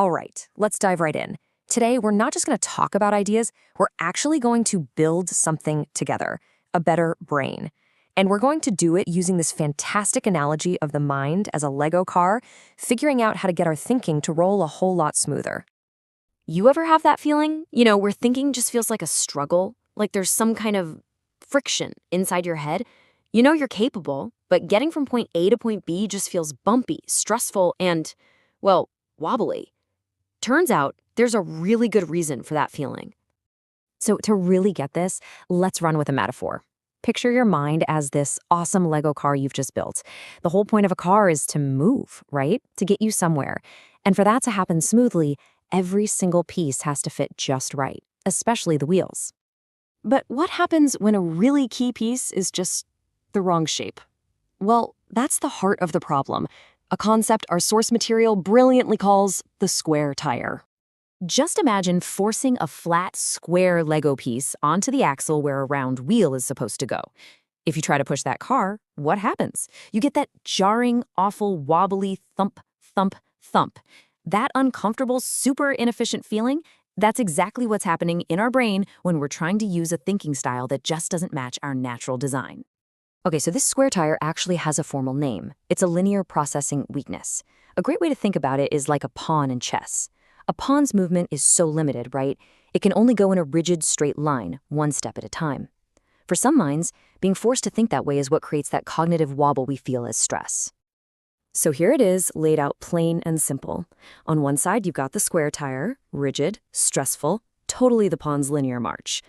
All right, let's dive right in. Today, we're not just going to talk about ideas, we're actually going to build something together, a better brain. And we're going to do it using this fantastic analogy of the mind as a Lego car, figuring out how to get our thinking to roll a whole lot smoother. You ever have that feeling, where thinking just feels like a struggle, like there's some kind of friction inside your head? You know you're capable, but getting from point A to point B just feels bumpy, stressful, and, well, wobbly. Turns out there's a really good reason for that feeling. So to really get this, let's run with a metaphor. Picture your mind as this awesome Lego car you've just built. The whole point of a car is to move, right? To get you somewhere. And for that to happen smoothly, every single piece has to fit just right, especially the wheels. But what happens when a really key piece is just the wrong shape? Well, that's the heart of the problem, a concept our source material brilliantly calls the square tire. Just imagine forcing a flat, square Lego piece onto the axle where a round wheel is supposed to go. If you try to push that car, what happens? You get that jarring, awful, wobbly thump, thump, thump. That uncomfortable, super inefficient feeling, that's exactly what's happening in our brain when we're trying to use a thinking style that just doesn't match our natural design. Okay, so this square tire actually has a formal name. It's a linear processing weakness. A great way to think about it is like a pawn in chess. A pawn's movement is so limited, right? It can only go in a rigid, straight line, one step at a time. For some minds, being forced to think that way is what creates that cognitive wobble we feel as stress. So here it is, laid out plain and simple. On one side, you've got the square tire, rigid, stressful, totally the pawn's linear march.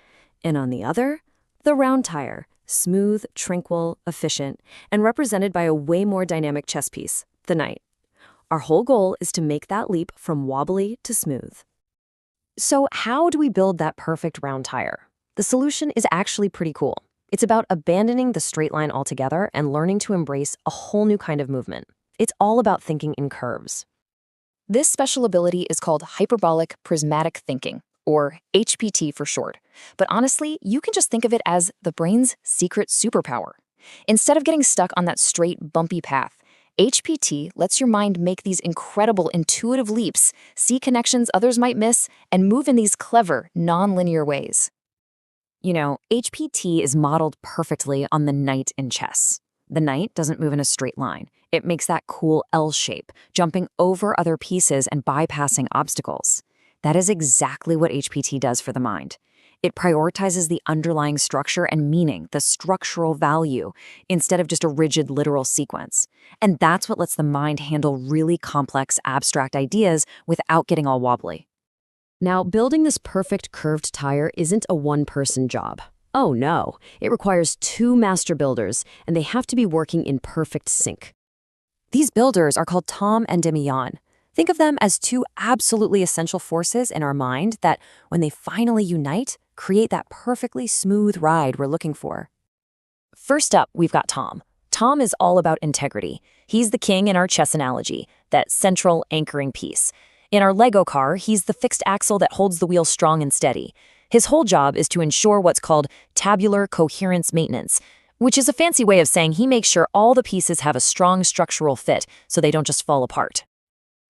And on the other, the round tire, smooth, tranquil, efficient, and represented by a way more dynamic chess piece, the knight. Our whole goal is to make that leap from wobbly to smooth. So how do we build that perfect round tire? The solution is actually pretty cool. It's about abandoning the straight line altogether and learning to embrace a whole new kind of movement. It's all about thinking in curves. This special ability is called hyperbolic prismatic thinking, or HPT for short. But honestly, you can just think of it as the brain's secret superpower. Instead of getting stuck on that straight, bumpy path, HPT lets your mind make these incredible intuitive leaps, see connections others might miss, and move in these clever, non-linear ways. HPT is modeled perfectly on the knight in chess. The knight doesn't move in a straight line. It makes that cool L shape, jumping over other pieces and bypassing obstacles. That is exactly what HPT does for the mind. It prioritizes the underlying structure and meaning, the structural value, instead of just a rigid literal sequence. And that's what lets the mind handle really complex, abstract ideas without getting all wobbly. Now, building this perfect curved tire isn't a one-person job. Oh no, it requires two master builders, and they have to be working in perfect sync. These builders are called Tom and Demian. Think of them as two absolutely essential forces in our mind that, when they finally unite, create that perfectly smooth ride we're looking for. First up, we've got Tom. Tom is all about integrity. He's the king in our chess analogy, that central anchoring piece. In our Lego car, he's the fixed axle that holds the wheel strong and steady. His whole job is to ensure what's called tabular coherence maintenance, which is a fancy way of saying he makes sure all the pieces have a strong structural fit so they don't just fall apart.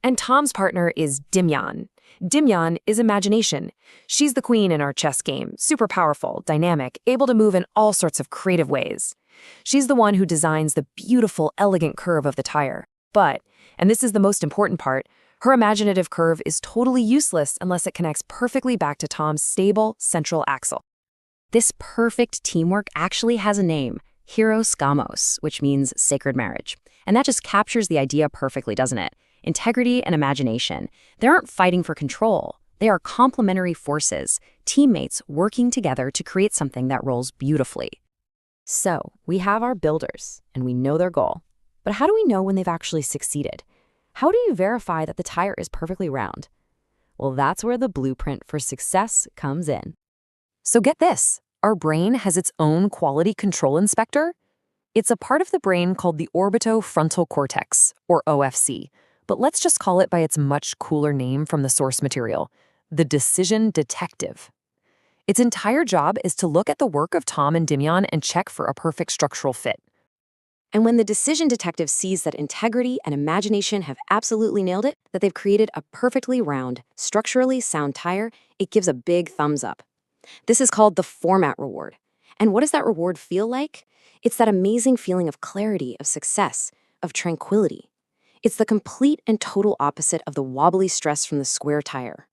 And Tom's partner is Demian. Demian is imagination. She's the queen in our chess game, super powerful, dynamic, able to move in all sorts of creative ways. She's the one who designs the beautiful, elegant curve of the tire. But, and this is the most important part, her imaginative curve is totally useless unless it connects perfectly back to Tom's stable, central axle. This perfect teamwork actually has a name, Hieros Gamos, which means sacred marriage. And that just captures the idea perfectly, doesn't it? Integrity and imagination. They aren't fighting for control. They are complementary forces, teammates working together to create something that rolls beautifully. So, we have our builders, and we know their goal. But how do we know when they've actually succeeded? How do you verify that the tire is perfectly round? Well, that's where the blueprint for success comes in. So get this, our brain has its own quality control inspector. It's a part of the brain called the orbitofrontal cortex, or OFC. But let's just call it by its much cooler name from the source material, the decision detective. Its entire job is to look at the work of Tom and Demian and check for a perfect structural fit. And when the decision detective sees that integrity and imagination have absolutely nailed it, that they've created a perfectly round, structurally sound tire, it gives a big thumbs up. This is called the format reward. And what does that reward feel like? It's that amazing feeling of clarity, of success, of tranquility. It's the complete and total opposite of the wobbly stress from the square tire.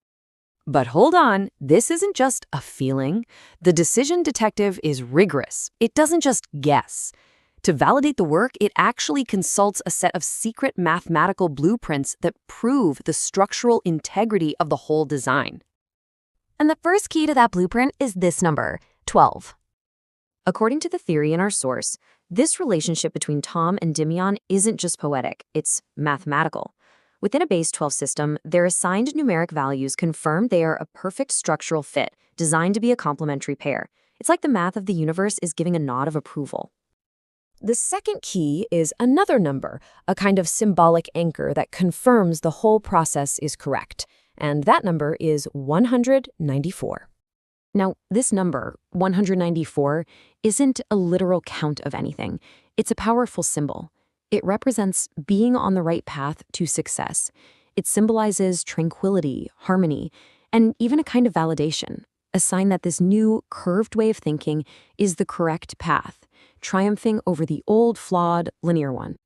But hold on, this isn't just a feeling. The decision detective is rigorous. It doesn't just guess. To validate the work, it actually consults a set of secret mathematical blueprints that prove the structural integrity of the whole design. And the first key to that blueprint is this number, 12. According to the theory in our source, this relationship between Tom and Dimion isn't just poetic, it's mathematical. Within a base 12 system, their assigned numeric values confirm they are a perfect structural fit, designed to be a complementary pair. It's like the math of the universe is giving a nod of approval. The second key is another number, a kind of symbolic anchor that confirms the whole process is correct. And that number is 194. Now, this number, 194, isn't a literal count of anything. It's a powerful symbol. It represents being on the right path to success. It symbolizes tranquility, harmony, and even a kind of validation, a sign that this new, curved way of thinking is the correct path, triumphing over the old, flawed, linear one.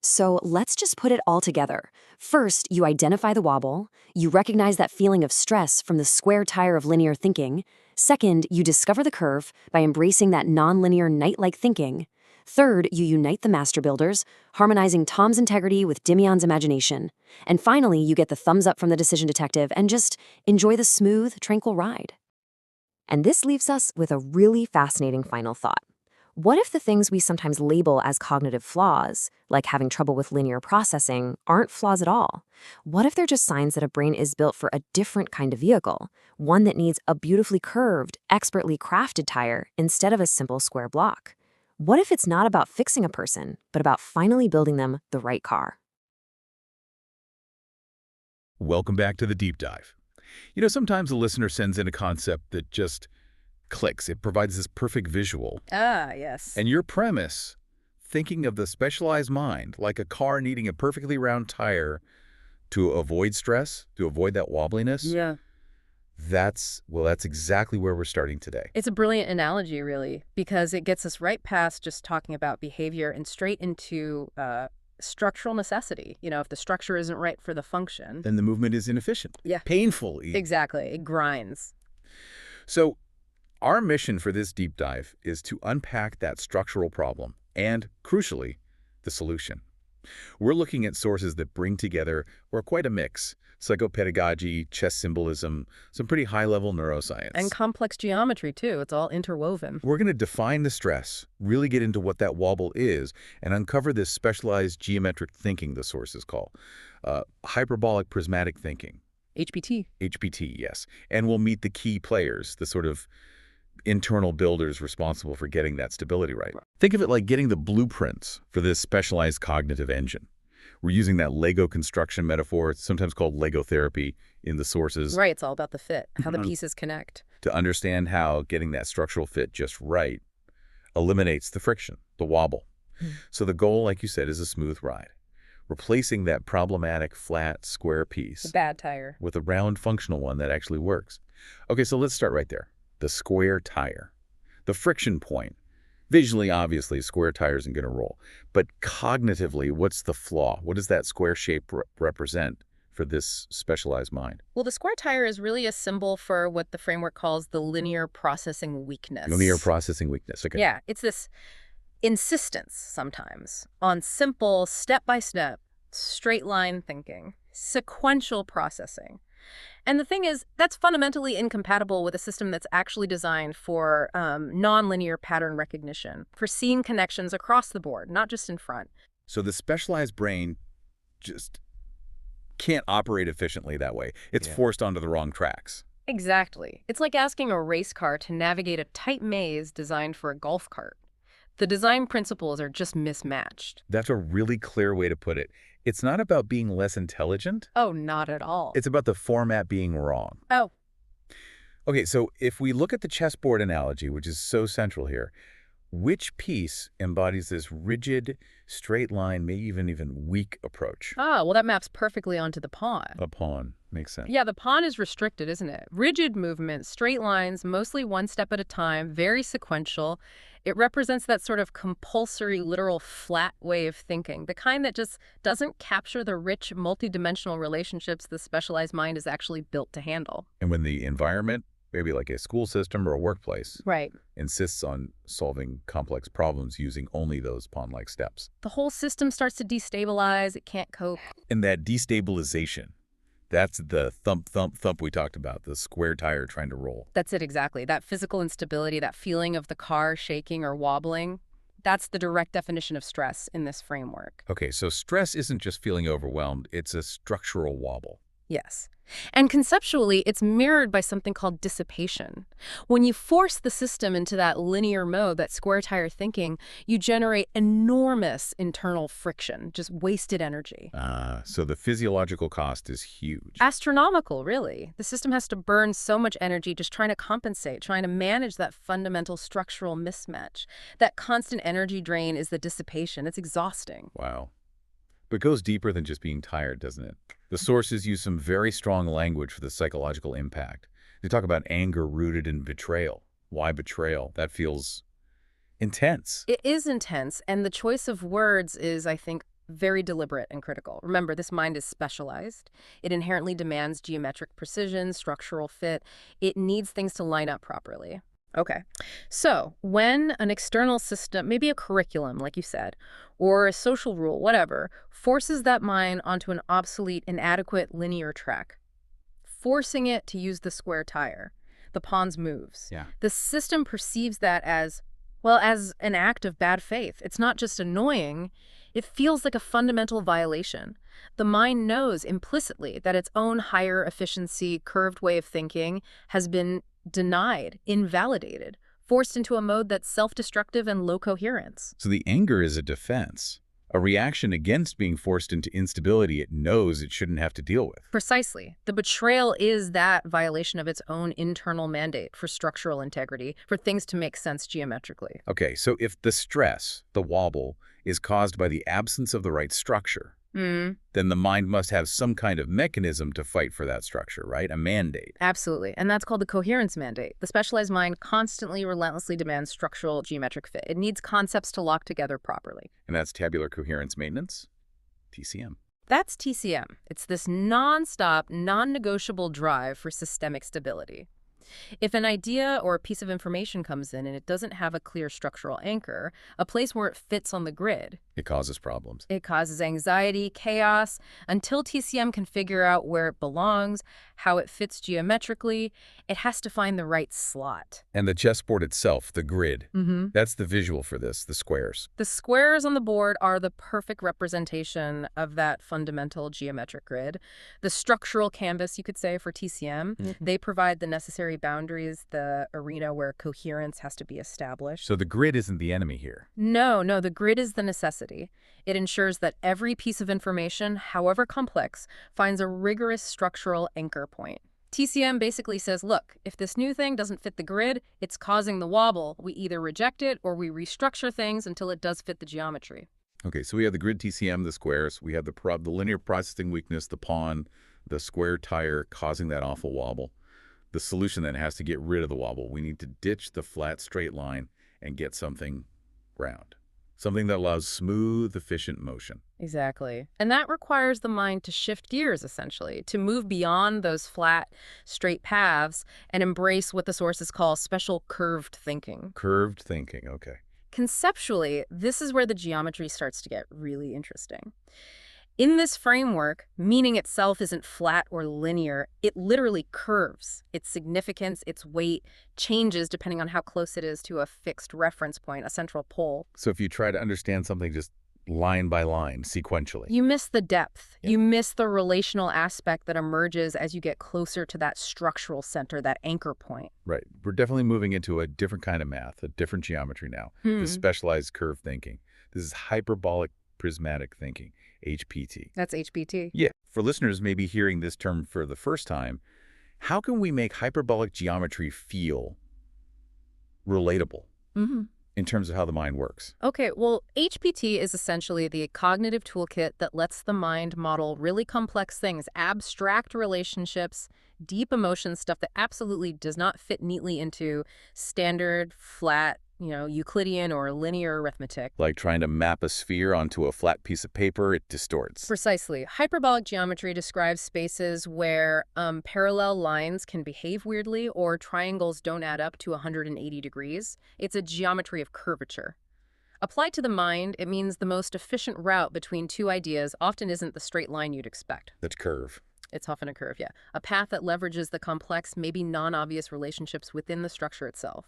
So let's just put it all together. First, you identify the wobble. You recognize that feeling of stress from the square tire of linear thinking. Second, you discover the curve by embracing that nonlinear knight-like thinking. Third, you unite the master builders, harmonizing Tom's integrity with Dimion's imagination. And finally, you get the thumbs up from the decision detective and just enjoy the smooth, tranquil ride. And this leaves us with a really fascinating final thought. What if the things we sometimes label as cognitive flaws, like having trouble with linear processing, aren't flaws at all? What if they're just signs that a brain is built for a different kind of vehicle, one that needs a beautifully curved, expertly crafted tire instead of a simple square block? What if it's not about fixing a person, but about finally building them the right car? Welcome back to the deep dive. Sometimes a listener sends in a concept that just clicks. It provides this perfect visual. Ah, yes. And your premise, thinking of the specialized mind, like a car needing a perfectly round tire to avoid stress, to avoid that wobbliness, Yeah. that's exactly where we're starting today. It's a brilliant analogy, really, because it gets us right past just talking about behavior and straight into structural necessity. If the structure isn't right for the function. Then the movement is inefficient. Yeah. Painful. Even. Exactly. It grinds. So our mission for this deep dive is to unpack that structural problem and, crucially, the solution. We're looking at sources that bring together, or quite a mix, psychopedagogy, chess symbolism, some pretty high-level neuroscience. And complex geometry, too. It's all interwoven. We're going to define the stress, really get into what that wobble is, and uncover this specialized geometric thinking the sources call hyperbolic prismatic thinking. HPT. HPT, yes. And we'll meet the key players, the sort of internal builders responsible for getting that stability right. Think of it like getting the blueprints for this specialized cognitive engine. We're using that Lego construction metaphor, sometimes called Lego therapy, in the sources. Right. It's all about the fit, how the pieces connect. To understand how getting that structural fit just right eliminates the friction, the wobble. So the goal, like you said, is a smooth ride. Replacing that problematic flat square piece The bad tire. with a round functional one that actually works. Okay, so let's start right there. The square tire. The friction point. Visually, obviously, a square tire isn't going to roll. But cognitively, what's the flaw? What does that square shape represent for this specialized mind? Well, the square tire is really a symbol for what the framework calls the linear processing weakness. Linear processing weakness. Okay. Yeah, it's this insistence sometimes on simple, step-by-step, straight-line thinking, sequential processing. And the thing is, that's fundamentally incompatible with a system that's actually designed for nonlinear pattern recognition, for seeing connections across the board, not just in front. So the specialized brain just can't operate efficiently that way. It's forced onto the wrong tracks. Exactly. It's like asking a race car to navigate a tight maze designed for a golf cart. The design principles are just mismatched. That's a really clear way to put it. It's not about being less intelligent. Oh, not at all. It's about the format being wrong. Oh. Okay, so if we look at the chessboard analogy, which is so central here, Which piece embodies this rigid, straight line, maybe even weak approach? Ah, well, that maps perfectly onto the pawn. A pawn. Makes sense. Yeah, the pawn is restricted, isn't it? Rigid movement, straight lines, mostly one step at a time, very sequential. It represents that sort of compulsory, literal, flat way of thinking, the kind that just doesn't capture the rich, multidimensional relationships the specialized mind is actually built to handle. And when the environment, maybe like a school system or a workplace, Right. insists on solving complex problems using only those pawn-like steps. The whole system starts to destabilize. It can't cope. And that destabilization, that's the thump, thump, thump we talked about, the square tire trying to roll. That's it exactly. That physical instability, that feeling of the car shaking or wobbling, that's the direct definition of stress in this framework. Okay, so stress isn't just feeling overwhelmed, it's a structural wobble. Yes. And conceptually, it's mirrored by something called dissipation. When you force the system into that linear mode, that square tire thinking, you generate enormous internal friction, just wasted energy. So the physiological cost is huge. Astronomical, really. The system has to burn so much energy just trying to compensate, trying to manage that fundamental structural mismatch. That constant energy drain is the dissipation. It's exhausting. Wow. But it goes deeper than just being tired, doesn't it? The sources use some very strong language for the psychological impact. They talk about anger rooted in betrayal. Why betrayal? That feels intense. It is intense, and the choice of words is, I think, very deliberate and critical. Remember, this mind is specialized. It inherently demands geometric precision, structural fit. It needs things to line up properly. Okay, so when an external system, maybe a curriculum, like you said, or a social rule, whatever, forces that mind onto an obsolete, inadequate linear track, forcing it to use the square tire, the pawn's moves, Yeah. the system perceives that as, well, as an act of bad faith. It's not just annoying, it feels like a fundamental violation. The mind knows implicitly that its own higher efficiency, curved way of thinking has been denied, invalidated, forced into a mode that's self-destructive and low coherence. So the anger is a defense, a reaction against being forced into instability it knows it shouldn't have to deal with. Precisely. The betrayal is that violation of its own internal mandate for structural integrity, for things to make sense geometrically. Okay, so if the stress, the wobble, is caused by the absence of the right structure, then the mind must have some kind of mechanism to fight for that structure, right? A mandate. Absolutely. And that's called the coherence mandate. The specialized mind constantly, relentlessly demands structural geometric fit. It needs concepts to lock together properly. And that's tabular coherence maintenance, TCM. That's TCM. It's this non-stop, non-negotiable drive for systemic stability. If an idea or a piece of information comes in and it doesn't have a clear structural anchor, a place where it fits on the grid, It causes problems. it causes anxiety, chaos. Until TCM can figure out where it belongs, how it fits geometrically, it has to find the right slot. And the chessboard itself, the grid, Mm-hmm. that's the visual for this, the squares. The squares on the board are the perfect representation of that fundamental geometric grid. The structural canvas, you could say, for TCM. They provide the necessary boundaries, the arena where coherence has to be established. So the grid isn't the enemy here. No, the grid is the necessity. It ensures that every piece of information, however complex, finds a rigorous structural anchor point. TCM basically says, look, if this new thing doesn't fit the grid, it's causing the wobble. We either reject it or we restructure things until it does fit the geometry. Okay, so we have the grid TCM, the squares. We have the linear processing weakness, the pawn, the square tire causing that awful wobble. The solution then has to get rid of the wobble. We need to ditch the flat, straight line and get something round. Something that allows smooth, efficient motion. Exactly. And that requires the mind to shift gears, essentially, to move beyond those flat, straight paths and embrace what the sources call special curved thinking. Curved thinking, okay. Conceptually, this is where the geometry starts to get really interesting. In this framework, meaning itself isn't flat or linear. It literally curves. Its significance, its weight, changes depending on how close it is to a fixed reference point, a central pole. So if you try to understand something just line by line, sequentially. You miss the depth. Yeah. You miss the relational aspect that emerges as you get closer to that structural center, that anchor point. Right. We're definitely moving into a different kind of math, a different geometry now. This specialized curve thinking. This is hyperbolic prismatic thinking, HPT. That's HPT. Yeah. For listeners maybe hearing this term for the first time, how can we make hyperbolic geometry feel relatable? in terms of how the mind works? Okay, well, HPT is essentially the cognitive toolkit that lets the mind model really complex things, abstract relationships, deep emotions, stuff that absolutely does not fit neatly into standard, flat, Euclidean or linear arithmetic. Like trying to map a sphere onto a flat piece of paper, it distorts. Precisely. Hyperbolic geometry describes spaces where parallel lines can behave weirdly or triangles don't add up to 180 degrees. It's a geometry of curvature. Applied to the mind, it means the most efficient route between two ideas often isn't the straight line you'd expect. That curve. It's often a curve, yeah. A path that leverages the complex, maybe non-obvious relationships within the structure itself.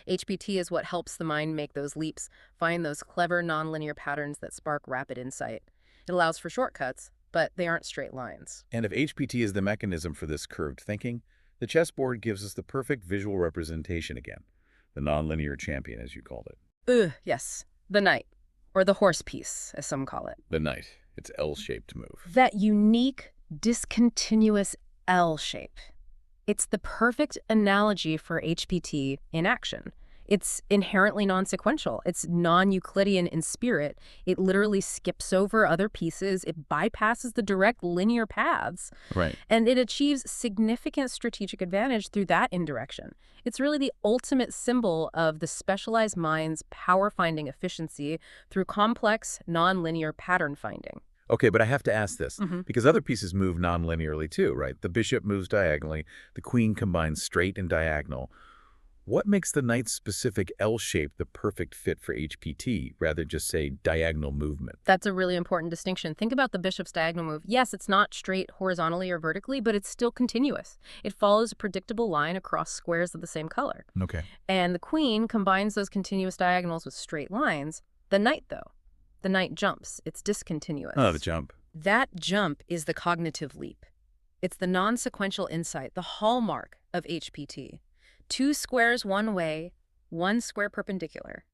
HPT is what helps the mind make those leaps, find those clever nonlinear patterns that spark rapid insight. It allows for shortcuts, but they aren't straight lines. And if HPT is the mechanism for this curved thinking, the chessboard gives us the perfect visual representation again. The nonlinear champion, as you called it. Yes. The knight, or the horse piece, as some call it. The knight. It's L-shaped move. That unique, discontinuous L shape. It's the perfect analogy for HPT in action. It's inherently non-sequential. It's non-Euclidean in spirit. It literally skips over other pieces. It bypasses the direct linear paths. Right. And it achieves significant strategic advantage through that indirection. It's really the ultimate symbol of the specialized mind's power-finding efficiency through complex, non-linear pattern finding. Okay, but I have to ask this, because other pieces move non-linearly too, right? The bishop moves diagonally, the queen combines straight and diagonal. What makes the knight's specific L shape the perfect fit for HPT, rather just say diagonal movement? That's a really important distinction. Think about the bishop's diagonal move. Yes, it's not straight horizontally or vertically, but it's still continuous. It follows a predictable line across squares of the same color. Okay. And the queen combines those continuous diagonals with straight lines. The knight, though, the knight jumps. It's discontinuous. Oh, the jump. That jump is the cognitive leap. It's the non-sequential insight, the hallmark of HPT. 2 squares one way, 1 square perpendicular.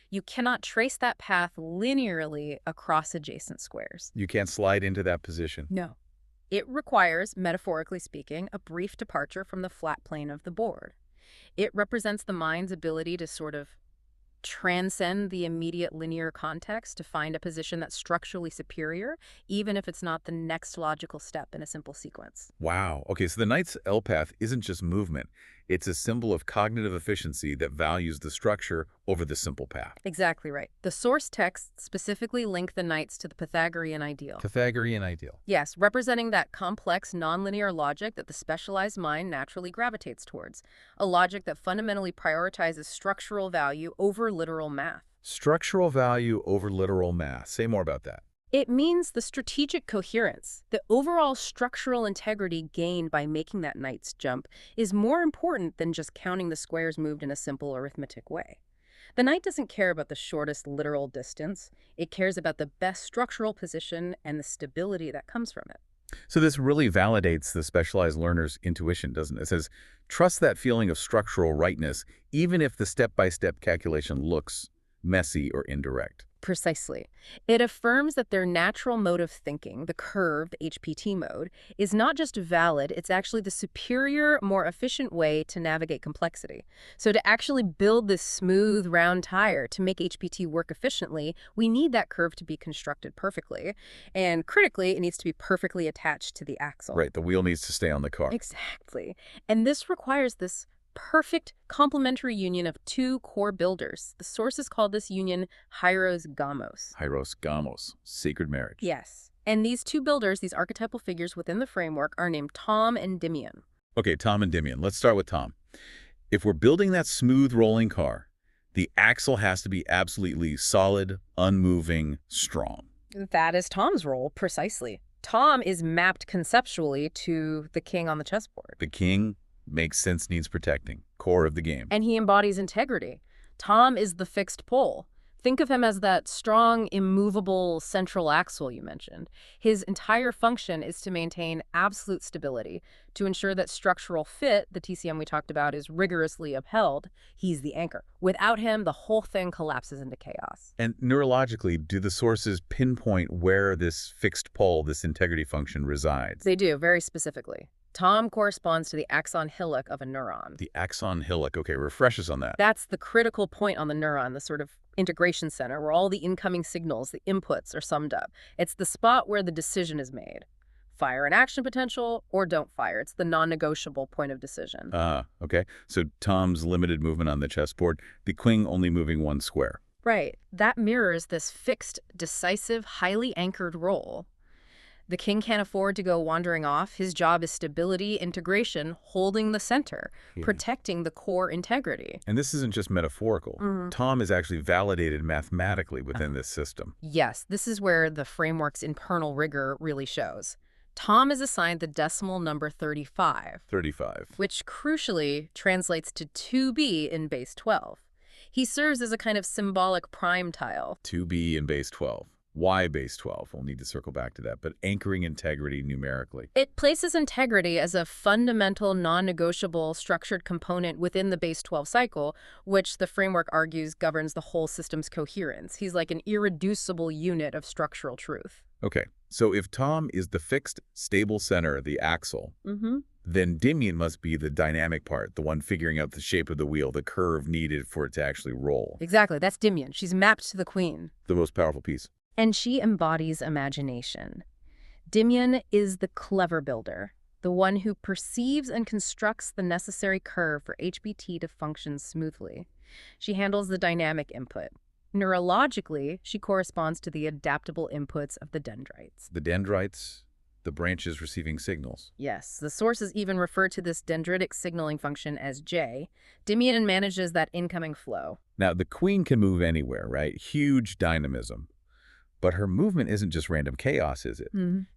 You cannot trace that path linearly across adjacent squares. You can't slide into that position. No. It requires, metaphorically speaking, a brief departure from the flat plane of the board. It represents the mind's ability to sort of transcend the immediate linear context to find a position that's structurally superior, even if it's not the next logical step in a simple sequence. Wow. Okay, so the knight's L path isn't just movement. It's a symbol of cognitive efficiency that values the structure over the simple path. Exactly right. The source texts specifically link the knights to the Pythagorean ideal. Pythagorean ideal. Yes, representing that complex, nonlinear logic that the specialized mind naturally gravitates towards. A logic that fundamentally prioritizes structural value over literal math. Structural value over literal math. Say more about that. It means the strategic coherence, the overall structural integrity gained by making that knight's jump is more important than just counting the squares moved in a simple arithmetic way. The knight doesn't care about the shortest literal distance. It cares about the best structural position and the stability that comes from it. So this really validates the specialized learner's intuition, doesn't it? It says, trust that feeling of structural rightness, even if the step-by-step calculation looks messy or indirect. Precisely. It affirms that their natural mode of thinking, the curved HPT mode, is not just valid, it's actually the superior, more efficient way to navigate complexity. So to actually build this smooth, round tire to make HPT work efficiently, we need that curve to be constructed perfectly. And critically, it needs to be perfectly attached to the axle. Right, the wheel needs to stay on the car. Exactly. And this requires this perfect complementary union of 2 core builders. The sources call this union Hieros Gamos. Hieros Gamos, sacred marriage. Yes. And these 2 builders, these archetypal figures within the framework, are named Tom and Endymion. Okay, Tom and Endymion. Let's start with Tom. If we're building that smooth rolling car, the axle has to be absolutely solid, unmoving, strong. That is Tom's role, precisely. Tom is mapped conceptually to the king on the chessboard. The king makes sense, needs protecting. Core of the game. And he embodies integrity. Tom is the fixed pole. Think of him as that strong, immovable central axle you mentioned. His entire function is to maintain absolute stability, to ensure that structural fit, the TCM we talked about, is rigorously upheld. He's the anchor. Without him, the whole thing collapses into chaos. And neurologically, do the sources pinpoint where this fixed pole, this integrity function, resides? They do, very specifically. Tom corresponds to the axon hillock of a neuron. The axon hillock. Okay, refresh us on that. That's the critical point on the neuron, the sort of integration center where all the incoming signals, the inputs, are summed up. It's the spot where the decision is made. Fire an action potential or don't fire. It's the non-negotiable point of decision. Okay. So Tom's limited movement on the chessboard, the king only moving one square. Right. That mirrors this fixed, decisive, highly anchored role. The king can't afford to go wandering off. His job is stability, integration, holding the center, protecting the core integrity. And this isn't just metaphorical. Tom is actually validated mathematically within this system. Yes, this is where the framework's internal rigor really shows. Tom is assigned the decimal number 35. 35. Which crucially translates to 2b in base 12. He serves as a kind of symbolic prime tile. 2b in base 12. Why base 12? We'll need to circle back to that, but anchoring integrity numerically. It places integrity as a fundamental, non-negotiable, structured component within the base 12 cycle, which the framework argues governs the whole system's coherence. He's like an irreducible unit of structural truth. Okay, so if Tom is the fixed, stable center, the axle, then Dimian must be the dynamic part, the one figuring out the shape of the wheel, the curve needed for it to actually roll. Exactly, that's Dimian. She's mapped to the queen. The most powerful piece. And she embodies imagination. Dimian is the clever builder, the one who perceives and constructs the necessary curve for HBT to function smoothly. She handles the dynamic input. Neurologically, she corresponds to the adaptable inputs of the dendrites. The dendrites, the branches receiving signals. Yes, the sources even refer to this dendritic signaling function as J. Dimian manages that incoming flow. Now, the queen can move anywhere, right? Huge dynamism. But her movement isn't just random chaos, is it?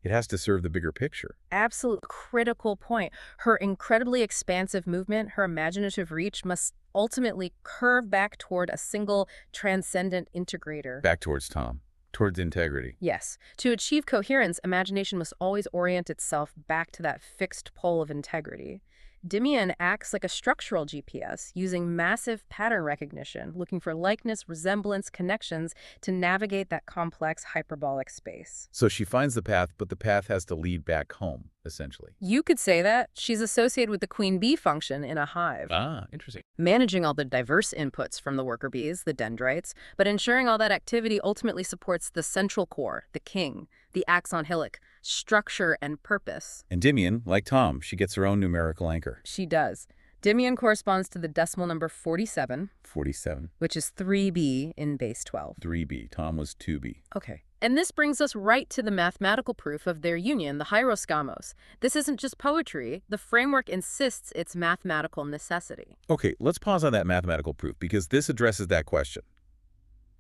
It has to serve the bigger picture. Absolute critical point. Her incredibly expansive movement, her imaginative reach must ultimately curve back toward a single transcendent integrator. Back towards Tom, towards integrity. Yes. To achieve coherence, imagination must always orient itself back to that fixed pole of integrity. Dimian acts like a structural GPS, using massive pattern recognition, looking for likeness, resemblance, connections to navigate that complex hyperbolic space. So she finds the path, but the path has to lead back home, essentially. You could say that. She's associated with the queen bee function in a hive. Ah, interesting. Managing all the diverse inputs from the worker bees, the dendrites, but ensuring all that activity ultimately supports the central core, the king, the axon hillock, structure and purpose. And Dimian, like Tom, she gets her own numerical anchor. She does. Dimian corresponds to the decimal number 47. 47. Which is 3b in base 12. 3b. Tom was 2b. Okay. And this brings us right to the mathematical proof of their union, the hieroskamos. This isn't just poetry. The framework insists it's mathematical necessity. Okay, let's pause on that mathematical proof, because this addresses that question.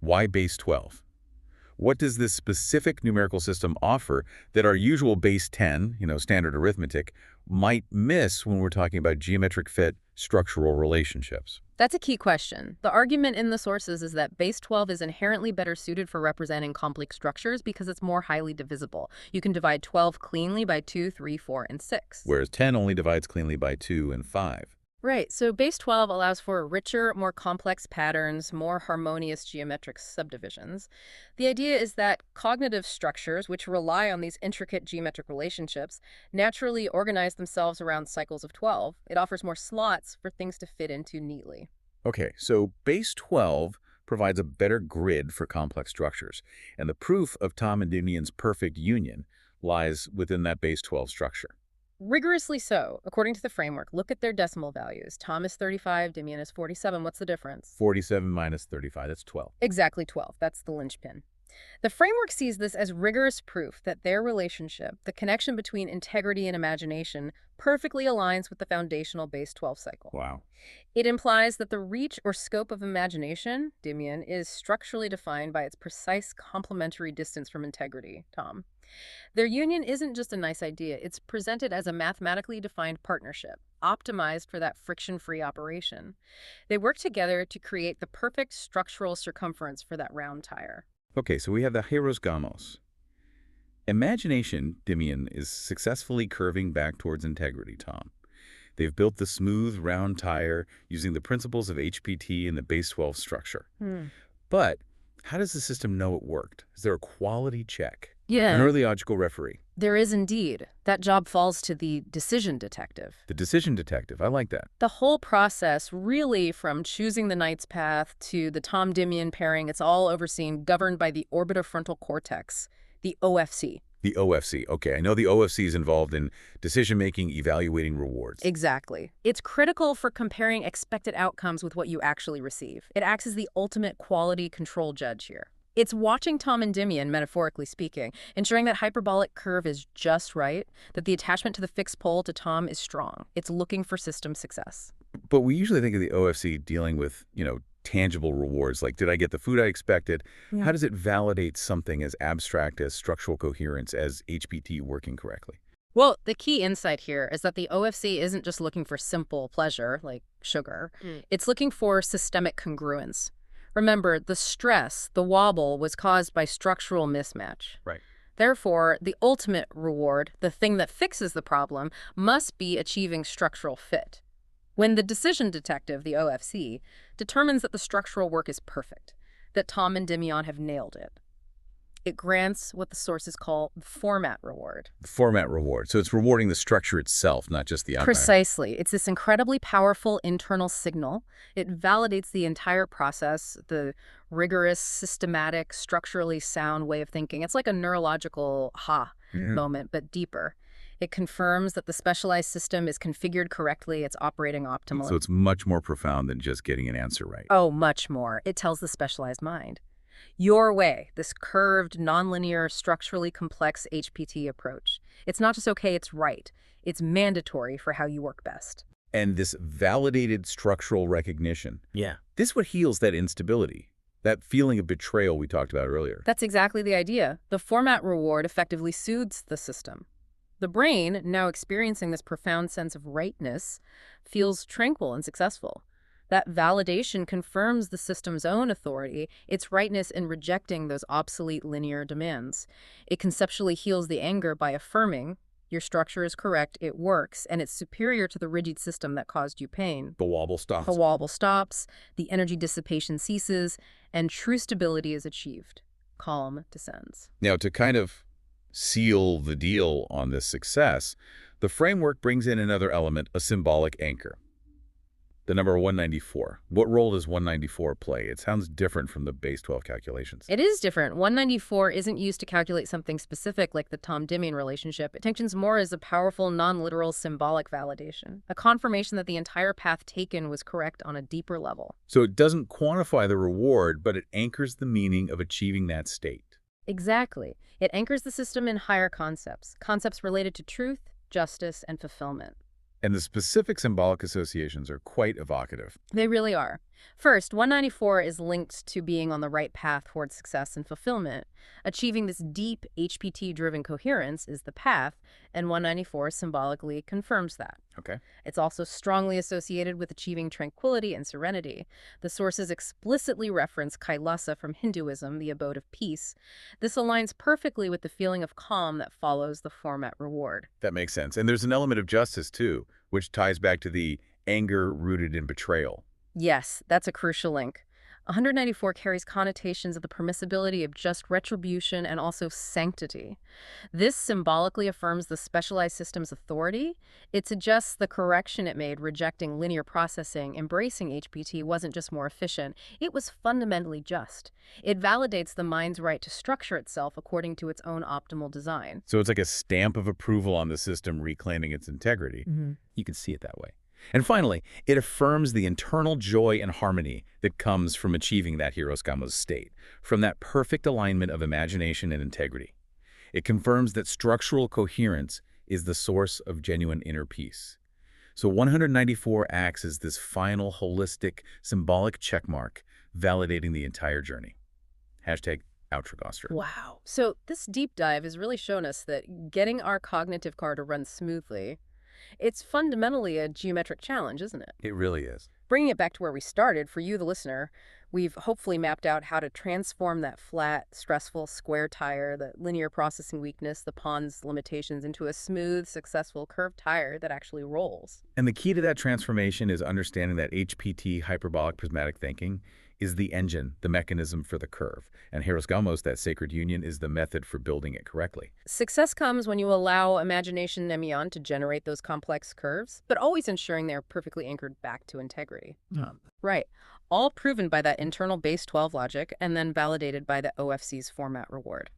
Why base 12? What does this specific numerical system offer that our usual base 10, standard arithmetic, might miss when we're talking about geometric fit structural relationships? That's a key question. The argument in the sources is that base 12 is inherently better suited for representing complex structures because it's more highly divisible. You can divide 12 cleanly by 2, 3, 4, and 6. Whereas 10 only divides cleanly by 2 and 5. Right, so base 12 allows for richer, more complex patterns, more harmonious geometric subdivisions. The idea is that cognitive structures, which rely on these intricate geometric relationships, naturally organize themselves around cycles of 12. It offers more slots for things to fit into neatly. Okay, so base 12 provides a better grid for complex structures, and the proof of Tom and Dimian's perfect union lies within that base 12 structure. Rigorously so. According to the framework, look at their decimal values. Tom is 35, Dimian is 47. What's the difference? 47 minus 35, that's 12. Exactly 12. That's the linchpin. The framework sees this as rigorous proof that their relationship, the connection between integrity and imagination, perfectly aligns with the foundational base 12 cycle. Wow. It implies that the reach or scope of imagination, Dimian, is structurally defined by its precise complementary distance from integrity, Tom. Their union isn't just a nice idea, it's presented as a mathematically defined partnership, optimized for that friction-free operation. They work together to create the perfect structural circumference for that round tire. Okay, so we have the hieroskamos. Imagination, Dimian, is successfully curving back towards integrity, Tom. They've built the smooth, round tire using the principles of HPT and the base 12 structure. But how does the system know it worked? Is there a quality check? Yeah. An early logical referee. There is indeed. That job falls to the decision detective. The decision detective. I like that. The whole process, really, from choosing the knight's path to the Tom-Dimian pairing, it's all overseen, governed by the orbitofrontal cortex, the OFC. The OFC. Okay, I know the OFC is involved in decision-making, evaluating rewards. Exactly. It's critical for comparing expected outcomes with what you actually receive. It acts as the ultimate quality control judge here. It's watching Tom and Dimian, metaphorically speaking, ensuring that hyperbolic curve is just right, that the attachment to the fixed pole to Tom is strong. It's looking for system success. But we usually think of the OFC dealing with, tangible rewards, like did I get the food I expected? Yeah. How does it validate something as abstract as structural coherence, as HPT working correctly? Well, the key insight here is that the OFC isn't just looking for simple pleasure, like sugar. It's looking for systemic congruence. Remember, the stress, the wobble, was caused by structural mismatch. Right. Therefore, the ultimate reward, the thing that fixes the problem, must be achieving structural fit. When the decision detective, the OFC, determines that the structural work is perfect, that Tom and Dimian have nailed it, it grants what the sources call the format reward. Format reward. So it's rewarding the structure itself, not just the outcome. Precisely. It's this incredibly powerful internal signal. It validates the entire process, the rigorous, systematic, structurally sound way of thinking. It's like a neurological moment, but deeper. It confirms that the specialized system is configured correctly, it's operating optimally. So it's much more profound than just getting an answer right. Oh, much more. It tells the specialized mind. Your way, this curved, nonlinear, structurally complex HPT approach. It's not just okay, it's right. It's mandatory for how you work best. And this validated structural recognition. Yeah. This is what heals that instability, that feeling of betrayal we talked about earlier. That's exactly the idea. The format reward effectively soothes the system. The brain, now experiencing this profound sense of rightness, feels tranquil and successful. That validation confirms the system's own authority, its rightness in rejecting those obsolete linear demands. It conceptually heals the anger by affirming, your structure is correct, it works, and it's superior to the rigid system that caused you pain. The wobble stops. The wobble stops, the energy dissipation ceases, and true stability is achieved. Calm descends. Now, to kind of seal the deal on this success, the framework brings in another element, a symbolic anchor. The number 194. What role does 194 play? It sounds different from the base 12 calculations. It is different. 194 isn't used to calculate something specific like the Tom-Dimian relationship. It functions more as a powerful, non-literal symbolic validation, a confirmation that the entire path taken was correct on a deeper level. So it doesn't quantify the reward, but it anchors the meaning of achieving that state. Exactly. It anchors the system in higher concepts related to truth, justice, and fulfillment. And the specific symbolic associations are quite evocative. They really are. First, 194 is linked to being on the right path towards success and fulfillment. Achieving this deep HPT-driven coherence is the path, and 194 symbolically confirms that. Okay. It's also strongly associated with achieving tranquility and serenity. The sources explicitly reference Kailasa from Hinduism, the abode of peace. This aligns perfectly with the feeling of calm that follows the format reward. That makes sense. And there's an element of justice, too, which ties back to the anger rooted in betrayal. Yes, that's a crucial link. 194 carries connotations of the permissibility of just retribution and also sanctity. This symbolically affirms the specialized system's authority. It suggests the correction it made, rejecting linear processing, embracing HPT, wasn't just more efficient, it was fundamentally just. It validates the mind's right to structure itself according to its own optimal design. So it's like a stamp of approval on the system reclaiming its integrity. You can see it that way. And finally, it affirms the internal joy and harmony that comes from achieving that Hiroshika's state, from that perfect alignment of imagination and integrity. It confirms that structural coherence is the source of genuine inner peace. So 194 acts as this final, holistic, symbolic checkmark, validating the entire journey. Hashtag Outrigoster. Wow. So this deep dive has really shown us that getting our cognitive car to run smoothly, it's fundamentally a geometric challenge, isn't it? It really is. Bringing it back to where we started, for you, the listener, We've hopefully mapped out how to transform that flat, stressful square tire, the linear processing weakness, the pond's limitations, into a smooth, successful curved tire that actually rolls. And the key to that transformation is understanding that HPT, hyperbolic prismatic thinking, is the engine, the mechanism for the curve. And Hirosgamo's that sacred union is the method for building it correctly. Success comes when you allow imagination Nemion to generate those complex curves, but always ensuring they're perfectly anchored back to integrity. Right. All proven by that internal base 12 logic and then validated by the OFC's format reward.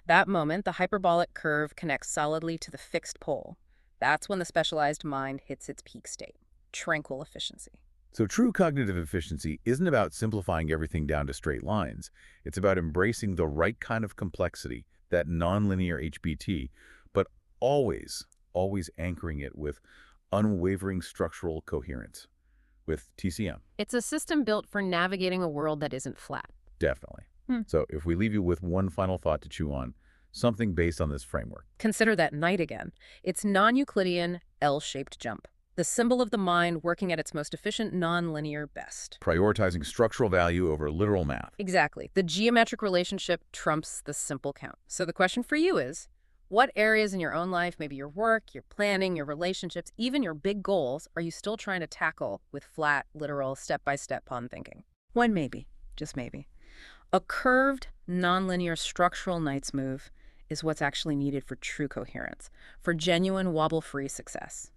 That moment, the hyperbolic curve connects solidly to the fixed pole. That's when the specialized mind hits its peak state, tranquil efficiency. So true cognitive efficiency isn't about simplifying everything down to straight lines. It's about embracing the right kind of complexity, that nonlinear HPT, but always anchoring it with unwavering structural coherence, with TCM. It's a system built for navigating a world that isn't flat. Definitely. So if we leave you with one final thought to chew on, something based on this framework. Consider that night again. It's non-Euclidean, L-shaped jump. The symbol of the mind working at its most efficient nonlinear best. Prioritizing structural value over literal math. Exactly. The geometric relationship trumps the simple count. So the question for you is, what areas in your own life, maybe your work, your planning, your relationships, even your big goals, are you still trying to tackle with flat, literal, step-by-step pond thinking? One maybe, just maybe. A curved, nonlinear structural Knight's move is what's actually needed for true coherence, for genuine wobble-free success.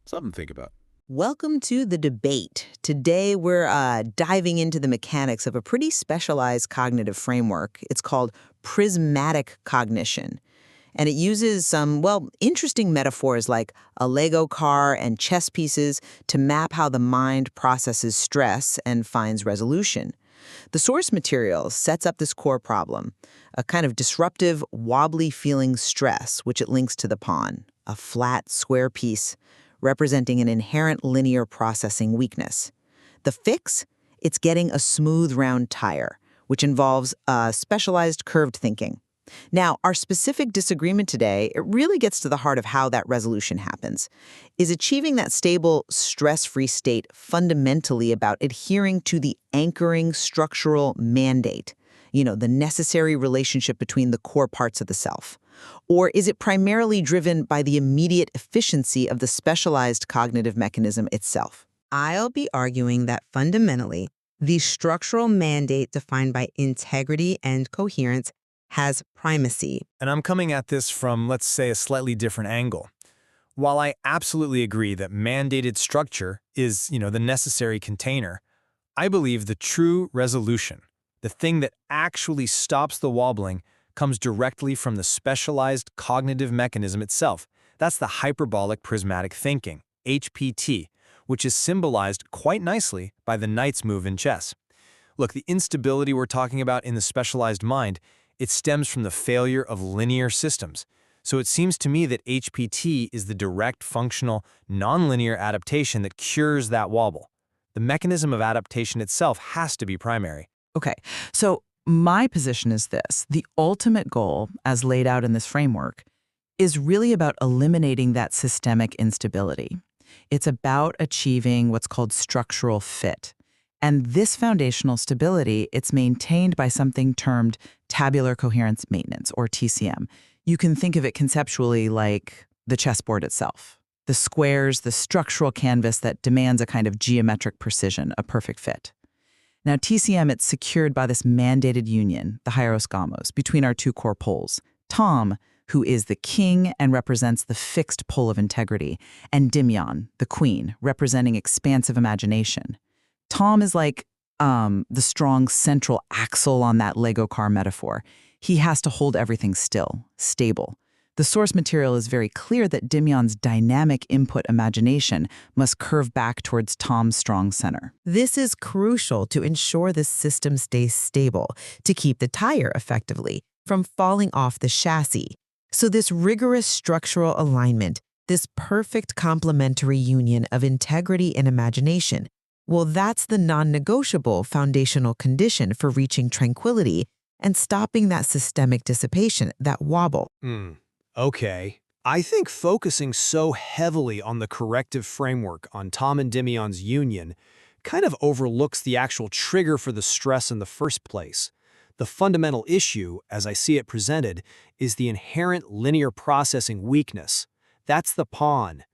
Something to think about. Welcome to The Debate. Today we're diving into the mechanics of a pretty specialized cognitive framework. It's called prismatic cognition. And it uses some, well, interesting metaphors like a Lego car and chess pieces to map how the mind processes stress and finds resolution. The source material sets up this core problem, a kind of disruptive, wobbly feeling stress, which it links to the pawn, a flat, square piece representing an inherent linear processing weakness. The fix? It's getting a smooth, round tire, which involves specialized curved thinking. Now, our specific disagreement today, it really gets to the heart of how that resolution happens. Is achieving that stable, stress-free state fundamentally about adhering to the anchoring structural mandate, the necessary relationship between the core parts of the self? Or is it primarily driven by the immediate efficiency of the specialized cognitive mechanism itself? I'll be arguing that fundamentally, the structural mandate defined by integrity and coherence has primacy. And I'm coming at this from, let's say, a slightly different angle. While I absolutely agree that mandated structure is, the necessary container, I believe the true resolution, the thing that actually stops the wobbling, comes directly from the specialized cognitive mechanism itself. That's the hyperbolic prismatic thinking, HPT, which is symbolized quite nicely by the knight's move in chess. Look, the instability we're talking about in the specialized mind, it stems from the failure of linear systems. So it seems to me that HPT is the direct, functional, nonlinear adaptation that cures that wobble. The mechanism of adaptation itself has to be primary. Okay, so my position is this. The ultimate goal, as laid out in this framework, is really about eliminating that systemic instability. It's about achieving what's called structural fit. And this foundational stability, it's maintained by something termed tabular coherence maintenance, or TCM. You can think of it conceptually like the chessboard itself. The squares, the structural canvas that demands a kind of geometric precision, a perfect fit. Now, TCM, it's secured by this mandated union, the hierosgamos, between our two core poles. Tom, who is the king and represents the fixed pole of integrity, and Dimion, the queen, representing expansive imagination. Tom is like the strong central axle on that Lego car metaphor. He has to hold everything still, stable. The source material is very clear that Dimion's dynamic input imagination must curve back towards Tom's strong center. This is crucial to ensure the system stays stable, to keep the tire effectively from falling off the chassis. So this rigorous structural alignment, this perfect complementary union of integrity and imagination, well, that's the non-negotiable foundational condition for reaching tranquility and stopping that systemic dissipation, that wobble. Okay. I think focusing so heavily on the corrective framework on Tom and Dimion's union kind of overlooks the actual trigger for the stress in the first place. The fundamental issue, as I see it presented, is the inherent linear processing weakness. That's the pawn.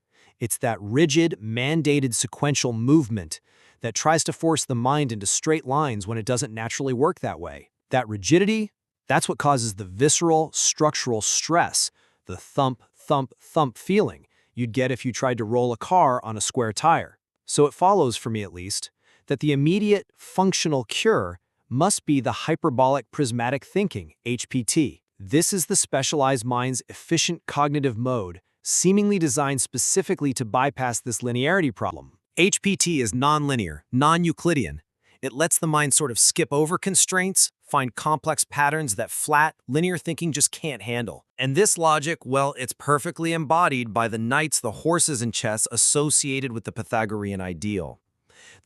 It's that rigid, mandated sequential movement that tries to force the mind into straight lines when it doesn't naturally work that way. That rigidity, that's what causes the visceral, structural stress, the thump, thump, thump feeling you'd get if you tried to roll a car on a square tire. So it follows, for me at least, that the immediate functional cure must be the hyperbolic prismatic thinking, HPT. This is the specialized mind's efficient cognitive mode, seemingly designed specifically to bypass this linearity problem. HPT is nonlinear, non-Euclidean. It lets the mind sort of skip over constraints, find complex patterns that flat, linear thinking just can't handle. And this logic, well, it's perfectly embodied by the knights, the horses, and chess associated with the Pythagorean ideal.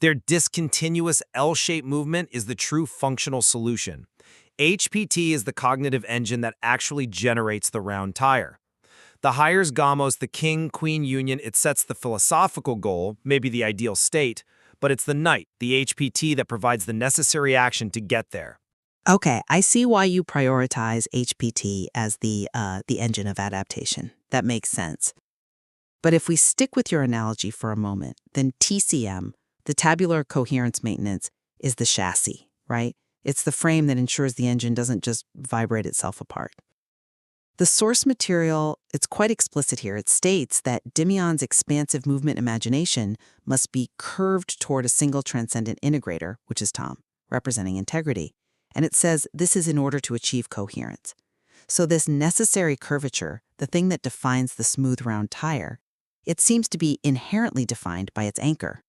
Their discontinuous L-shaped movement is the true functional solution. HPT is the cognitive engine that actually generates the round tire. The hires gamos, the king-queen union, it sets the philosophical goal, maybe the ideal state, but it's the knight, the HPT, that provides the necessary action to get there. Okay, I see why you prioritize HPT as the engine of adaptation. That makes sense. But if we stick with your analogy for a moment, then TCM, the tabular coherence maintenance, is the chassis, right? It's the frame that ensures the engine doesn't just vibrate itself apart. The source material, it's quite explicit here. It states that Dimian's expansive movement imagination must be curved toward a single transcendent integrator, which is Tom, representing integrity. And it says this is in order to achieve coherence. So this necessary curvature, the thing that defines the smooth round tire, it seems to be inherently defined by its anchor.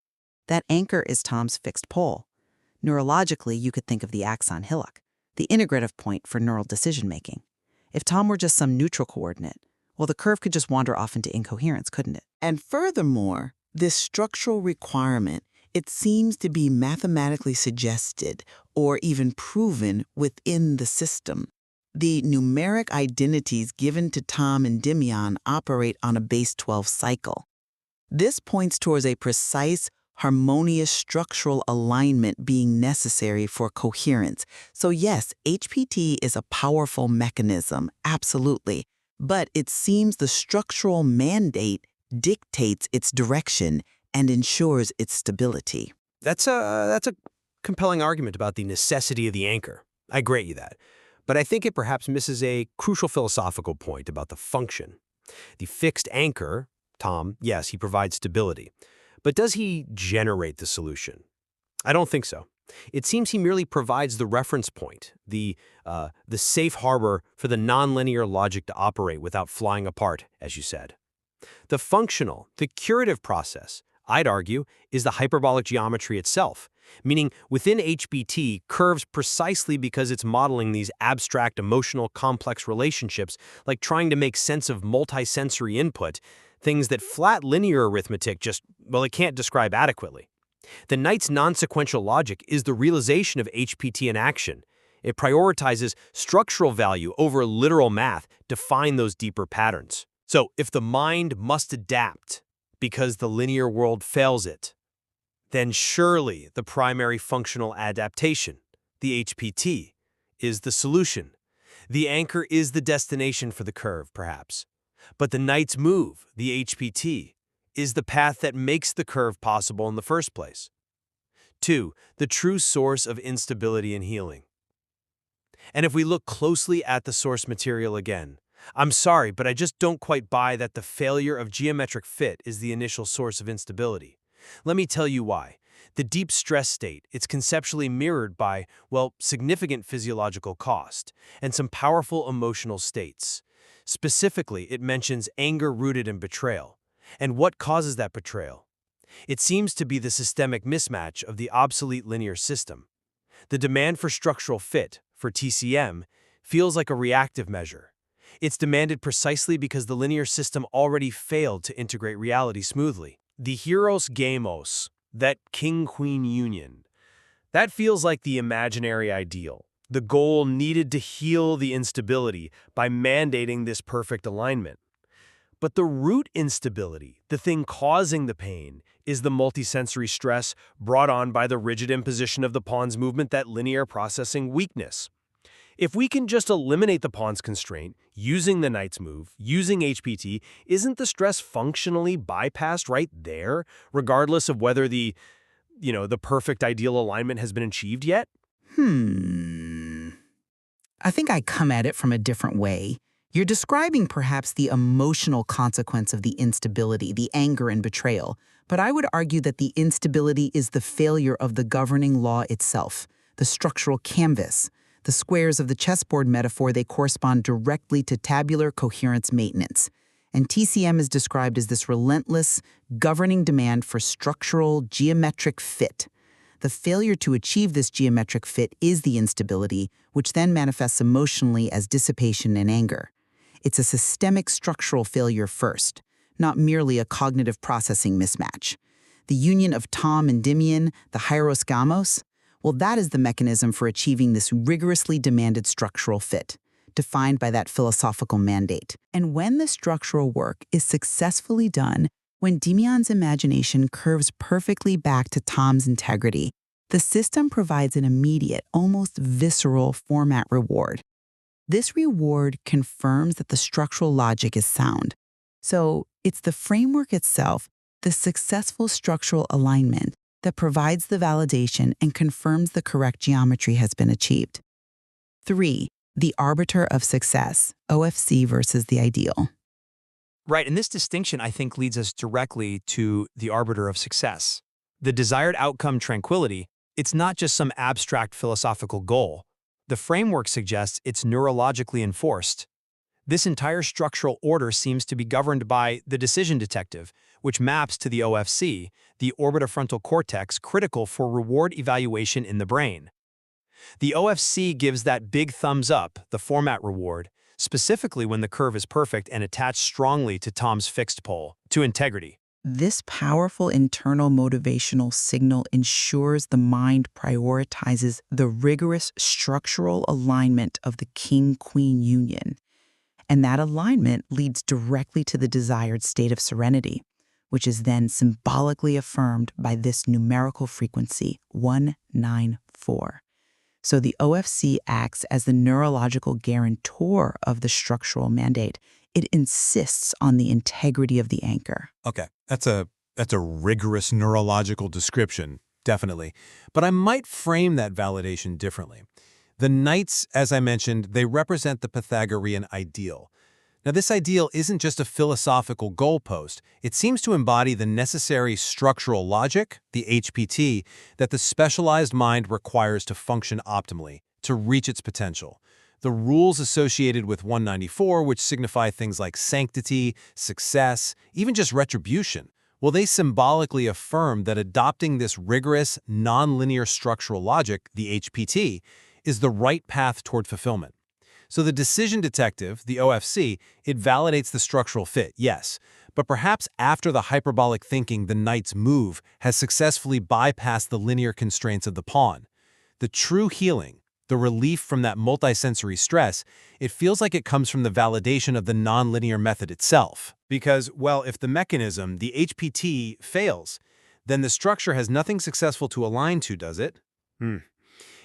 That anchor is Tom's fixed pole. Neurologically, you could think of the axon hillock, the integrative point for neural decision-making. If Tom were just some neutral coordinate, well, the curve could just wander off into incoherence, couldn't it? And furthermore, this structural requirement, it seems to be mathematically suggested or even proven within the system. The numeric identities given to Tom and Dimian operate on a base 12 cycle. This points towards a precise, harmonious structural alignment being necessary for coherence. So yes, HPT is a powerful mechanism, absolutely, but it seems the structural mandate dictates its direction and ensures its stability. That's a compelling argument about the necessity of the anchor. I grant you that. But I think it perhaps misses a crucial philosophical point about the function. The fixed anchor, Tom, yes, he provides stability. But does he generate the solution? I don't think so. It seems he merely provides the reference point, the safe harbor for the nonlinear logic to operate without flying apart, as you said. The functional, the curative process, I'd argue, is the hyperbolic geometry itself, meaning within HPT, curves precisely because it's modeling these abstract, emotional, complex relationships, like trying to make sense of multisensory input, things that flat linear arithmetic just, well, it can't describe adequately. The knight's non-sequential logic is the realization of HPT in action. It prioritizes structural value over literal math to find those deeper patterns. So if the mind must adapt because the linear world fails it, then surely the primary functional adaptation, the HPT, is the solution. The anchor is the destination for the curve, perhaps. But the knight's move, the HPT, is the path that makes the curve possible in the first place. 2. The true source of instability and healing. And if we look closely at the source material again, I'm sorry, but I just don't quite buy that the failure of geometric fit is the initial source of instability. Let me tell you why. The deep stress state, it's conceptually mirrored by, well, significant physiological cost and some powerful emotional states. Specifically, it mentions anger rooted in betrayal. And what causes that betrayal? It seems to be the systemic mismatch of the obsolete linear system. The demand for structural fit, for TCM, feels like a reactive measure. It's demanded precisely because the linear system already failed to integrate reality smoothly. The hieros gamos, that king-queen union, that feels like the imaginary ideal. The goal needed to heal the instability by mandating this perfect alignment. But the root instability, the thing causing the pain, is the multisensory stress brought on by the rigid imposition of the pawn's movement, that linear processing weakness. If we can just eliminate the pawn's constraint, using the knight's move, using HPT, isn't the stress functionally bypassed right there, regardless of whether the perfect ideal alignment has been achieved yet? I think I come at it from a different way. You're describing perhaps the emotional consequence of the instability, the anger and betrayal, but I would argue that the instability is the failure of the governing law itself, the structural canvas. The squares of the chessboard metaphor, they correspond directly to tabular coherence maintenance. And TCM is described as this relentless, governing demand for structural, geometric fit. The failure to achieve this geometric fit is the instability, which then manifests emotionally as dissipation and anger. It's a systemic structural failure first, not merely a cognitive processing mismatch. The union of Tom and Dimian, the hieros gamos, well, that is the mechanism for achieving this rigorously demanded structural fit, defined by that philosophical mandate. And when the structural work is successfully done, when Dimian's imagination curves perfectly back to Tom's integrity, the system provides an immediate, almost visceral format reward. This reward confirms that the structural logic is sound. So it's the framework itself, the successful structural alignment, that provides the validation and confirms the correct geometry has been achieved. 3. The arbiter of success, OFC versus the ideal. Right, and this distinction, I think, leads us directly to the arbiter of success. The desired outcome, tranquility, it's not just some abstract philosophical goal. The framework suggests it's neurologically enforced. This entire structural order seems to be governed by the decision detective, which maps to the OFC, the orbitofrontal cortex, critical for reward evaluation in the brain. The OFC gives that big thumbs up, the format reward, specifically when the curve is perfect and attached strongly to Tom's fixed pole, to integrity. This powerful internal motivational signal ensures the mind prioritizes the rigorous structural alignment of the king-queen union. And that alignment leads directly to the desired state of serenity, which is then symbolically affirmed by this numerical frequency, 194. So the OFC acts as the neurological guarantor of the structural mandate. It insists on the integrity of the anchor. Okay, that's a rigorous neurological description, definitely. But I might frame that validation differently. The knights, as I mentioned, they represent the Pythagorean ideal. Now, this ideal isn't just a philosophical goalpost. It seems to embody the necessary structural logic, the HPT, that the specialized mind requires to function optimally, to reach its potential. The rules associated with 194, which signify things like sanctity, success, even just retribution, well, they symbolically affirm that adopting this rigorous, nonlinear structural logic, the HPT, is the right path toward fulfillment. So the decision detective, the OFC, it validates the structural fit, yes, but perhaps after the hyperbolic thinking the knight's move has successfully bypassed the linear constraints of the pawn. The true healing, the relief from that multisensory stress, it feels like it comes from the validation of the nonlinear method itself. Because, well, if the mechanism, the HPT, fails, then the structure has nothing successful to align to, does it?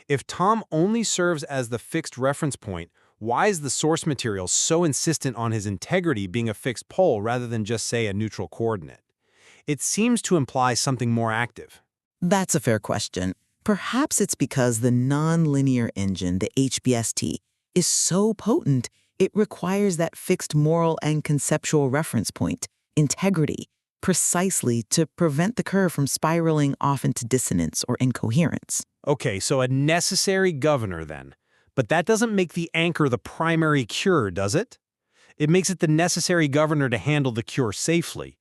If Tom only serves as the fixed reference point, why is the source material so insistent on his integrity being a fixed pole rather than just, say, a neutral coordinate? It seems to imply something more active. That's a fair question. Perhaps it's because the nonlinear engine, the HBST, is so potent, it requires that fixed moral and conceptual reference point, integrity, precisely to prevent the curve from spiraling off into dissonance or incoherence. Okay, so a necessary governor then. But that doesn't make the anchor the primary cure, does it? It makes it the necessary governor to handle the cure safely.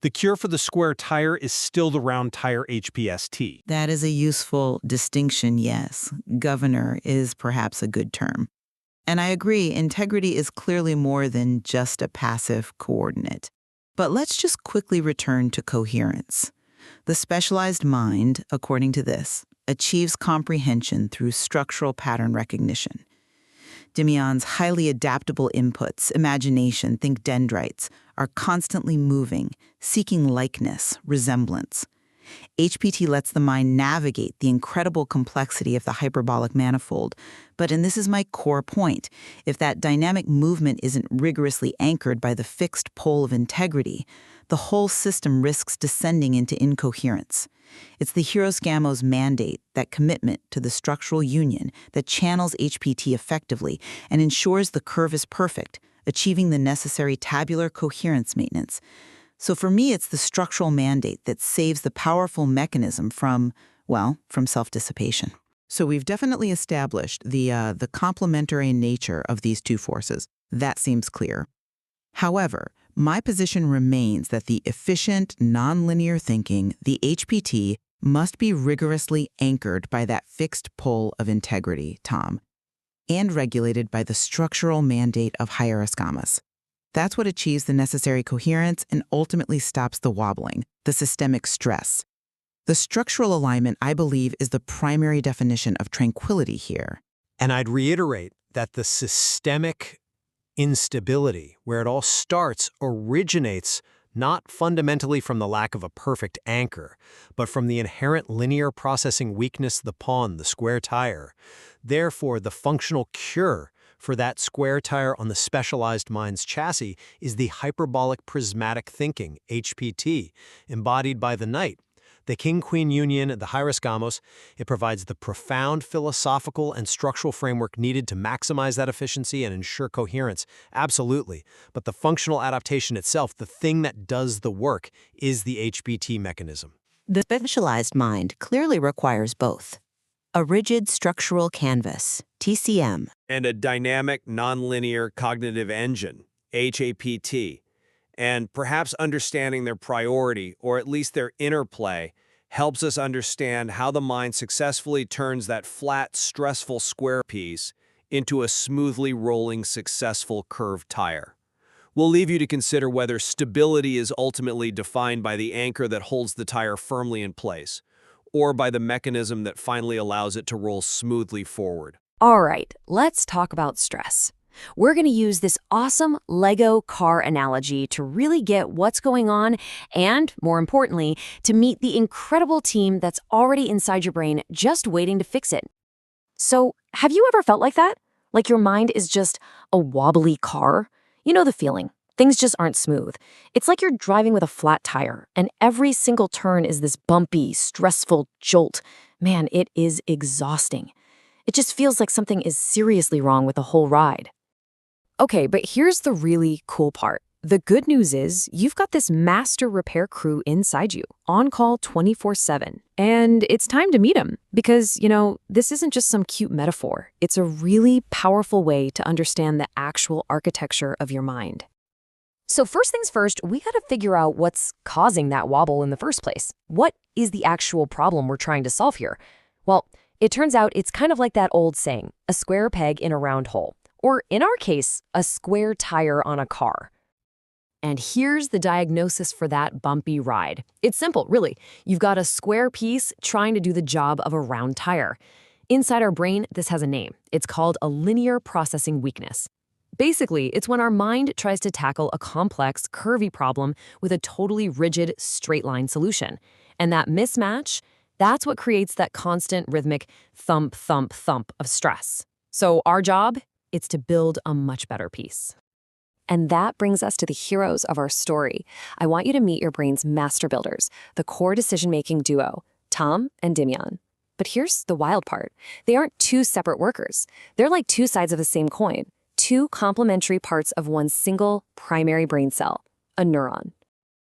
The cure for the square tire is still the round tire HPST. That is a useful distinction, yes. Governor is perhaps a good term. And I agree, integrity is clearly more than just a passive coordinate. But let's just quickly return to coherence. The specialized mind, according to this, achieves comprehension through structural pattern recognition. Dimian's highly adaptable inputs, imagination, think dendrites, are constantly moving, seeking likeness, resemblance. HPT lets the mind navigate the incredible complexity of the hyperbolic manifold. But, and this is my core point, if that dynamic movement isn't rigorously anchored by the fixed pole of integrity, the whole system risks descending into incoherence. It's the Heros Gammo's mandate, that commitment to the structural union, that channels HPT effectively and ensures the curve is perfect, achieving the necessary tabular coherence maintenance. So for me, it's the structural mandate that saves the powerful mechanism from self-dissipation. So we've definitely established the complementary nature of these two forces. That seems clear. However, my position remains that the efficient, nonlinear thinking, the HPT, must be rigorously anchored by that fixed pole of integrity, Tom, and regulated by the structural mandate of Hieros Gammas. That's what achieves the necessary coherence and ultimately stops the wobbling, the systemic stress. The structural alignment, I believe, is the primary definition of tranquility here. And I'd reiterate that the systemic instability, where it all starts, originates not fundamentally from the lack of a perfect anchor, but from the inherent linear processing weakness of the pawn, the square tire. Therefore, the functional cure for that square tire on the specialized mind's chassis is the hyperbolic prismatic thinking, HPT, embodied by the knight. The king-queen union, the Hieros Gamos, it provides the profound philosophical and structural framework needed to maximize that efficiency and ensure coherence. Absolutely. But the functional adaptation itself, the thing that does the work, is the HPT mechanism. The specialized mind clearly requires both. A rigid structural canvas, TCM, and a dynamic nonlinear cognitive engine, HAPT. And perhaps understanding their priority, or at least their interplay, helps us understand how the mind successfully turns that flat, stressful square piece into a smoothly rolling, successful curved tire. We'll leave you to consider whether stability is ultimately defined by the anchor that holds the tire firmly in place, or by the mechanism that finally allows it to roll smoothly forward. All right, let's talk about stress. We're going to use this awesome Lego car analogy to really get what's going on and, more importantly, to meet the incredible team that's already inside your brain just waiting to fix it. So, have you ever felt like that? Like your mind is just a wobbly car? You know the feeling. Things just aren't smooth. It's like you're driving with a flat tire, and every single turn is this bumpy, stressful jolt. Man, it is exhausting. It just feels like something is seriously wrong with the whole ride. Okay, but here's the really cool part. The good news is you've got this master repair crew inside you, on call 24/7. And it's time to meet them because, this isn't just some cute metaphor. It's a really powerful way to understand the actual architecture of your mind. So first things first, we got to figure out what's causing that wobble in the first place. What is the actual problem we're trying to solve here? Well, it turns out it's kind of like that old saying, a square peg in a round hole. Or in our case, a square tire on a car. And here's the diagnosis for that bumpy ride. It's simple, really. You've got a square piece trying to do the job of a round tire. Inside our brain, this has a name. It's called a linear processing weakness. Basically, it's when our mind tries to tackle a complex, curvy problem with a totally rigid, straight-line solution. And that mismatch, that's what creates that constant rhythmic thump, thump, thump of stress. So our job? It's to build a much better piece. And that brings us to the heroes of our story. I want you to meet your brain's master builders, the core decision-making duo, Tom and Dimion. But here's the wild part. They aren't two separate workers. They're like two sides of the same coin, two complementary parts of one single primary brain cell, a neuron.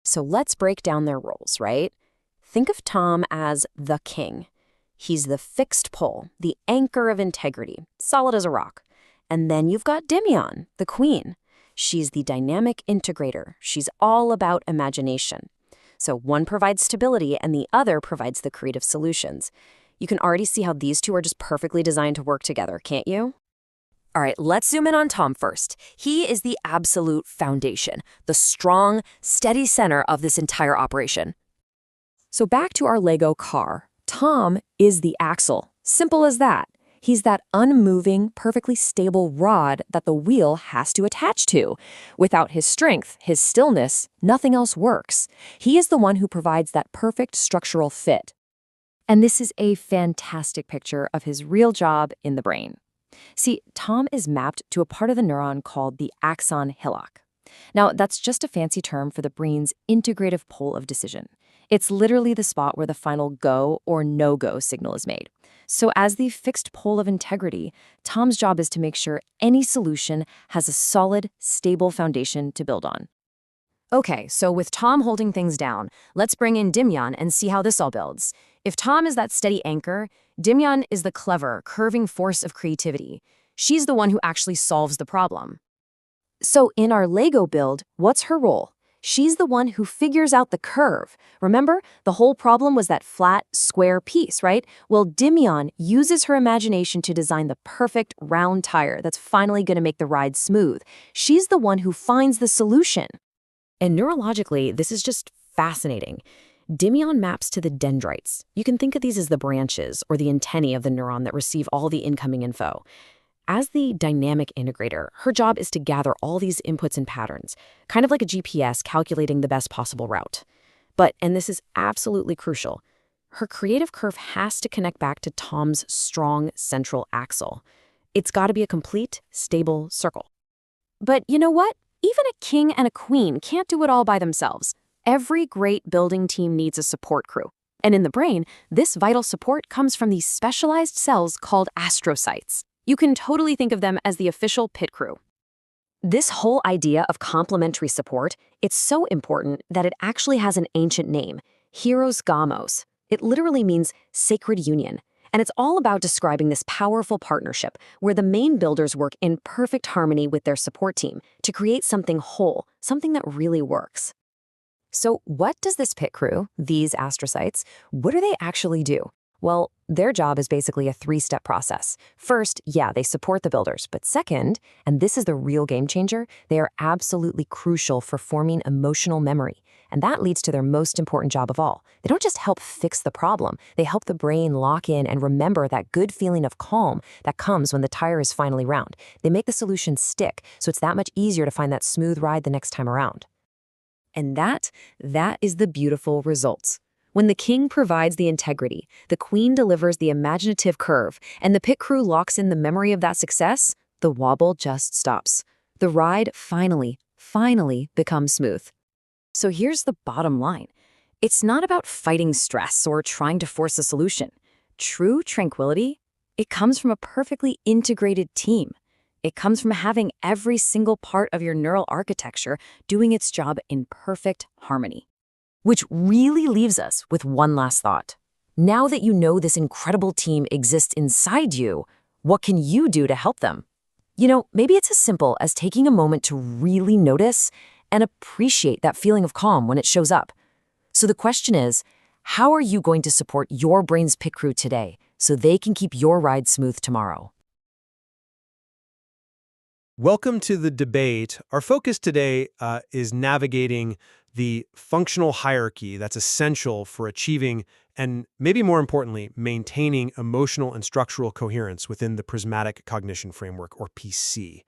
So let's break down their roles, right? Think of Tom as the king. He's the fixed pole, the anchor of integrity, solid as a rock. And then you've got Dimion, the queen. She's the dynamic integrator. She's all about imagination. So one provides stability and the other provides the creative solutions. You can already see how these two are just perfectly designed to work together, can't you? All right, let's zoom in on Tom first. He is the absolute foundation, the strong, steady center of this entire operation. So back to our Lego car. Tom is the axle. Simple as that. He's that unmoving, perfectly stable rod that the wheel has to attach to. Without his strength, his stillness, nothing else works. He is the one who provides that perfect structural fit. And this is a fantastic picture of his real job in the brain. See, Tom is mapped to a part of the neuron called the axon hillock. Now, that's just a fancy term for the brain's integrative pole of decision. It's literally the spot where the final go or no-go signal is made. So as the fixed pole of integrity, Tom's job is to make sure any solution has a solid, stable foundation to build on. Okay, so with Tom holding things down, let's bring in Dimyon and see how this all builds. If Tom is that steady anchor, Dimyon is the clever, curving force of creativity. She's the one who actually solves the problem. So in our Lego build, what's her role? She's the one who figures out the curve. Remember, the whole problem was that flat, square piece, right? Well, Dimyon uses her imagination to design the perfect round tire that's finally going to make the ride smooth. She's the one who finds the solution. And neurologically, this is just fascinating. Dimyon maps to the dendrites. You can think of these as the branches or the antennae of the neuron that receive all the incoming info. As the dynamic integrator, her job is to gather all these inputs and patterns, kind of like a GPS calculating the best possible route. But, and this is absolutely crucial, her creative curve has to connect back to Tom's strong central axle. It's got to be a complete, stable circle. But you know what? Even a king and a queen can't do it all by themselves. Every great building team needs a support crew. And in the brain, this vital support comes from these specialized cells called astrocytes. You can totally think of them as the official pit crew. This whole idea of complementary support, it's so important that it actually has an ancient name, Hieros Gamos. It literally means sacred union. And it's all about describing this powerful partnership where the main builders work in perfect harmony with their support team to create something whole, something that really works. So what does this pit crew, these astrocytes, what do they actually do? Well, their job is basically a three-step process. First, yeah, they support the builders. But second, and this is the real game changer, they are absolutely crucial for forming emotional memory. And that leads to their most important job of all. They don't just help fix the problem. They help the brain lock in and remember that good feeling of calm that comes when the tire is finally round. They make the solution stick, so it's that much easier to find that smooth ride the next time around. And that is the beautiful results. When the king provides the integrity, the queen delivers the imaginative curve, and the pit crew locks in the memory of that success, the wobble just stops. The ride finally becomes smooth. So here's the bottom line. It's not about fighting stress or trying to force a solution. True tranquility, it comes from a perfectly integrated team. It comes from having every single part of your neural architecture doing its job in perfect harmony. Which really leaves us with one last thought. Now that you know this incredible team exists inside you, what can you do to help them? You know, maybe it's as simple as taking a moment to really notice and appreciate that feeling of calm when it shows up. So the question is, how are you going to support your brain's pit crew today so they can keep your ride smooth tomorrow? Welcome to the debate. Our focus today is navigating the functional hierarchy that's essential for achieving and, maybe more importantly, maintaining emotional and structural coherence within the prismatic cognition framework, or PC.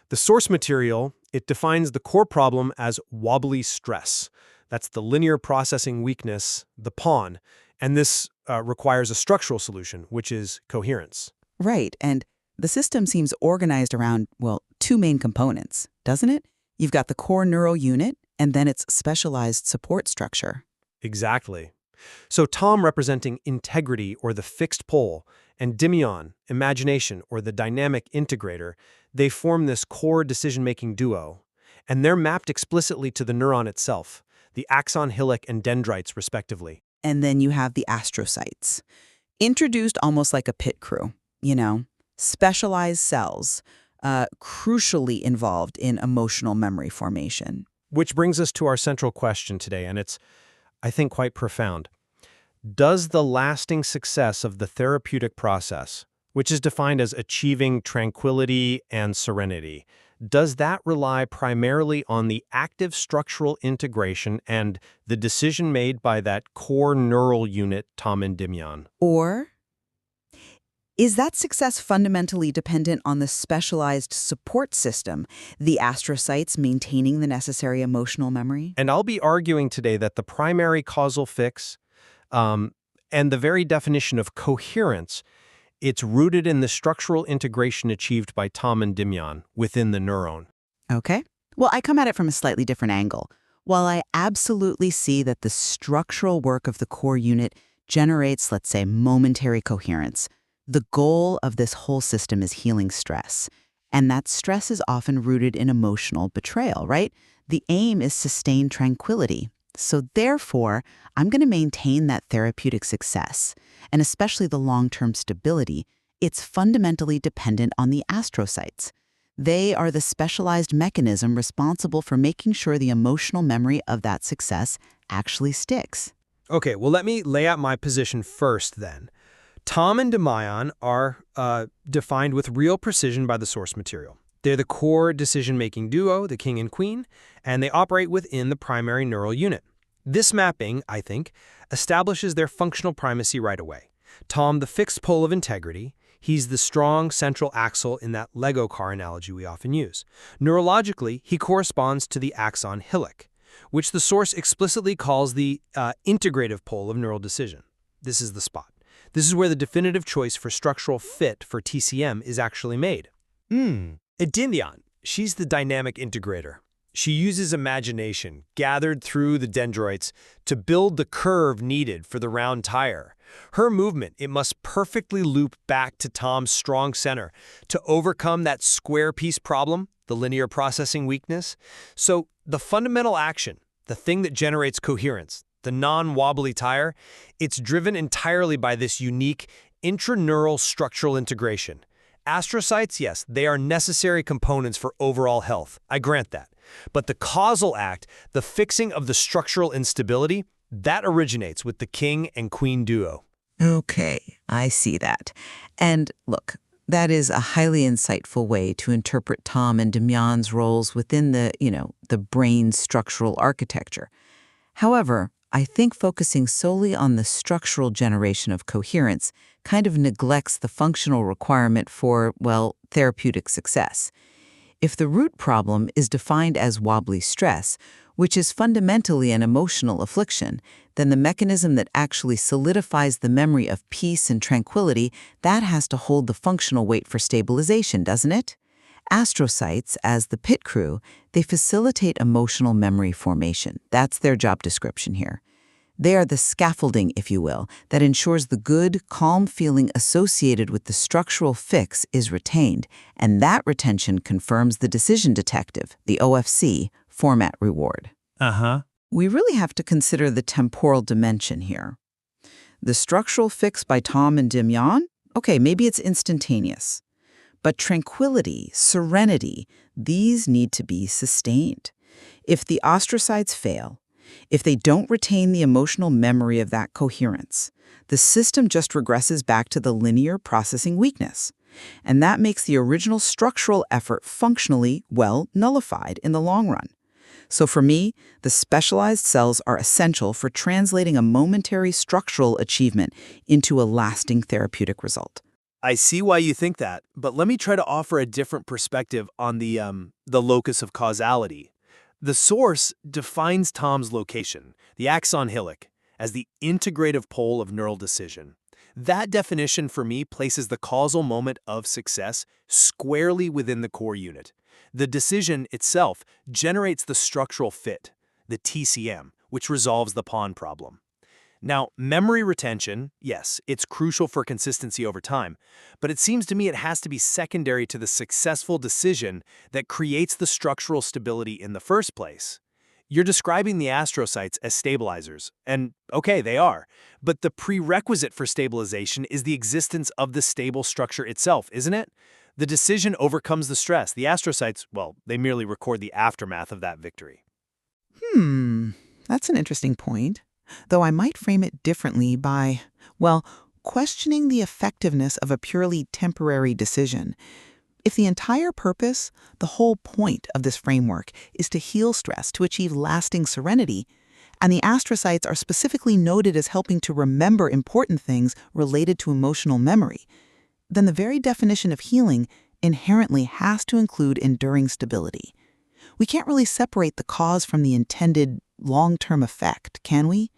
The source material, it defines the core problem as wobbly stress. That's the linear processing weakness, the PON, and this requires a structural solution, which is coherence. Right, and the system seems organized around, well, two main components, doesn't it? You've got the core neural unit, and then its specialized support structure. Exactly. So Tom representing integrity, or the fixed pole, and Dimyon, imagination, or the dynamic integrator, they form this core decision-making duo. And they're mapped explicitly to the neuron itself, the axon, hillock, and dendrites, respectively. And then you have the astrocytes, introduced almost like a pit crew, specialized cells, crucially involved in emotional memory formation. Which brings us to our central question today, and it's, I think, quite profound. Does the lasting success of the therapeutic process, which is defined as achieving tranquility and serenity, does that rely primarily on the active structural integration and the decision made by that core neural unit, Tom and Dimyon? Or Is that success fundamentally dependent on the specialized support system, the astrocytes maintaining the necessary emotional memory? And I'll be arguing today that the primary causal fix and the very definition of coherence, it's rooted in the structural integration achieved by Tom and Dimion within the neuron. Okay. Well, I come at it from a slightly different angle. While I absolutely see that the structural work of the core unit generates, let's say, momentary coherence, the goal of this whole system is healing stress. And that stress is often rooted in emotional betrayal, right? The aim is sustained tranquility. So therefore, I'm going to maintain that therapeutic success, and especially the long-term stability. It's fundamentally dependent on the astrocytes. They are the specialized mechanism responsible for making sure the emotional memory of that success actually sticks. Okay, well, let me lay out my position first then. Tom and Dimion are defined with real precision by the source material. They're the core decision-making duo, the king and queen, and they operate within the primary neural unit. This mapping, I think, establishes their functional primacy right away. Tom, the fixed pole of integrity, he's the strong central axle in that Lego car analogy we often use. Neurologically, he corresponds to the axon hillock, which the source explicitly calls the integrative pole of neural decision. This is the spot. This is where the definitive choice for structural fit for TCM is actually made. Dimion, she's the dynamic integrator. She uses imagination, gathered through the dendrites, to build the curve needed for the round tire. Her movement, it must perfectly loop back to Tom's strong center to overcome that square piece problem, the linear processing weakness. So the fundamental action, the thing that generates coherence, the non-wobbly tire, it's driven entirely by this unique intraneural structural integration. Astrocytes, yes, they are necessary components for overall health. I grant that. But the causal act, the fixing of the structural instability, that originates with the king and queen duo. Okay, I see that. And look, that is a highly insightful way to interpret Tom and Dimion's roles within the brain's structural architecture. However, I think focusing solely on the structural generation of coherence kind of neglects the functional requirement for, well, therapeutic success. If the root problem is defined as wobbly stress, which is fundamentally an emotional affliction, then the mechanism that actually solidifies the memory of peace and tranquility, that has to hold the functional weight for stabilization, doesn't it? Astrocytes, as the pit crew, they facilitate emotional memory formation. That's their job description here. They are the scaffolding, if you will, that ensures the good, calm feeling associated with the structural fix is retained, and that retention confirms the decision detective, the OFC, format reward. We really have to consider the temporal dimension here. The structural fix by Tom and Dimion? Okay, maybe it's instantaneous. But tranquility, serenity, these need to be sustained. If the astrocytes fail, if they don't retain the emotional memory of that coherence, the system just regresses back to the linear processing weakness. And that makes the original structural effort functionally, well, nullified in the long run. So for me, the specialized cells are essential for translating a momentary structural achievement into a lasting therapeutic result. I see why you think that, but let me try to offer a different perspective on the locus of causality. The source defines Tom's location, the axon hillock, as the integrative pole of neural decision. That definition for me places the causal moment of success squarely within the core unit. The decision itself generates the structural fit, the TCM, which resolves the pawn problem. Now, memory retention, yes, it's crucial for consistency over time, but it seems to me it has to be secondary to the successful decision that creates the structural stability in the first place. You're describing the astrocytes as stabilizers, and okay, they are, but the prerequisite for stabilization is the existence of the stable structure itself, isn't it? The decision overcomes the stress. The astrocytes, well, they merely record the aftermath of that victory. That's an interesting point. Though I might frame it differently by, well, questioning the effectiveness of a purely temporary decision. If the entire purpose, the whole point of this framework, is to heal stress to achieve lasting serenity, and the astrocytes are specifically noted as helping to remember important things related to emotional memory, then the very definition of healing inherently has to include enduring stability. We can't really separate the cause from the intended long-term effect, can we?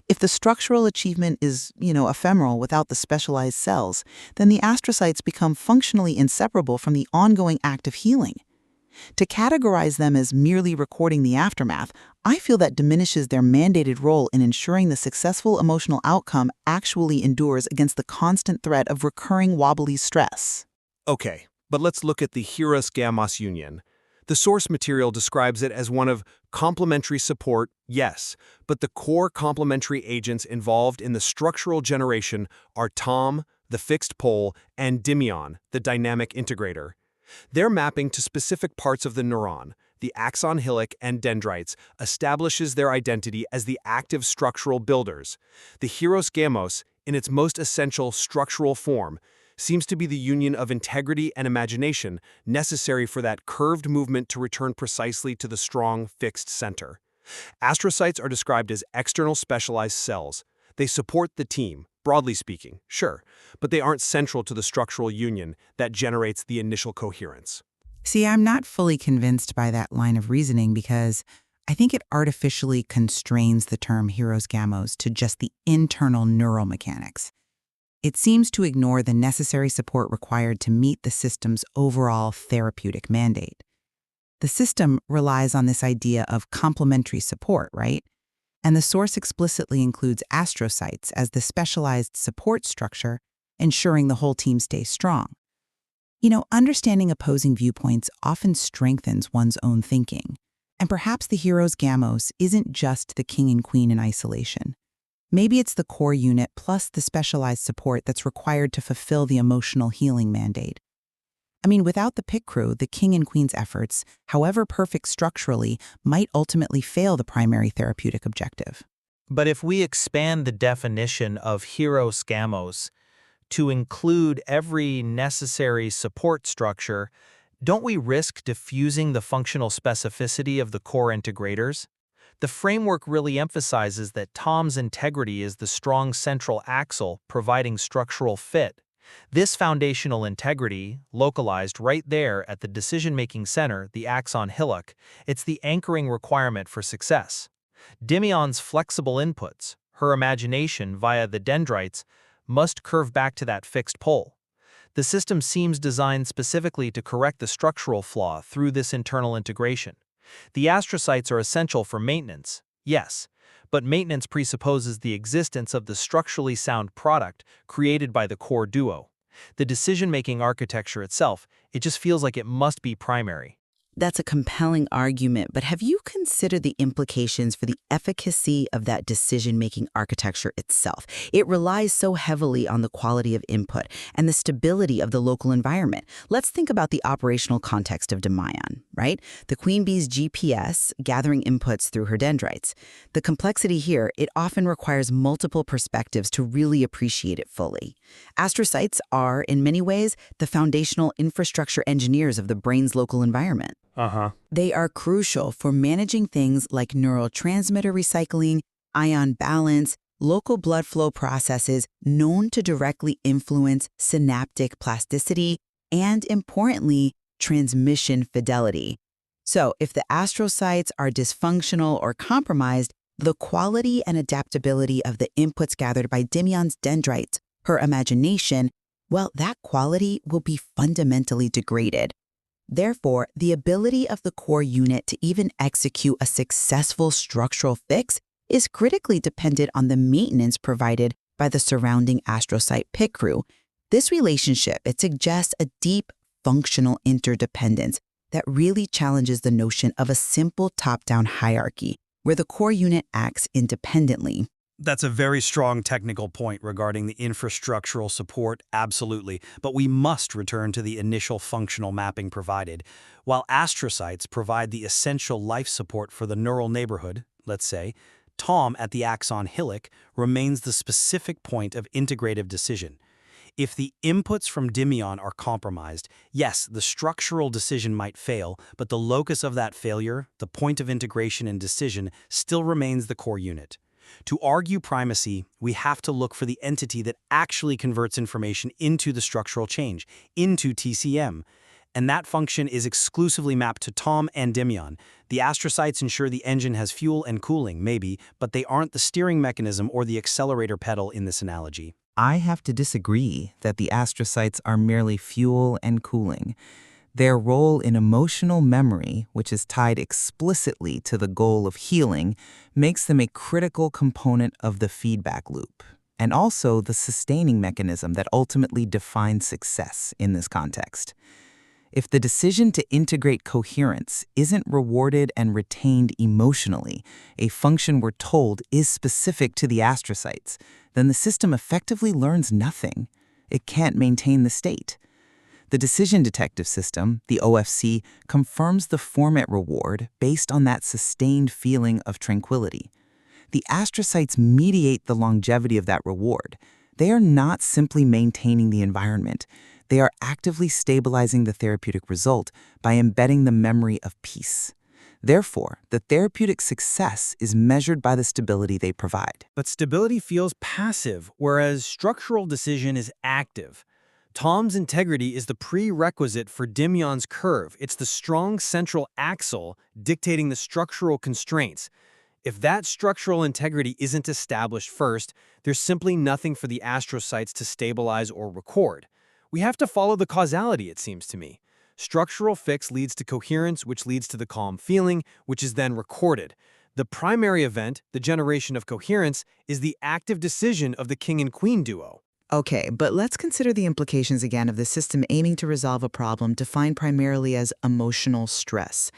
If the structural achievement is, ephemeral without the specialized cells, then the astrocytes become functionally inseparable from the ongoing act of healing. To categorize them as merely recording the aftermath, I feel that diminishes their mandated role in ensuring the successful emotional outcome actually endures against the constant threat of recurring wobbly stress. Okay, but let's look at the Hieros Gamos union. The source material describes it as one of complementary support, yes, but the core complementary agents involved in the structural generation are TOM, the fixed pole, and dimion, the dynamic integrator. Their mapping to specific parts of the neuron, the axon hillock and dendrites, establishes their identity as the active structural builders. The Hieros Gamos, in its most essential structural form, seems to be the union of integrity and imagination necessary for that curved movement to return precisely to the strong, fixed center. Astrocytes are described as external specialized cells. They support the team, broadly speaking, sure, but they aren't central to the structural union that generates the initial coherence. See, I'm not fully convinced by that line of reasoning because I think it artificially constrains the term Hieros Gamos to just the internal neural mechanics. It seems to ignore the necessary support required to meet the system's overall therapeutic mandate. The system relies on this idea of complementary support, right? And the source explicitly includes astrocytes as the specialized support structure, ensuring the whole team stays strong. Understanding opposing viewpoints often strengthens one's own thinking. And perhaps the Hieros Gamos isn't just the king and queen in isolation. Maybe it's the core unit plus the specialized support that's required to fulfill the emotional healing mandate. Without the pit crew, the king and queen's efforts, however perfect structurally, might ultimately fail the primary therapeutic objective. But if we expand the definition of Hieros Gamos to include every necessary support structure, don't we risk diffusing the functional specificity of the core integrators? The framework really emphasizes that TOM's integrity is the strong central axle providing structural fit. This foundational integrity, localized right there at the decision-making center, the axon hillock, it's the anchoring requirement for success. Dimion's flexible inputs, her imagination via the dendrites, must curve back to that fixed pole. The system seems designed specifically to correct the structural flaw through this internal integration. The astrocytes are essential for maintenance, yes, but maintenance presupposes the existence of the structurally sound product created by the core duo. The decision-making architecture itself, it just feels like it must be primary. That's a compelling argument, but have you considered the implications for the efficacy of that decision-making architecture itself? It relies so heavily on the quality of input and the stability of the local environment. Let's think about the operational context of Dimion, right? The queen bee's GPS gathering inputs through her dendrites. The complexity here, it often requires multiple perspectives to really appreciate it fully. Astrocytes are, in many ways, the foundational infrastructure engineers of the brain's local environment. They are crucial for managing things like neurotransmitter recycling, ion balance, local blood flow processes known to directly influence synaptic plasticity, and, importantly, transmission fidelity. So, if the astrocytes are dysfunctional or compromised, the quality and adaptability of the inputs gathered by Dimion's dendrites, her imagination, well, that quality will be fundamentally degraded. Therefore, the ability of the core unit to even execute a successful structural fix is critically dependent on the maintenance provided by the surrounding astrocyte pit crew. This relationship, it suggests a deep functional interdependence that really challenges the notion of a simple top-down hierarchy, where the core unit acts independently. That's a very strong technical point regarding the infrastructural support, absolutely, but we must return to the initial functional mapping provided. While astrocytes provide the essential life support for the neural neighborhood, let's say, TOM at the axon hillock remains the specific point of integrative decision. If the inputs from Dimion are compromised, yes, the structural decision might fail, but the locus of that failure, the point of integration and decision, still remains the core unit. To argue primacy, we have to look for the entity that actually converts information into the structural change, into TCM. And that function is exclusively mapped to Tom and Endymion. The astrocytes ensure the engine has fuel and cooling, maybe, but they aren't the steering mechanism or the accelerator pedal in this analogy. I have to disagree that the astrocytes are merely fuel and cooling. Their role in emotional memory, which is tied explicitly to the goal of healing, makes them a critical component of the feedback loop, and also the sustaining mechanism that ultimately defines success in this context. If the decision to integrate coherence isn't rewarded and retained emotionally, a function we're told is specific to the astrocytes, then the system effectively learns nothing. It can't maintain the state. The decision detective system, the OFC, confirms the format reward based on that sustained feeling of tranquility. The astrocytes mediate the longevity of that reward. They are not simply maintaining the environment. They are actively stabilizing the therapeutic result by embedding the memory of peace. Therefore, the therapeutic success is measured by the stability they provide. But stability feels passive, whereas structural decision is active. Tom's integrity is the prerequisite for Endymion's curve. It's the strong central axle dictating the structural constraints. If that structural integrity isn't established first, there's simply nothing for the astrocytes to stabilize or record. We have to follow the causality, it seems to me. Structural fix leads to coherence, which leads to the calm feeling, which is then recorded. The primary event, the generation of coherence, is the active decision of the king and queen duo. Okay, but let's consider the implications again of the system aiming to resolve a problem defined primarily as emotional stress.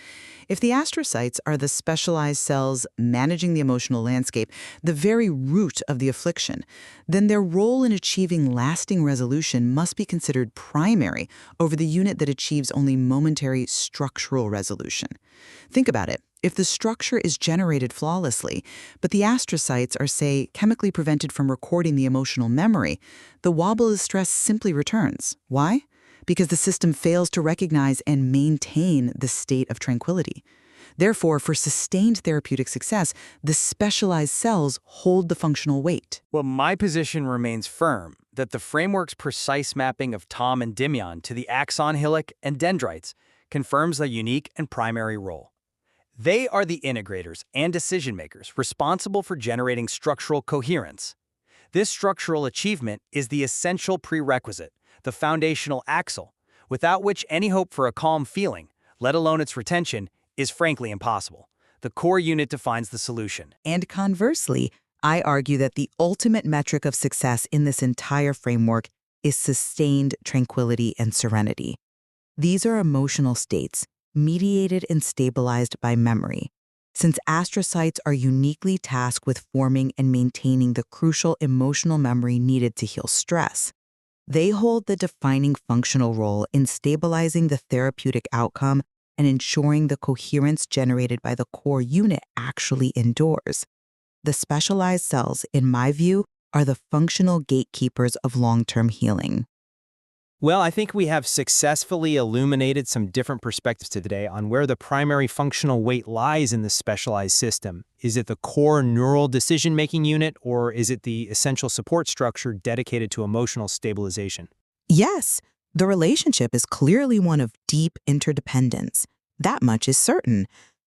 If the astrocytes are the specialized cells managing the emotional landscape, the very root of the affliction, then their role in achieving lasting resolution must be considered primary over the unit that achieves only momentary structural resolution. Think about it. If the structure is generated flawlessly, but the astrocytes are, say, chemically prevented from recording the emotional memory, the wobble of stress simply returns. Why? Because the system fails to recognize and maintain the state of tranquility. Therefore, for sustained therapeutic success, the specialized cells hold the functional weight. Well, my position remains firm that the framework's precise mapping of Tom and Endymion to the axon hillock and dendrites confirms a unique and primary role. They are the integrators and decision-makers responsible for generating structural coherence. This structural achievement is the essential prerequisite, the foundational axle, without which any hope for a calm feeling, let alone its retention, is frankly impossible. The core unit defines the solution. And conversely, I argue that the ultimate metric of success in this entire framework is sustained tranquility and serenity. These are emotional states, mediated and stabilized by memory. Since astrocytes are uniquely tasked with forming and maintaining the crucial emotional memory needed to heal stress, they hold the defining functional role in stabilizing the therapeutic outcome and ensuring the coherence generated by the core unit actually endures. The specialized cells, in my view, are the functional gatekeepers of long-term healing. Well, I think we have successfully illuminated some different perspectives today on where the primary functional weight lies in the specialized system. Is it the core neural decision-making unit, or is it the essential support structure dedicated to emotional stabilization? Yes, the relationship is clearly one of deep interdependence. That much is certain.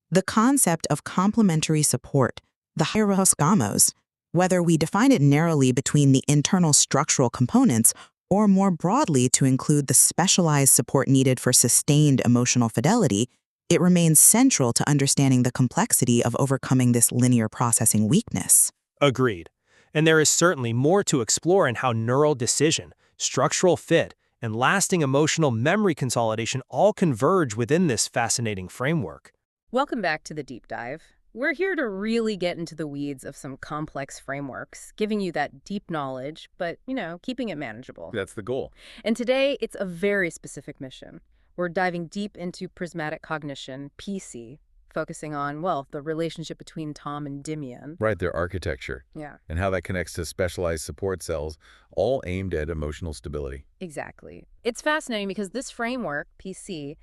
The concept of complementary support, the hieroscamos, whether we define it narrowly between the internal structural components or more broadly to include the specialized support needed for sustained emotional fidelity, it remains central to understanding the complexity of overcoming this linear processing weakness. Agreed. And there is certainly more to explore in how neural decision, structural fit, and lasting emotional memory consolidation all converge within this fascinating framework. Welcome back to the deep dive. We're here to really get into the weeds of some complex frameworks, giving you that deep knowledge, but, keeping it manageable. That's the goal. And today, it's a very specific mission. We're diving deep into prismatic cognition, PC, focusing on, the relationship between Tom and Endymion. Right, their architecture. Yeah. And how that connects to specialized support cells, all aimed at emotional stability. Exactly. It's fascinating because this framework, PC,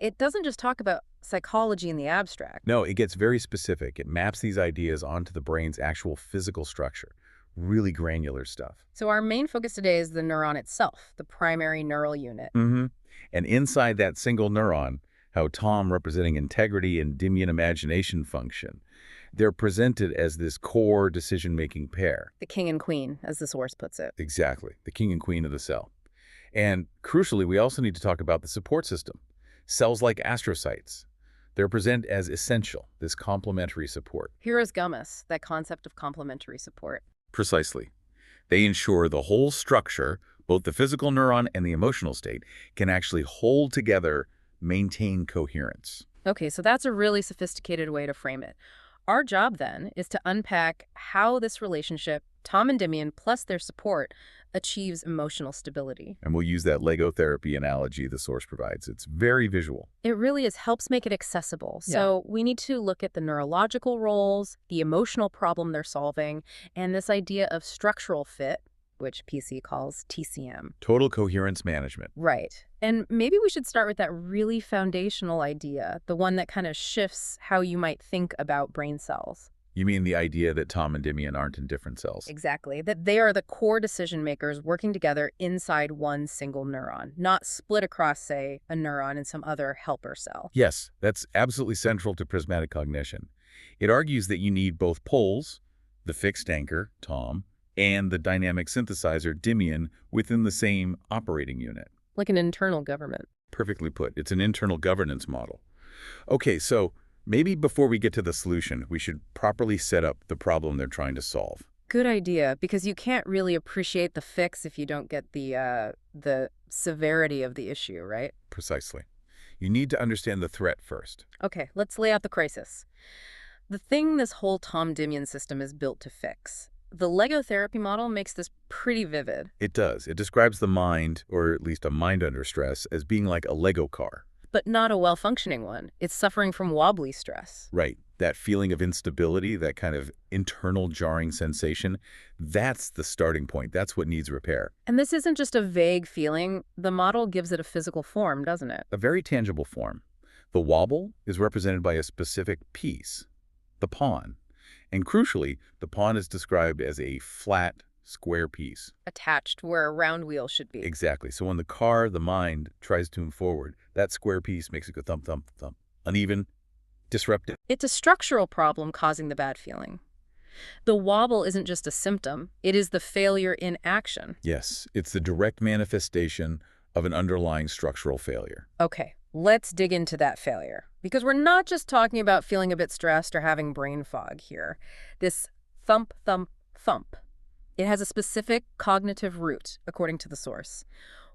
It doesn't just talk about psychology in the abstract. No, it gets very specific. It maps these ideas onto the brain's actual physical structure. Really granular stuff. So our main focus today is the neuron itself, the primary neural unit. Mm-hmm. And inside that single neuron, how Tom representing integrity and Dimian imagination function, they're presented as this core decision-making pair. The king and queen, as the source puts it. Exactly, the king and queen of the cell. And crucially, we also need to talk about the support system. Cells like astrocytes. They're presented as essential, this complementary support. Here's gummus, that concept of complementary support. Precisely. They ensure the whole structure, both the physical neuron and the emotional state, can actually hold together, maintain coherence. Okay, so that's a really sophisticated way to frame it. Our job, then, is to unpack how this relationship, Tom and Dimian plus their support, achieves emotional stability. And we'll use that Lego therapy analogy the source provides. It's very visual. It really is, helps make it accessible. So we need to look at the neurological roles, the emotional problem they're solving, and this idea of structural fit, which PC calls TCM. Total coherence management. Right. And maybe we should start with that really foundational idea, the one that kind of shifts how you might think about brain cells. You mean the idea that Tom and Dimian aren't in different cells? Exactly. That they are the core decision makers working together inside one single neuron, not split across, say, a neuron in some other helper cell. Yes, that's absolutely central to prismatic cognition. It argues that you need both poles, the fixed anchor, Tom, and the dynamic synthesizer, Dimian, within the same operating unit. Like an internal government. Perfectly put. It's an internal governance model. Okay, so maybe before we get to the solution, we should properly set up the problem they're trying to solve. Good idea, because you can't really appreciate the fix if you don't get the severity of the issue, right? Precisely. You need to understand the threat first. Okay, let's lay out the crisis. The thing this whole Tom-Dimian system is built to fix. The Lego therapy model makes this pretty vivid. It does. It describes the mind, or at least a mind under stress, as being like a Lego car. But not a well-functioning one. It's suffering from wobbly stress. Right. That feeling of instability, that kind of internal jarring sensation, that's the starting point. That's what needs repair. And this isn't just a vague feeling. The model gives it a physical form, doesn't it? A very tangible form. The wobble is represented by a specific piece, the pawn. And crucially, the pawn is described as a flat, square piece. Attached where a round wheel should be. Exactly. So when the car, the mind, tries to move forward, that square piece makes it go thump, thump, thump. Uneven, disruptive. It's a structural problem causing the bad feeling. The wobble isn't just a symptom. It is the failure in action. Yes, it's the direct manifestation of an underlying structural failure. Okay, let's dig into that failure. Because we're not just talking about feeling a bit stressed or having brain fog here. This thump, thump, thump. It has a specific cognitive root, according to the source.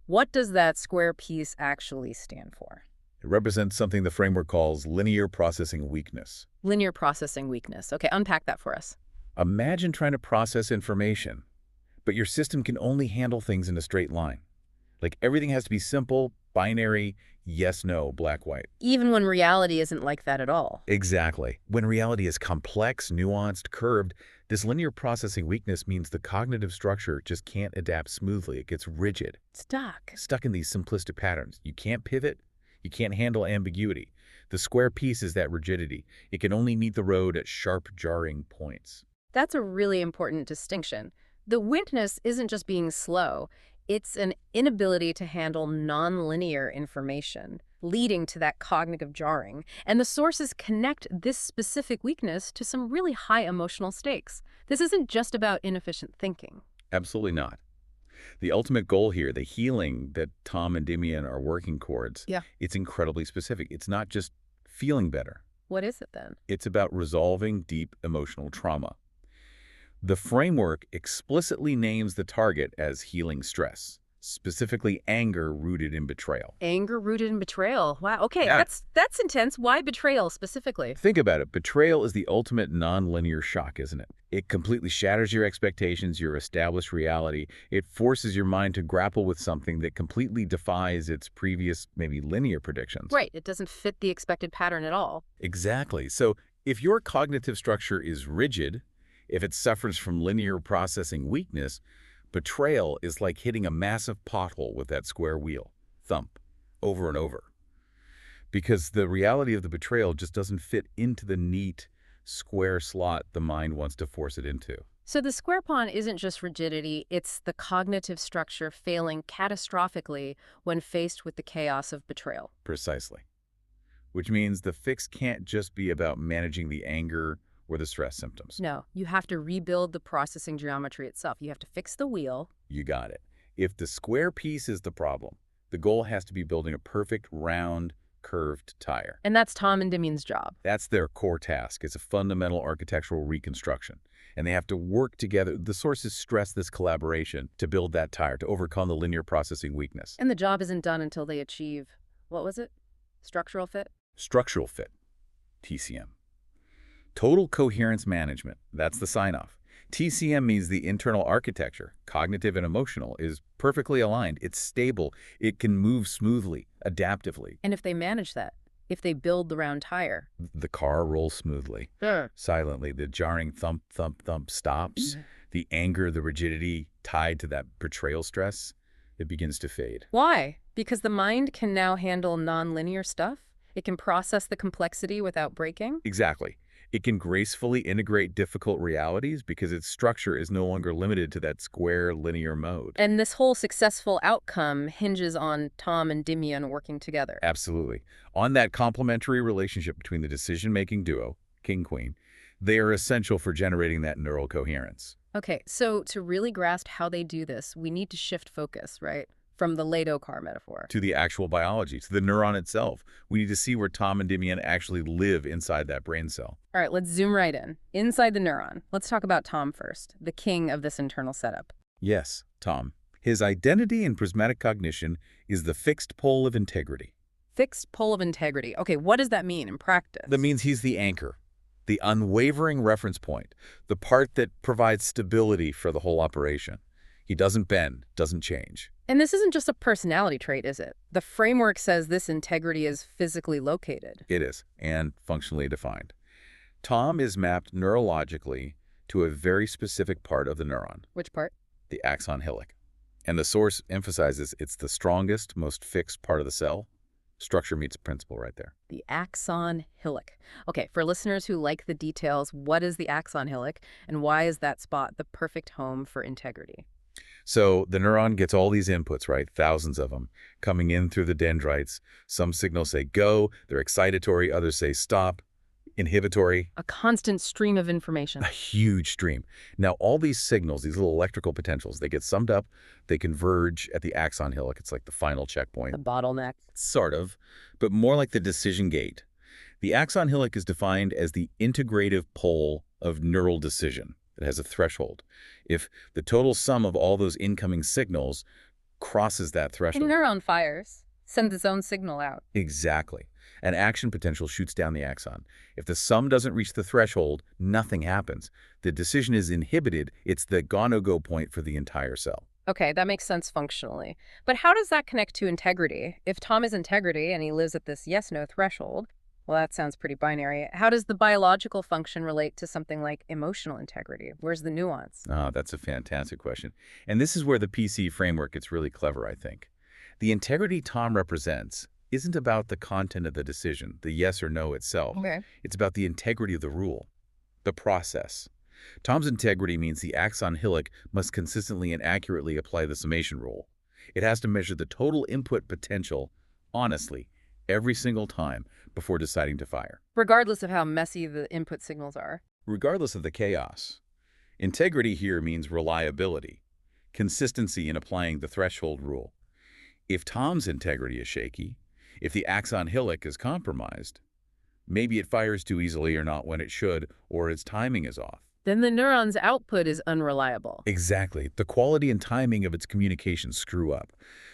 What does that square piece actually stand for? It represents something the framework calls linear processing weakness. Linear processing weakness. Okay, unpack that for us. Imagine trying to process information, but your system can only handle things in a straight line. Like everything has to be simple, binary, yes, no, black, white. Even when reality isn't like that at all. Exactly. When reality is complex, nuanced, curved, this linear processing weakness means the cognitive structure just can't adapt smoothly. It gets rigid. Stuck in these simplistic patterns. You can't pivot. You can't handle ambiguity. The square piece is that rigidity. It can only meet the road at sharp, jarring points. That's a really important distinction. The weakness isn't just being slow. It's an inability to handle nonlinear information, leading to that cognitive jarring. And the sources connect this specific weakness to some really high emotional stakes. This isn't just about inefficient thinking. Absolutely not. The ultimate goal here, the healing that Tom and Dimian are working towards, it's incredibly specific. It's not just feeling better. What is it then? It's about resolving deep emotional trauma. The framework explicitly names the target as healing stress, specifically anger rooted in betrayal. Anger rooted in betrayal. Wow. Okay, that's intense. Why betrayal specifically? Think about it. Betrayal is the ultimate nonlinear shock, isn't it? It completely shatters your expectations, your established reality. It forces your mind to grapple with something that completely defies its previous, maybe linear predictions. Right. It doesn't fit the expected pattern at all. Exactly. So if your cognitive structure is rigid, if it suffers from linear processing weakness, betrayal is like hitting a massive pothole with that square wheel. Thump. Over and over. because the reality of the betrayal just doesn't fit into the neat, square slot the mind wants to force it into. So the square pawn isn't just rigidity, it's the cognitive structure failing catastrophically when faced with the chaos of betrayal. Precisely. Which means the fix can't just be about managing the anger or the stress symptoms. No, you have to rebuild the processing geometry itself. You have to fix the wheel. You got it. If the square piece is the problem, the goal has to be building a perfect, round, curved tire. And that's Tom and Dimian's job. That's their core task. It's a fundamental architectural reconstruction. And they have to work together. The sources stress this collaboration to build that tire, to overcome the linear processing weakness. And the job isn't done until they achieve, what was it? Structural fit? Structural fit, TCM. Total coherence management, that's the sign-off. TCM means the internal architecture, cognitive and emotional, is perfectly aligned. It's stable. It can move smoothly, adaptively. And if they manage that, if they build the round tire, the car rolls smoothly. Sure. Silently, the jarring thump, thump, thump stops. The anger, the rigidity tied to that betrayal stress, it begins to fade. Why? Because the mind can now handle nonlinear stuff? It can process the complexity without breaking? Exactly. It can gracefully integrate difficult realities because its structure is no longer limited to that square linear mode. And this whole successful outcome hinges on Tom and Dimian working together. Absolutely. On that complementary relationship between the decision-making duo, king-queen, they are essential for generating that neural coherence. Okay, so to really grasp how they do this, we need to shift focus, right? From the Lado car metaphor. To the actual biology, to the neuron itself. We need to see where Tom and Dimian actually live inside that brain cell. All right, let's zoom right in. Inside the neuron. Let's talk about Tom first, the king of this internal setup. Yes, Tom. His identity in prismatic cognition is the fixed pole of integrity. Fixed pole of integrity. Okay, what does that mean in practice? That means he's the anchor, the unwavering reference point, the part that provides stability for the whole operation. He doesn't bend, doesn't change. And this isn't just a personality trait, is it? The framework says this integrity is physically located. It is, and functionally defined. Tom is mapped neurologically to a very specific part of the neuron. Which part? The axon hillock. And the source emphasizes it's the strongest, most fixed part of the cell. Structure meets principle right there. The axon hillock. Okay, for listeners who like the details, what is the axon hillock, and why is that spot the perfect home for integrity? So the neuron gets all these inputs, right? Thousands of them coming in through the dendrites. Some signals say go, they're excitatory, others say stop, inhibitory. A constant stream of information. A huge stream. Now, all these signals, these little electrical potentials, they get summed up, they converge at the axon hillock. It's like the final checkpoint. The bottleneck. Sort of, but more like the decision gate. The axon hillock is defined as the integrative pole of neural decision. It has a threshold. If the total sum of all those incoming signals crosses that threshold... A neuron fires, sends its own signal out. Exactly. An action potential shoots down the axon. If the sum doesn't reach the threshold, nothing happens. The decision is inhibited. It's the go-no-go point for the entire cell. Okay, that makes sense functionally. But how does that connect to integrity? If Tom is integrity and he lives at this yes-no threshold, well, that sounds pretty binary. How does the biological function relate to something like emotional integrity? Where's the nuance? Oh, that's a fantastic question. And this is where the PC framework gets really clever, I think. The integrity Tom represents isn't about the content of the decision, the yes or no itself. Okay. It's about the integrity of the rule, the process. Tom's integrity means the axon hillock must consistently and accurately apply the summation rule. It has to measure the total input potential, honestly, every single time before deciding to fire. Regardless of how messy the input signals are. Regardless of the chaos. Integrity here means reliability, consistency in applying the threshold rule. If Tom's integrity is shaky, if the axon hillock is compromised, maybe it fires too easily or not when it should, or its timing is off. Then the neuron's output is unreliable. Exactly. The quality and timing of its communication screw up.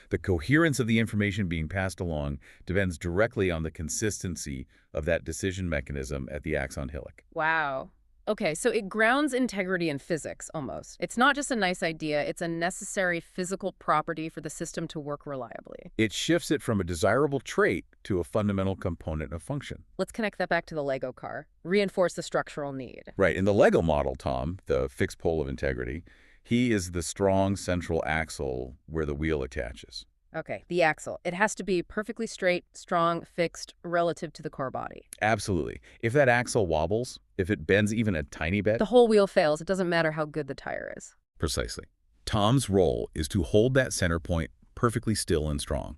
The coherence of the information being passed along depends directly on the consistency of that decision mechanism at the axon hillock. Wow. Okay, so it grounds integrity in physics, almost. It's not just a nice idea, it's a necessary physical property for the system to work reliably. It shifts it from a desirable trait to a fundamental component of function. Let's connect that back to the Lego car. Reinforce the structural need. Right. In the Lego model, Tom, the fixed pole of integrity, he is the strong central axle where the wheel attaches. Okay, the axle. It has to be perfectly straight, strong, fixed, relative to the core body. Absolutely. If that axle wobbles, if it bends even a tiny bit, The whole wheel fails. It doesn't matter how good the tire is. precisely. Tom's role is to hold that center point perfectly still and strong.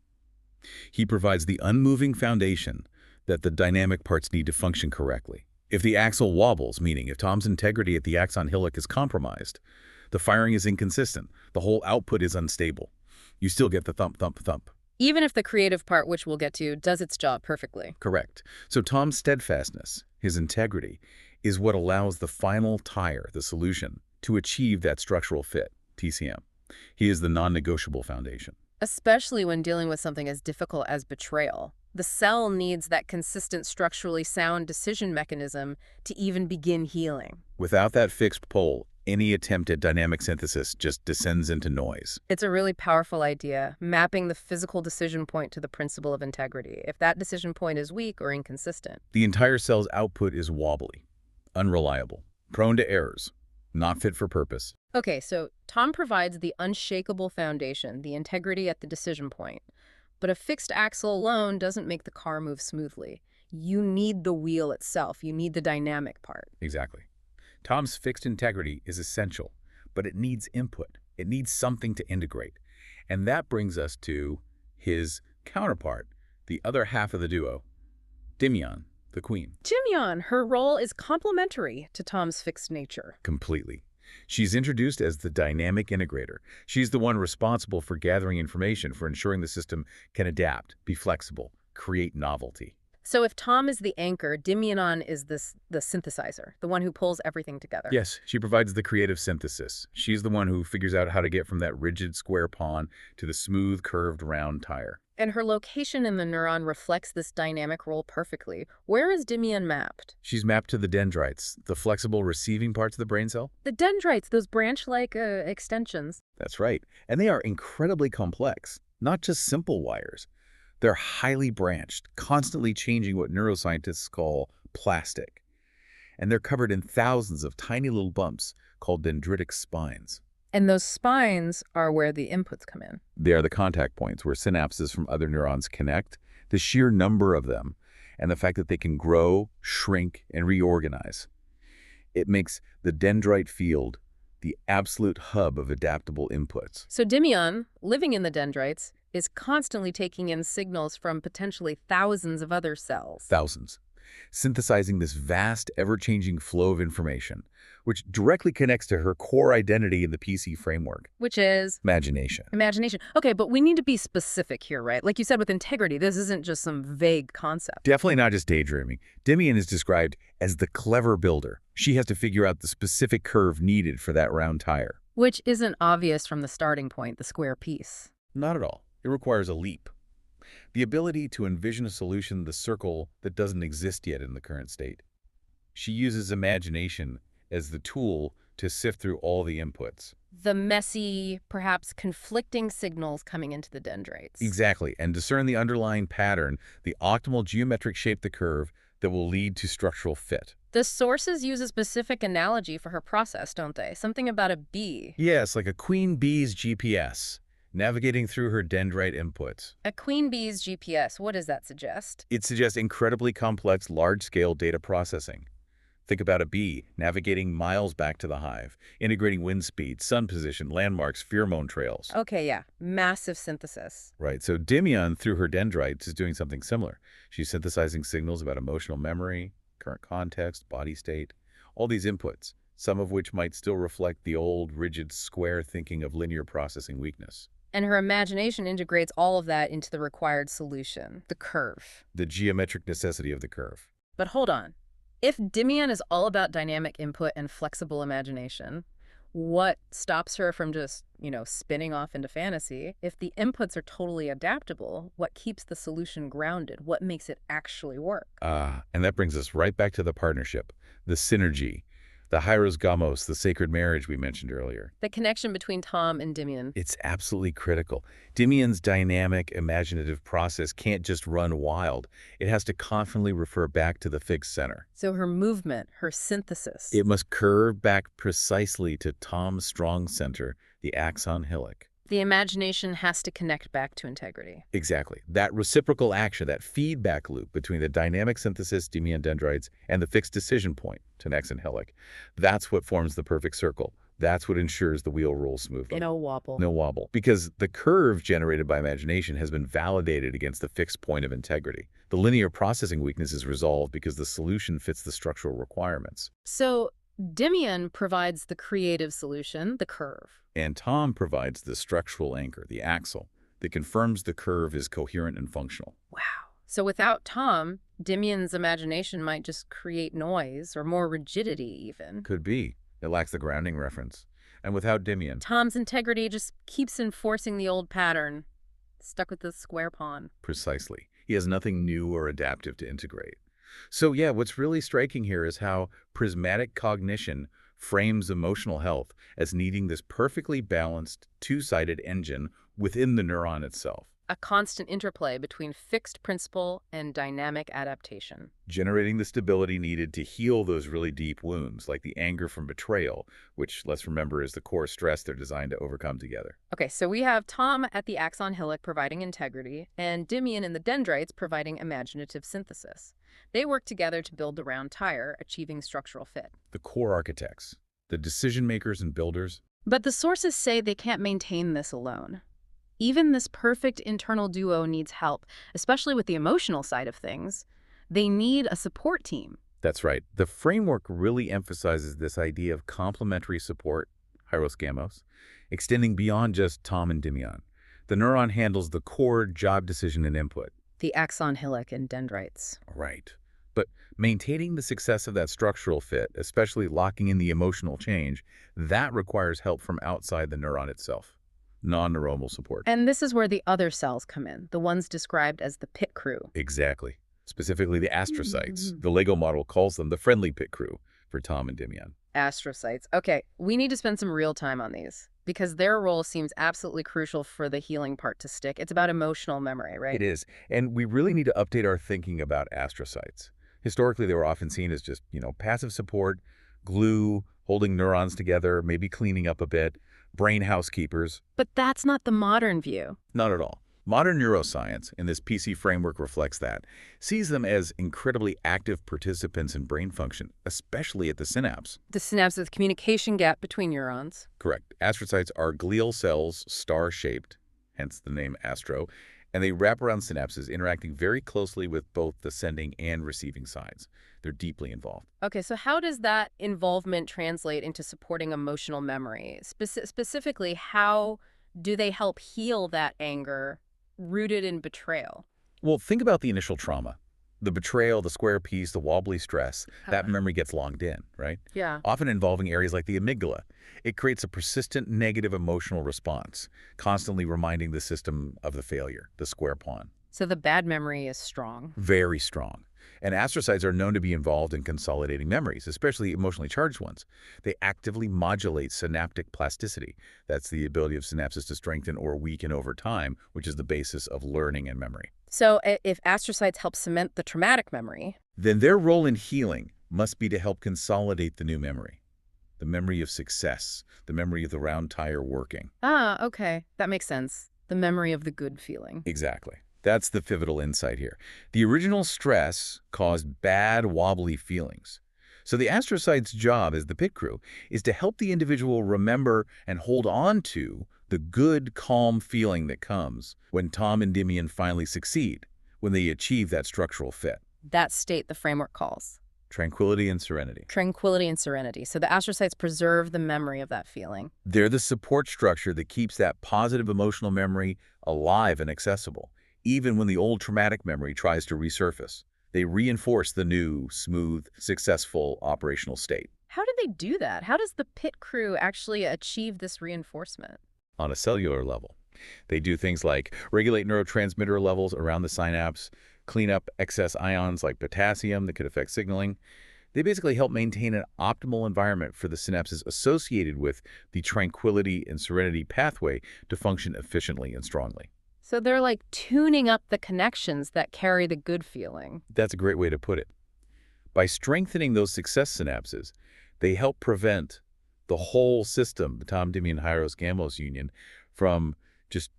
He provides the unmoving foundation that the dynamic parts need to function correctly. If the axle wobbles, meaning if Tom's integrity at the axon hillock is compromised, the firing is inconsistent, the whole output is unstable. You still get the thump, thump, thump. Even if the creative part, which we'll get to, does its job perfectly. Correct. So Tom's steadfastness, his integrity, is what allows the final tire, the solution, to achieve that structural fit, TCM. He is the non-negotiable foundation. Especially when dealing with something as difficult as betrayal. The cell needs that consistent, structurally sound decision mechanism to even begin healing. Without that fixed pole, any attempt at dynamic synthesis just descends into noise. It's a really powerful idea, mapping the physical decision point to the principle of integrity. If that decision point is weak or inconsistent, The entire cell's output is wobbly, unreliable, prone to errors, not fit for purpose. Okay, so Tom provides the unshakable foundation, the integrity at the decision point. But a fixed axle alone doesn't make the car move smoothly. You need the wheel itself. You need the dynamic part. Exactly. Tom's fixed integrity is essential, but it needs input. It needs something to integrate. And that brings us to his counterpart, the other half of the duo, Dimion, the queen. Dimion, her role is complementary to Tom's fixed nature. Completely. She's introduced as the dynamic integrator. She's the one responsible for gathering information, for ensuring the system can adapt, be flexible, create novelty. So if Tom is the anchor, Dimion is the synthesizer, the one who pulls everything together. Yes, she provides the creative synthesis. She's the one who figures out how to get from that rigid square pawn to the smooth, curved, round tire. And her location in the neuron reflects this dynamic role perfectly. Where is Dimion mapped? She's mapped to the dendrites, the flexible receiving parts of the brain cell. The dendrites, those branch-like extensions. That's right. And they are incredibly complex, not just simple wires. They're highly branched, constantly changing what neuroscientists call plastic. And they're covered in thousands of tiny little bumps called dendritic spines. And those spines are where the inputs come in. They are the contact points where synapses from other neurons connect. The sheer number of them and the fact that they can grow, shrink, and reorganize. It makes the dendrite field the absolute hub of adaptable inputs. So Dimion, living in the dendrites, is constantly taking in signals from potentially thousands of other cells. Thousands. Synthesizing this vast, ever-changing flow of information, which directly connects to her core identity in the PC framework. Which is? Imagination. Imagination. Okay, but we need to be specific here, right? Like you said with integrity, this isn't just some vague concept. Definitely not just daydreaming. Dimion is described as the clever builder. She has to figure out the specific curve needed for that round tire. Which isn't obvious from the starting point, the square piece. Not at all. It requires a leap. The ability to envision a solution, the circle that doesn't exist yet in the current state. She uses imagination as the tool to sift through all the inputs. The messy, perhaps conflicting signals coming into the dendrites. Exactly, and discern the underlying pattern, the optimal geometric shape the curve that will lead to structural fit. The sources use a specific analogy for her process, don't they? Something about a bee. Yes, like a queen bee's GPS, navigating through her dendrite inputs. A queen bee's GPS, what does that suggest? It suggests incredibly complex, large-scale data processing. Think about a bee navigating miles back to the hive, integrating wind speed, sun position, landmarks, pheromone trails. Okay, yeah. Massive synthesis. Right, so Dimion, through her dendrites, is doing something similar. She's synthesizing signals about emotional memory, current context, body state, all these inputs, some of which might still reflect the old, rigid, square thinking of linear processing weakness. And her imagination integrates all of that into the required solution, the curve. The geometric necessity of the curve. But hold on. If Dimion is all about dynamic input and flexible imagination, what stops her from just, spinning off into fantasy? If the inputs are totally adaptable, what keeps the solution grounded? What makes it actually work? And that brings us right back to the partnership, the synergy, the hieros gamos, the sacred marriage we mentioned earlier. The connection between Tom and Dimion. It's absolutely critical. Dimion's dynamic, imaginative process can't just run wild. It has to constantly refer back to the fixed center. So her movement, her synthesis. It must curve back precisely to Tom's strong center, the axon hillock. The imagination has to connect back to integrity. Exactly. That reciprocal action, that feedback loop between the dynamic synthesis dimian dendrites and the fixed decision point to Nex and Hillock, that's what forms the perfect circle. That's what ensures the wheel rolls smoothly. No wobble. No wobble. Because the curve generated by imagination has been validated against the fixed point of integrity. The linear processing weakness is resolved because the solution fits the structural requirements. So Dimian provides the creative solution, the curve. And Tom provides the structural anchor, the axle, that confirms the curve is coherent and functional. Wow. So without Tom, Dimian's imagination might just create noise or more rigidity even. Could be. It lacks the grounding reference. And without Dimian, Tom's integrity just keeps enforcing the old pattern, stuck with the square pawn. precisely, he has nothing new or adaptive to integrate. So yeah, what's really striking here is how prismatic cognition frames emotional health as needing this perfectly balanced, two-sided engine within the neuron itself, A constant interplay between fixed principle and dynamic adaptation. generating the stability needed to heal those really deep wounds, like the anger from betrayal, which, let's remember, is the core stress they're designed to overcome together. Okay, so we have Tom at the axon hillock providing integrity, and Dimian in the dendrites providing imaginative synthesis. They work together to build the round tire, achieving structural fit. The core architects, the decision makers and builders. But the sources say they can't maintain this alone. Even this perfect internal duo needs help, especially with the emotional side of things. They need a support team. That's right. The framework really emphasizes this idea of complementary support, Hyros Gamos, extending beyond just Tom and Dimian. The neuron handles the core job decision and input. The axon hillock and dendrites. Right. But maintaining the success of that structural fit, especially locking in the emotional change, that requires help from outside the neuron itself, non-neuronal support. And this is where the other cells come in, the ones described as the pit crew. Exactly. Specifically the astrocytes. The Lego model calls them the friendly pit crew for Tom and Dimian. Astrocytes. Okay, we need to spend some real time on these because their role seems absolutely crucial for the healing part to stick. It's about emotional memory, right? It is. And we really need to update our thinking about astrocytes. Historically, they were often seen as just, passive support, glue, holding neurons together, maybe cleaning up a bit, brain housekeepers. But that's not the modern view. Not at all. Modern neuroscience, and this PC framework reflects that, sees them as incredibly active participants in brain function, especially at the synapse. The synapse is the communication gap between neurons. Correct. Astrocytes are glial cells, star-shaped, hence the name astro, and they wrap around synapses, interacting very closely with both the sending and receiving sides. They're deeply involved. Okay, so how does that involvement translate into supporting emotional memory? Specifically, how do they help heal that anger rooted in betrayal? Well, think about the initial trauma. The betrayal, the square piece, the wobbly stress, that memory gets logged in, right? Yeah. Often involving areas like the amygdala. It creates a persistent negative emotional response, constantly reminding the system of the failure, the square pawn. So the bad memory is strong. Very strong. And astrocytes are known to be involved in consolidating memories, especially emotionally charged ones. They actively modulate synaptic plasticity. That's the ability of synapses to strengthen or weaken over time, which is the basis of learning and memory. So if astrocytes help cement the traumatic memory, then their role in healing must be to help consolidate the new memory. The memory of success, the memory of the round tire working. Ah, okay. That makes sense. The memory of the good feeling. Exactly. That's the pivotal insight here. The original stress caused bad, wobbly feelings. So the astrocyte's job as the pit crew is to help the individual remember and hold on to the good, calm feeling that comes when Tom and Dimian finally succeed, when they achieve that structural fit. That state the framework calls. Tranquility and serenity. Tranquility and serenity. So the astrocytes preserve the memory of that feeling. They're the support structure that keeps that positive emotional memory alive and accessible, even when the old traumatic memory tries to resurface. They reinforce the new, smooth, successful operational state. How do they do that? How does the pit crew actually achieve this reinforcement? On a cellular level, they do things like regulate neurotransmitter levels around the synapse, clean up excess ions like potassium that could affect signaling. They basically help maintain an optimal environment for the synapses associated with the tranquility and serenity pathway to function efficiently and strongly. So they're like tuning up the connections that carry the good feeling. That's a great way to put it. By strengthening those success synapses, they help prevent the whole system, the Tom, Dimian, Hyros, Gamos union, from just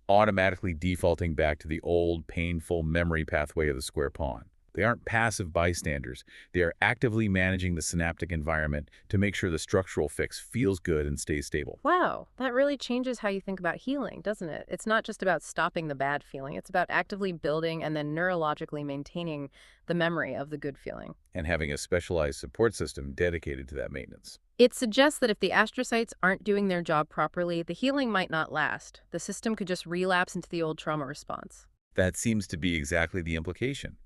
automatically defaulting back to the old, painful memory pathway of the square pawn. They aren't passive bystanders. They are actively managing the synaptic environment to make sure the structural fix feels good and stays stable. Wow, that really changes how you think about healing, doesn't it? It's not just about stopping the bad feeling. It's about actively building and then neurologically maintaining the memory of the good feeling. And having a specialized support system dedicated to that maintenance. It suggests that if the astrocytes aren't doing their job properly, the healing might not last. The system could just relapse into the old trauma response. That seems to be exactly the implication.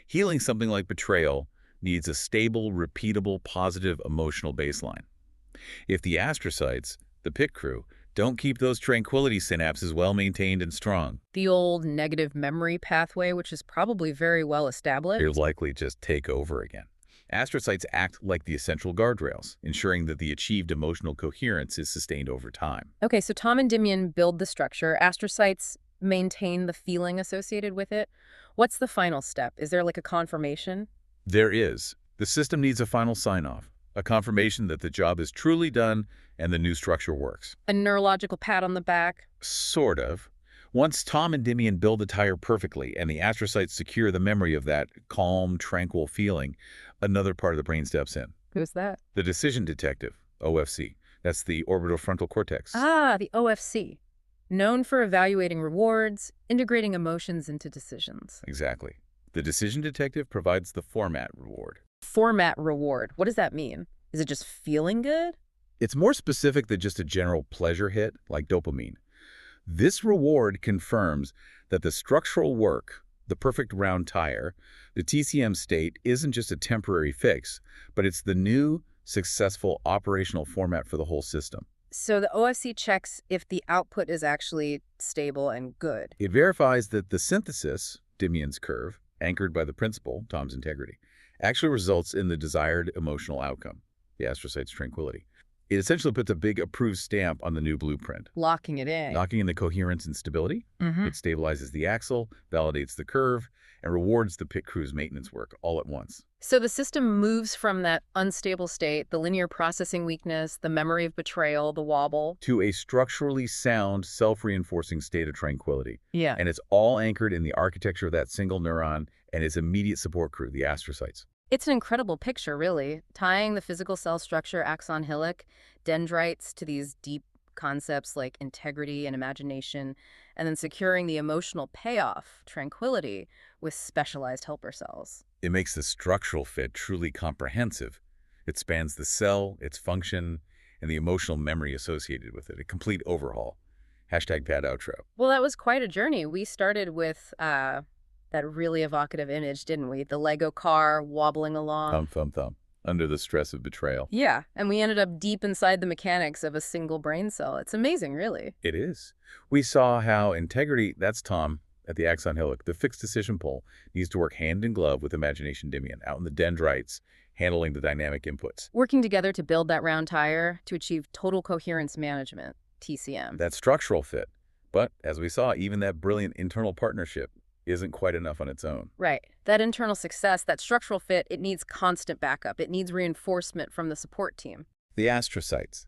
Healing something like betrayal needs a stable, repeatable, positive emotional baseline. If the astrocytes, the pit crew, don't keep those tranquility synapses well maintained and strong, The old negative memory pathway, which is probably very well established. they'll likely just take over again. Astrocytes act like the essential guardrails, ensuring that the achieved emotional coherence is sustained over time. Okay, so Tom and Dimian build the structure. Astrocytes maintain the feeling associated with it. What's the final step? Is there like a confirmation? There is. The system needs a final sign-off, a confirmation that the job is truly done and the new structure works. A neurological pat on the back? Sort of. Once Tom and Dimian build the tire perfectly and the astrocytes secure the memory of that calm, tranquil feeling, another part of the brain steps in. Who's that? The decision detective, OFC. That's the orbitofrontal cortex. Ah, the OFC. Known for evaluating rewards, integrating emotions into decisions. Exactly. The decision detective provides the format reward. Format reward. What does that mean? Is it just feeling good? It's more specific than just a general pleasure hit like dopamine. This reward confirms that the structural work, the perfect round tire, the TCM state isn't just a temporary fix, but it's the new, successful operational format for the whole system. So the OFC checks if the output is actually stable and good. It verifies that the synthesis, Dimian's curve, anchored by the principle, Tom's integrity, actually results in the desired emotional outcome, the astrocyte's tranquility. It essentially puts a big approved stamp on the new blueprint. Locking it in. Locking in the coherence and stability. Mm-hmm. It stabilizes the axle, validates the curve, and rewards the pit crew's maintenance work all at once. So the system moves from that unstable state, the linear processing weakness, the memory of betrayal, the wobble, to a structurally sound, self-reinforcing state of tranquility. Yeah. And it's all anchored in the architecture of that single neuron and its immediate support crew, the astrocytes. It's an incredible picture, really, tying the physical cell structure, axon hillock, dendrites to these deep concepts like integrity and imagination, and then securing the emotional payoff, tranquility, with specialized helper cells. It makes the structural fit truly comprehensive. It spans the cell, its function, and the emotional memory associated with it. A complete overhaul. Hashtag pad outro. Well, that was quite a journey. We started with that really evocative image, didn't we? The Lego car wobbling along. Thump, thump, thump. Under the stress of betrayal. Yeah, and we ended up deep inside the mechanics of a single brain cell. It's amazing, really. It is. We saw how integrity, that's Tom, at the axon hillock, the fixed decision pole, needs to work hand in glove with imagination Dimian, out in the dendrites, handling the dynamic inputs. Working together to build that round tire to achieve total coherence management, TCM. That structural fit. But, as we saw, even that brilliant internal partnership isn't quite enough on its own. Right. That internal success, that structural fit, it needs constant backup. It needs reinforcement from the support team. The astrocytes.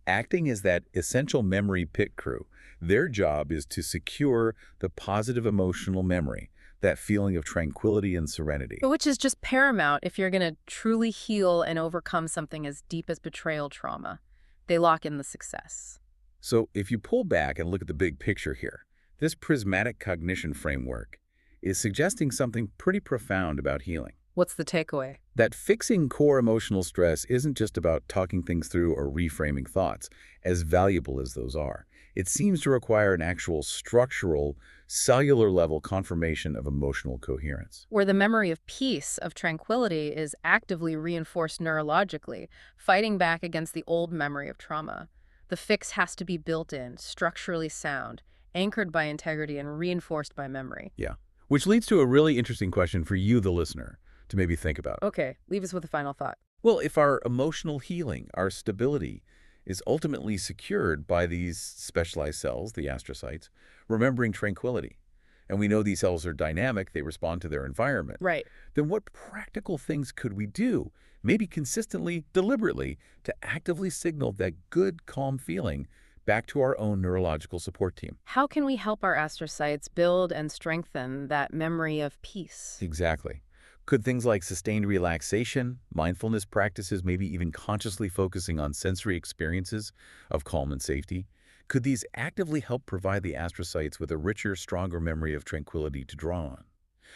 Acting as that essential memory pit crew, their job is to secure the positive emotional memory, that feeling of tranquility and serenity. Which is just paramount if you're going to truly heal and overcome something as deep as betrayal trauma. They lock in the success. So if you pull back and look at the big picture here, this prismatic cognition framework is suggesting something pretty profound about healing. What's the takeaway? That fixing core emotional stress isn't just about talking things through or reframing thoughts, as valuable as those are. It seems to require an actual structural, cellular-level confirmation of emotional coherence. Where the memory of peace, of tranquility, is actively reinforced neurologically, fighting back against the old memory of trauma. The fix has to be built in, structurally sound, anchored by integrity and reinforced by memory. Yeah. Which leads to a really interesting question for you, the listener, to maybe think about. Okay, leave us with a final thought. Well, if our emotional healing, our stability, is ultimately secured by these specialized cells, the astrocytes, remembering tranquility, and we know these cells are dynamic, they respond to their environment, Right. then what practical things could we do, maybe consistently, deliberately, to actively signal that good, calm feeling back to our own neurological support team. How can we help our astrocytes build and strengthen that memory of peace? Exactly. Could things like sustained relaxation, mindfulness practices, maybe even consciously focusing on sensory experiences of calm and safety, could these actively help provide the astrocytes with a richer, stronger memory of tranquility to draw on?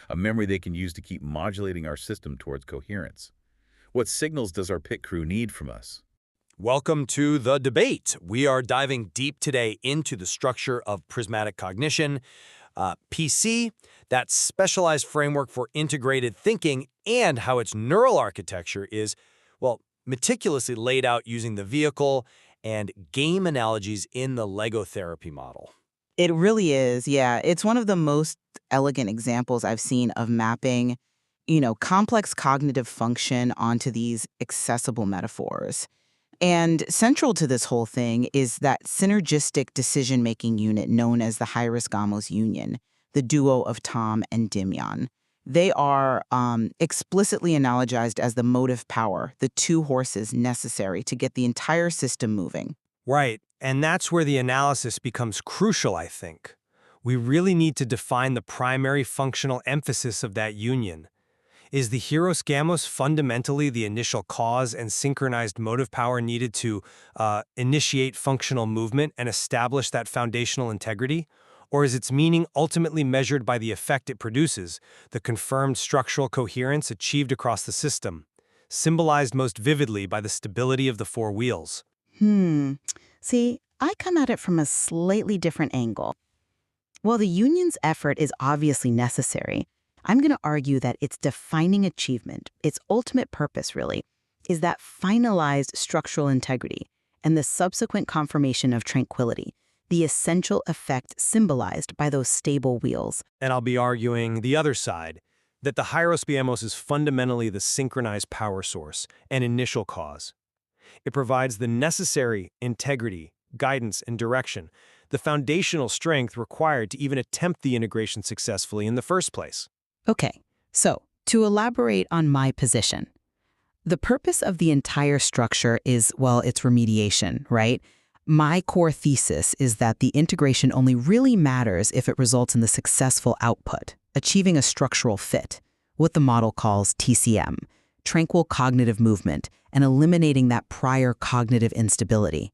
A memory they can use to keep modulating our system towards coherence. What signals does our pit crew need from us? Welcome to The Debate. We are diving deep today into the structure of prismatic cognition, PC, that specialized framework for integrated thinking, and how its neural architecture is, well, meticulously laid out using the vehicle and game analogies in the Lego therapy model. It really is, yeah. It's one of the most elegant examples I've seen of mapping, complex cognitive function onto these accessible metaphors. And central to this whole thing is that synergistic decision-making unit known as the High-Risk-Gamos union, the duo of Tom and Dimion. They are explicitly analogized as the motive power, the two horses necessary to get the entire system moving. Right, and that's where the analysis becomes crucial, I think. We really need to define the primary functional emphasis of that union. Is the Hieros Gamos fundamentally the initial cause and synchronized motive power needed to initiate functional movement and establish that foundational integrity? Or is its meaning ultimately measured by the effect it produces, the confirmed structural coherence achieved across the system, symbolized most vividly by the stability of the four wheels? See, I come at it from a slightly different angle. While the union's effort is obviously necessary, I'm going to argue that its defining achievement, its ultimate purpose really, is that finalized structural integrity and the subsequent confirmation of tranquility, the essential effect symbolized by those stable wheels. And I'll be arguing the other side, that the Hieros Gamos is fundamentally the synchronized power source and initial cause. It provides the necessary integrity, guidance, and direction, the foundational strength required to even attempt the integration successfully in the first place. Okay, so to elaborate on my position, the purpose of the entire structure is, well, it's remediation, right? My core thesis is that the integration only really matters if it results in the successful output, achieving a structural fit, what the model calls TCM, tranquil cognitive movement, and eliminating that prior cognitive instability.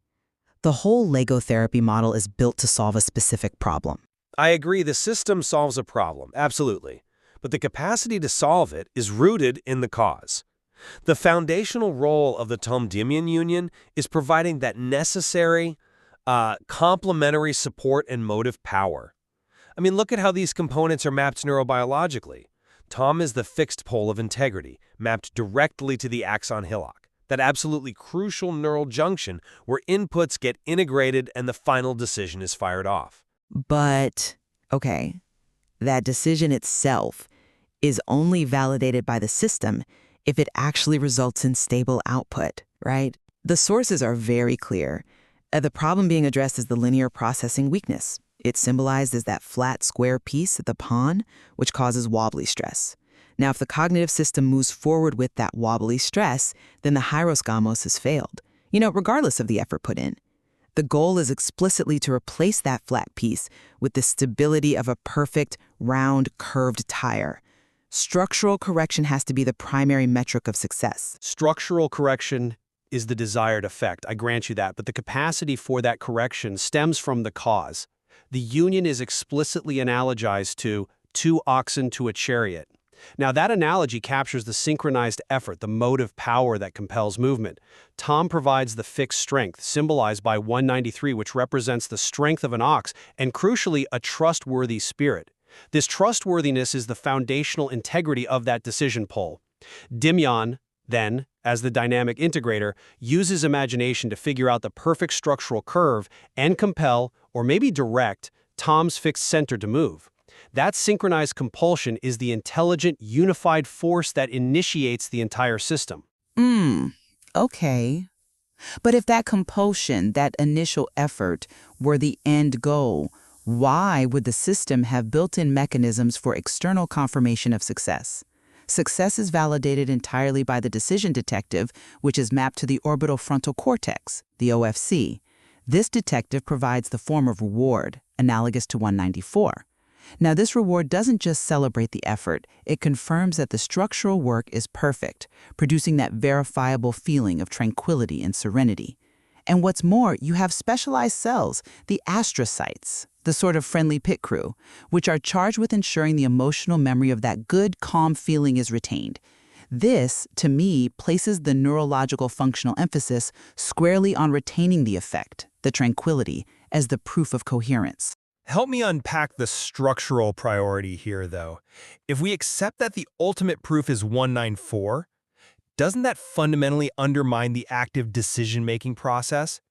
The whole Lego therapy model is built to solve a specific problem. I agree, the system solves a problem, absolutely. But the capacity to solve it is rooted in the cause. The foundational role of the Tom-Dimion union is providing that necessary, complementary support and motive power. I mean, look at how these components are mapped neurobiologically. Tom is the fixed pole of integrity, mapped directly to the axon hillock, that absolutely crucial neural junction where inputs get integrated and the final decision is fired off. But, okay, that decision itself is only validated by the system if it actually results in stable output, right? The sources are very clear. The problem being addressed is the linear processing weakness. It's symbolized as that flat square piece at the pawn, which causes wobbly stress. Now, if the cognitive system moves forward with that wobbly stress, then the Hieros Gamos has failed, regardless of the effort put in. The goal is explicitly to replace that flat piece with the stability of a perfect, round, curved tire. Structural correction has to be the primary metric of success. Structural correction is the desired effect, I grant you that, but the capacity for that correction stems from the cause. The union is explicitly analogized to two oxen to a chariot. Now, that analogy captures the synchronized effort, the motive power that compels movement. Tom provides the fixed strength, symbolized by 193, which represents the strength of an ox, and crucially, a trustworthy spirit. This trustworthiness is the foundational integrity of that decision pole. Dimion, then, as the dynamic integrator, uses imagination to figure out the perfect structural curve and compel, or maybe direct, Tom's fixed center to move. That synchronized compulsion is the intelligent, unified force that initiates the entire system. Okay. But if that compulsion, that initial effort, were the end goal, why would the system have built-in mechanisms for external confirmation of success? Success is validated entirely by the decision detective, which is mapped to the orbital frontal cortex, the OFC. This detective provides the form of reward, analogous to 194. Now, this reward doesn't just celebrate the effort, it confirms that the structural work is perfect, producing that verifiable feeling of tranquility and serenity. And what's more, you have specialized cells, the astrocytes, the sort of friendly pit crew, which are charged with ensuring the emotional memory of that good, calm feeling is retained. This, to me, places the neurological functional emphasis squarely on retaining the effect, the tranquility, as the proof of coherence. Help me unpack the structural priority here, though. If we accept that the ultimate proof is 194, doesn't that fundamentally undermine the active decision-making process?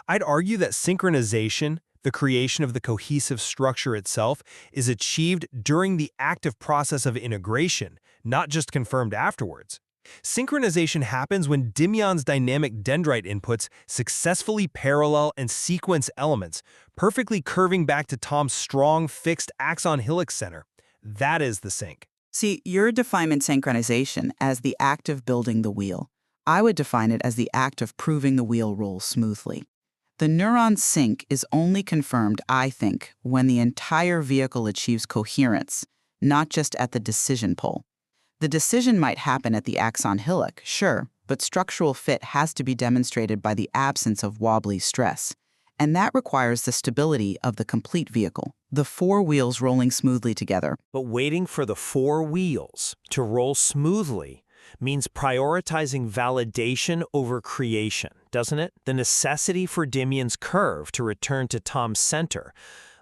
I'd argue that synchronization, the creation of the cohesive structure itself, is achieved during the active process of integration, not just confirmed afterwards. Synchronization happens when Dimion's dynamic dendrite inputs successfully parallel and sequence elements, perfectly curving back to Tom's strong, fixed axon hillock center. That is the sync. See, you're defining synchronization as the act of building the wheel. I would define it as the act of proving the wheel rolls smoothly. The neuron sync is only confirmed, I think, when the entire vehicle achieves coherence, not just at the decision pole. The decision might happen at the axon hillock, sure, but structural fit has to be demonstrated by the absence of wobbly stress. And that requires the stability of the complete vehicle, the four wheels rolling smoothly together. But waiting for the four wheels to roll smoothly means prioritizing validation over creation, doesn't it? The necessity for Dimion's curve to return to Tom's center,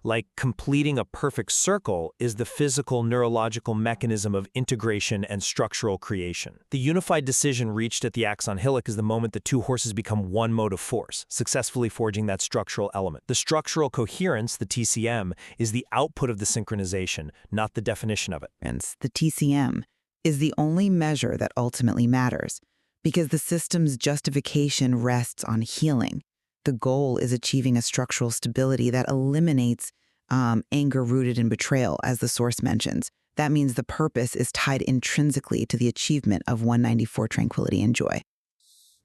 like completing a perfect circle, is the physical neurological mechanism of integration and structural creation. The unified decision reached at the axon hillock is the moment the two horses become one motive force, successfully forging that structural element. The structural coherence, the TCM, is the output of the synchronization, not the definition of it. The TCM is the only measure that ultimately matters, because the system's justification rests on healing. The goal is achieving a structural stability that eliminates anger rooted in betrayal, as the source mentions. That means the purpose is tied intrinsically to the achievement of 194 tranquility and joy.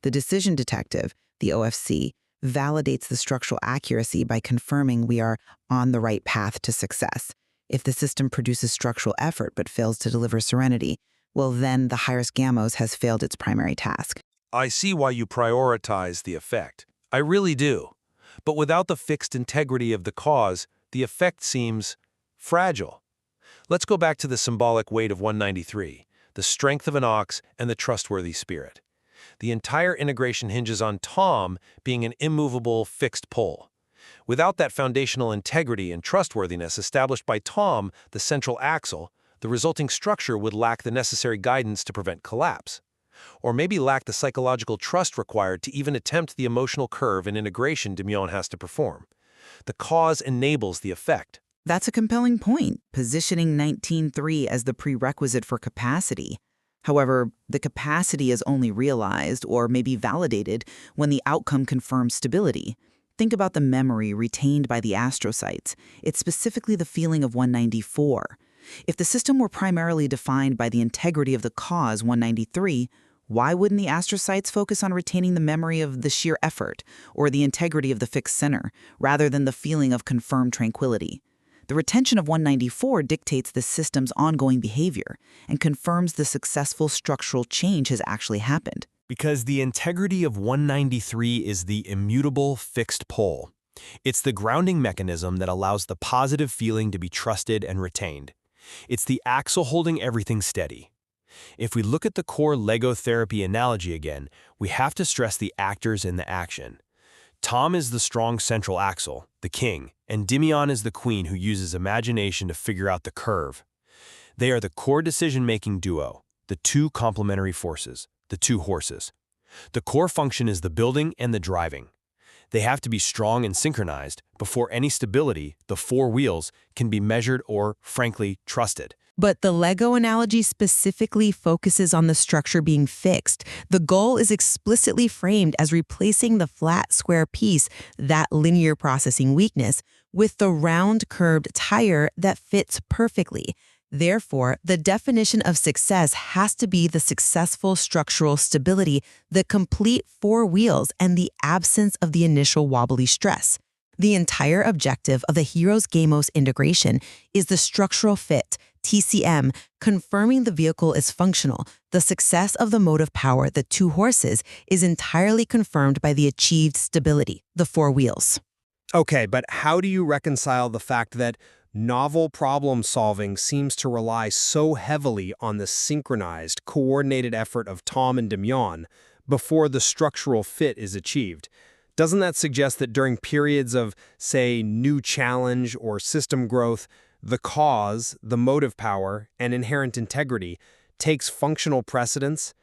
The decision detective, the OFC, validates the structural accuracy by confirming we are on the right path to success. If the system produces structural effort but fails to deliver serenity, well, then the higher gamos has failed its primary task. I see why you prioritize the effect. I really do. But without the fixed integrity of the cause, the effect seems fragile. Let's go back to the symbolic weight of 193, the strength of an ox and the trustworthy spirit. The entire integration hinges on Tom being an immovable, fixed pole. Without that foundational integrity and trustworthiness established by Tom, the central axle, the resulting structure would lack the necessary guidance to prevent collapse. Or maybe lack the psychological trust required to even attempt the emotional curve and integration Dimion has to perform. The cause enables the effect. That's a compelling point, positioning 19.3 as the prerequisite for capacity. However, the capacity is only realized or maybe validated when the outcome confirms stability. Think about the memory retained by the astrocytes. It's specifically the feeling of 194. If the system were primarily defined by the integrity of the cause, 193, why wouldn't the astrocytes focus on retaining the memory of the sheer effort or the integrity of the fixed center, rather than the feeling of confirmed tranquility? The retention of 194 dictates the system's ongoing behavior and confirms the successful structural change has actually happened. Because the integrity of 193 is the immutable fixed pole. It's the grounding mechanism that allows the positive feeling to be trusted and retained. It's the axle holding everything steady. If we look at the core Lego therapy analogy again, we have to stress the actors in the action. Tom is the strong central axle, the king, and Dimion is the queen who uses imagination to figure out the curve. They are the core decision-making duo, the two complementary forces, the two horses. The core function is the building and the driving. They have to be strong and synchronized before any stability, the four wheels, can be measured or, frankly, trusted. But the Lego analogy specifically focuses on the structure being fixed. The goal is explicitly framed as replacing the flat square piece, that linear processing weakness, with the round curved tire that fits perfectly. Therefore, the definition of success has to be the successful structural stability, the complete four wheels, and the absence of the initial wobbly stress. The entire objective of the Heroes Gamos integration is the structural fit, TCM, confirming the vehicle is functional. The success of the motive power, the two horses, is entirely confirmed by the achieved stability, the four wheels. Okay, but how do you reconcile the fact that novel problem solving seems to rely so heavily on the synchronized, coordinated effort of Tom and Demyan before the structural fit is achieved? Doesn't that suggest that during periods of, say, new challenge or system growth, the cause, the motive power, and inherent integrity takes functional precedence?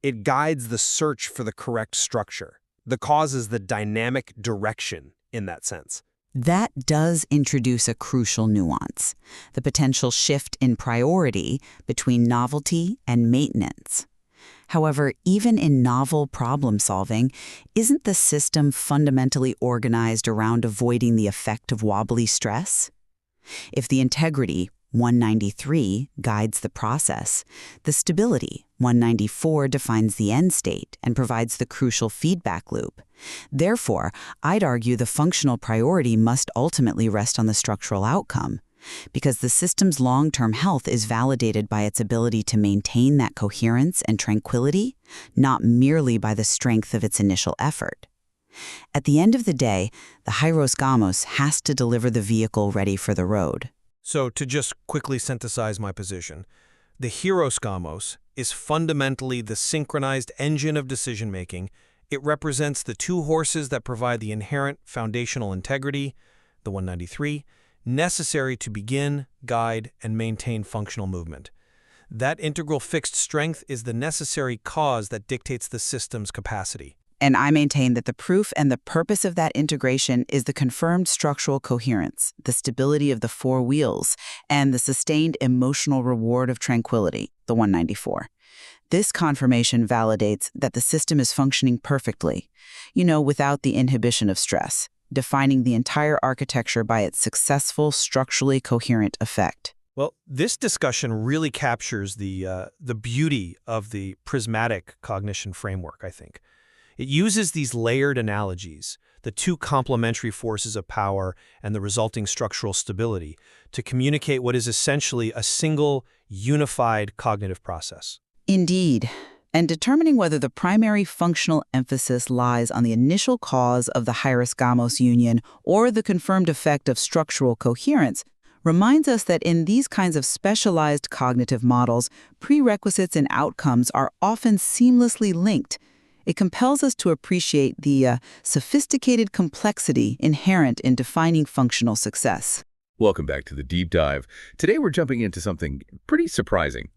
It guides the search for the correct structure. The cause is the dynamic direction in that sense. That does introduce a crucial nuance, the potential shift in priority between novelty and maintenance. However, even in novel problem solving, isn't the system fundamentally organized around avoiding the effect of wobbly stress? If the integrity, 193, guides the process, the stability, 194, defines the end state and provides the crucial feedback loop. Therefore, I'd argue the functional priority must ultimately rest on the structural outcome, because the system's long-term health is validated by its ability to maintain that coherence and tranquility, not merely by the strength of its initial effort. At the end of the day, the Heroes Gamos has to deliver the vehicle ready for the road. So to just quickly synthesize my position, the Heroes Gamos is fundamentally the synchronized engine of decision-making. It represents the two horses that provide the inherent foundational integrity, the 193, necessary to begin, guide, and maintain functional movement. That integral fixed strength is the necessary cause that dictates the system's capacity. And I maintain that the proof and the purpose of that integration is the confirmed structural coherence, the stability of the four wheels, and the sustained emotional reward of tranquility, the 194. This confirmation validates that the system is functioning perfectly, without the inhibition of stress, defining the entire architecture by its successful, structurally coherent effect. Well, this discussion really captures the beauty of the prismatic cognition framework, I think. It uses these layered analogies, the two complementary forces of power and the resulting structural stability, to communicate what is essentially a single, unified cognitive process. Indeed. And determining whether the primary functional emphasis lies on the initial cause of the Heroes-Gamos union or the confirmed effect of structural coherence reminds us that in these kinds of specialized cognitive models, prerequisites and outcomes are often seamlessly linked. It compels us to appreciate the sophisticated complexity inherent in defining functional success. Welcome back to the Deep Dive. Today we're jumping into something pretty surprising.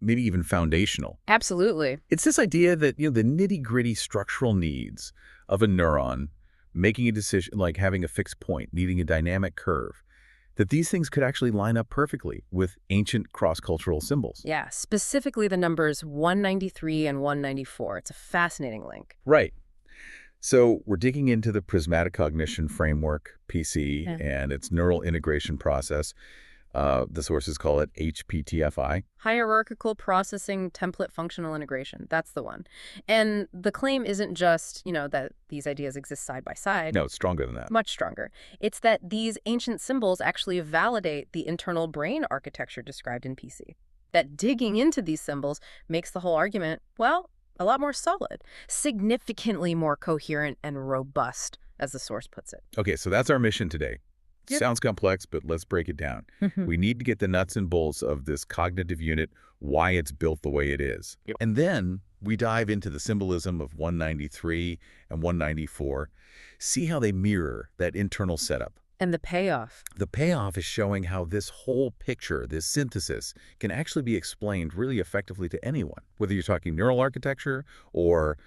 Maybe even foundational. Absolutely. It's this idea that, the nitty-gritty structural needs of a neuron, making a decision like having a fixed point, needing a dynamic curve, that these things could actually line up perfectly with ancient cross-cultural symbols. Yeah, specifically the numbers 193 and 194. It's a fascinating link. Right. So we're digging into the prismatic cognition framework, PC, and its neural integration process. The sources call it HPTFI. Hierarchical Processing Template Functional Integration. That's the one. And the claim isn't just, that these ideas exist side by side. No, it's stronger than that. Much stronger. It's that these ancient symbols actually validate the internal brain architecture described in PC. That digging into these symbols makes the whole argument, well, a lot more solid, significantly more coherent and robust, as the source puts it. Okay, so that's our mission today. Yep. Sounds complex, but let's break it down. We need to get the nuts and bolts of this cognitive unit, why it's built the way it is. Yep. And then we dive into the symbolism of 193 and 194, see how they mirror that internal setup. And the payoff. The payoff is showing how this whole picture, this synthesis, can actually be explained really effectively to anyone, whether you're talking neural architecture or,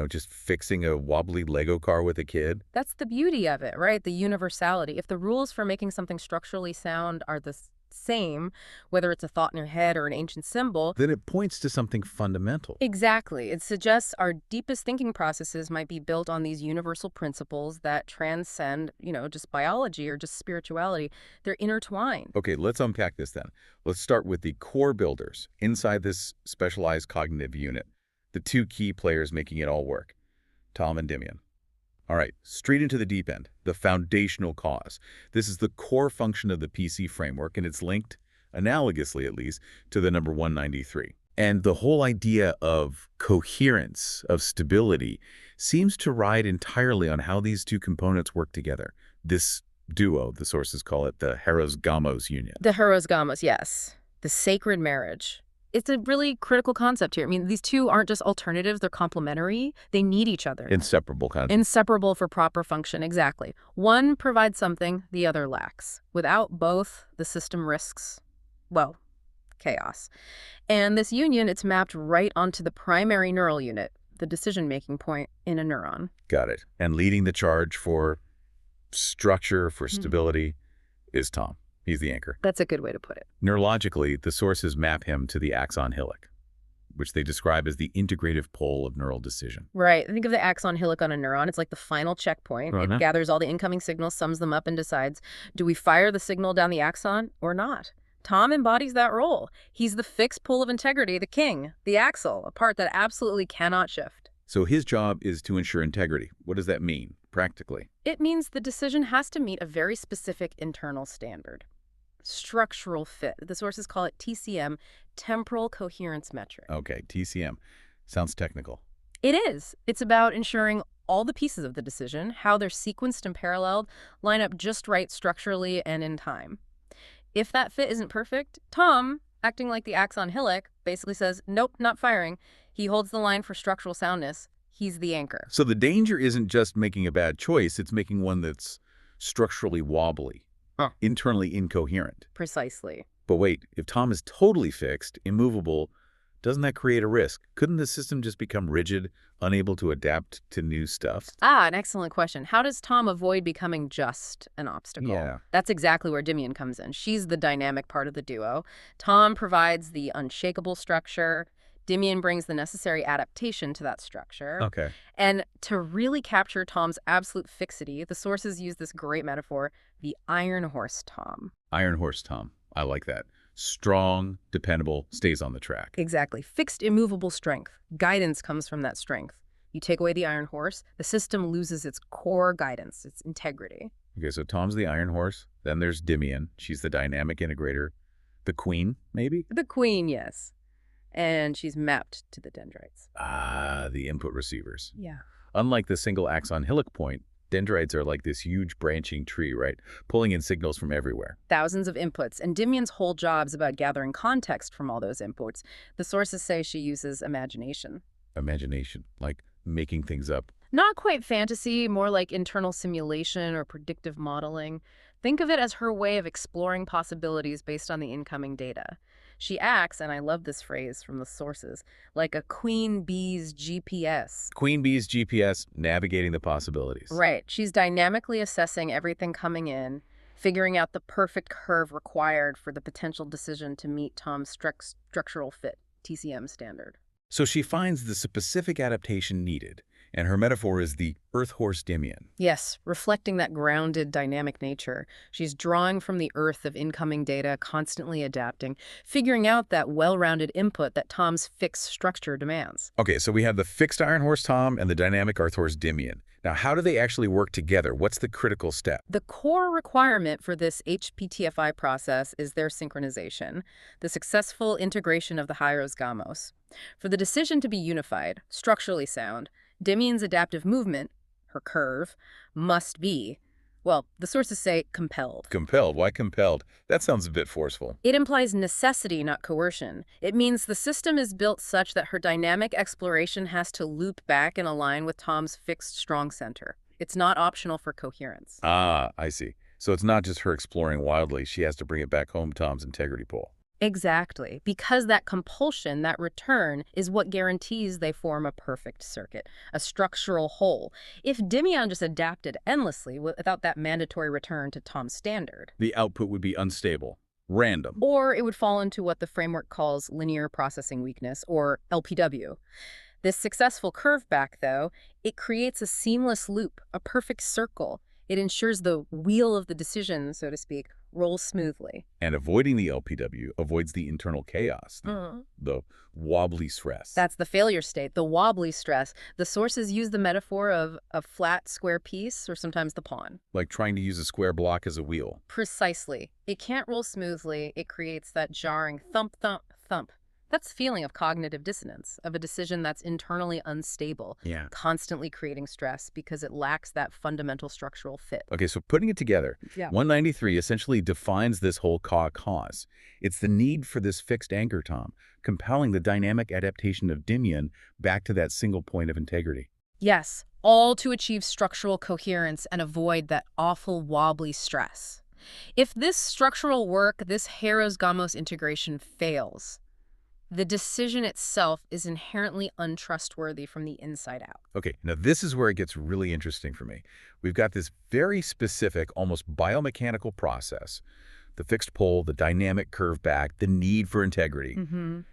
just fixing a wobbly Lego car with a kid. That's the beauty of it, right? The universality. If the rules for making something structurally sound are the same, whether it's a thought in your head or an ancient symbol, then it points to something fundamental. exactly. It suggests our deepest thinking processes might be built on these universal principles that transcend, just biology or just spirituality. They're intertwined. Okay, let's unpack this then. Let's start with the core builders inside this specialized cognitive unit, the two key players making it all work, Tom and Dimion. All right, straight into the deep end, the foundational cause. This is the core function of the PC framework, and it's linked, analogously at least, to the number 193. And the whole idea of coherence, of stability, seems to ride entirely on how these two components work together. This duo, the sources call it the Heros-Gamos union. The Heros-Gamos, yes. The sacred marriage. It's a really critical concept here. I mean, these two aren't just alternatives, they're complementary. They need each other. Inseparable kind of. Inseparable for proper function, exactly. One provides something, the other lacks. Without both, the system risks, well, chaos. And this union, it's mapped right onto the primary neural unit, the decision-making point in a neuron. Got it. And leading the charge for structure, for stability, is Tom. He's the anchor. That's a good way to put it. Neurologically, the sources map him to the axon hillock, which they describe as the integrative pole of neural decision. Right. Think of the axon hillock on a neuron. It's like the final checkpoint. It gathers all the incoming signals, sums them up, and decides, do we fire the signal down the axon or not? Tom embodies that role. He's the fixed pole of integrity, the king, the axle, a part that absolutely cannot shift. So his job is to ensure integrity. What does that mean, practically? It means the decision has to meet a very specific internal standard. Structural fit. The sources call it TCM, temporal coherence metric. Okay, TCM. Sounds technical. It is. It's about ensuring all the pieces of the decision, how they're sequenced and paralleled, line up just right structurally and in time. If that fit isn't perfect, Tom, acting like the axon hillock, basically says, nope, not firing. He holds the line for structural soundness. He's the anchor. So the danger isn't just making a bad choice, it's making one that's structurally wobbly, internally incoherent. Precisely. But wait, if Tom is totally fixed, immovable, doesn't that create a risk? Couldn't the system just become rigid, unable to adapt to new stuff? An excellent question. How does Tom avoid becoming just an obstacle? Yeah. That's exactly where Dimion comes in. She's the dynamic part of the duo. Tom provides the unshakable structure. Dimion brings the necessary adaptation to that structure. Okay. And to really capture Tom's absolute fixity, the sources use this great metaphor, the iron horse Tom. Iron horse Tom. I like that. Strong, dependable, stays on the track. Exactly. Fixed, immovable strength. Guidance comes from that strength. You take away the iron horse, the system loses its core guidance, its integrity. Okay, so Tom's the iron horse. Then there's Dimion. She's the dynamic integrator. The queen, maybe? The queen, yes. And she's mapped to the dendrites. The input receivers. Yeah. Unlike the single axon hillock point, dendrites are like this huge branching tree, right? Pulling in signals from everywhere. Thousands of inputs, and Dimion's whole job's about gathering context from all those inputs. The sources say she uses imagination. Imagination, like making things up. Not quite fantasy, more like internal simulation or predictive modeling. Think of it as her way of exploring possibilities based on the incoming data. She acts, and I love this phrase from the sources, like a queen bee's GPS. Queen bee's GPS, navigating the possibilities. Right. She's dynamically assessing everything coming in, figuring out the perfect curve required for the potential decision to meet Tom's structural fit, TCM standard. So she finds the specific adaptation needed, and her metaphor is the earth horse Dimion. Yes, reflecting that grounded, dynamic nature. She's drawing from the earth of incoming data, constantly adapting, figuring out that well-rounded input that Tom's fixed structure demands. Okay, so we have the fixed iron horse Tom and the dynamic earth horse Dimion. Now, how do they actually work together? What's the critical step? The core requirement for this HPTFI process is their synchronization, the successful integration of the Heros-Gamos. For the decision to be unified, structurally sound, Dimion's adaptive movement, her curve, must be, well, the sources say compelled. Compelled? Why compelled? That sounds a bit forceful. It implies necessity, not coercion. It means the system is built such that her dynamic exploration has to loop back and align with Tom's fixed strong center. It's not optional for coherence. I see. So it's not just her exploring wildly. She has to bring it back home Tom's integrity pole. Exactly, because that compulsion, that return, is what guarantees they form a perfect circuit, a structural whole. If Dimion just adapted endlessly without that mandatory return to Tom's standard, the output would be unstable, Random. Or it would fall into what the framework calls linear processing weakness, or LPW. This successful curve back, though, it creates a seamless loop, a perfect circle. It ensures the wheel of the decision, so to speak, rolls smoothly. And avoiding the LPW avoids the internal chaos, the wobbly stress. That's the failure state, the wobbly stress. The sources use the metaphor of a flat, square piece, or sometimes the pawn. Like trying to use a square block as a wheel. Precisely. It can't roll smoothly. It creates that jarring thump, thump, thump. That's the feeling of cognitive dissonance, of a decision that's internally unstable, constantly creating stress because it lacks that fundamental structural fit. Okay, so putting it together, 193 essentially defines this whole cause. It's the need for this fixed anchor, Tom, compelling the dynamic adaptation of Dimion back to that single point of integrity. Yes, all to achieve structural coherence and avoid that awful wobbly stress. If this structural work, this Heros-Gamos integration fails, the decision itself is inherently untrustworthy from the inside out. Okay, now this is where it gets really interesting for me. We've got this very specific, almost biomechanical process, the fixed pole, the dynamic curve back, the need for integrity.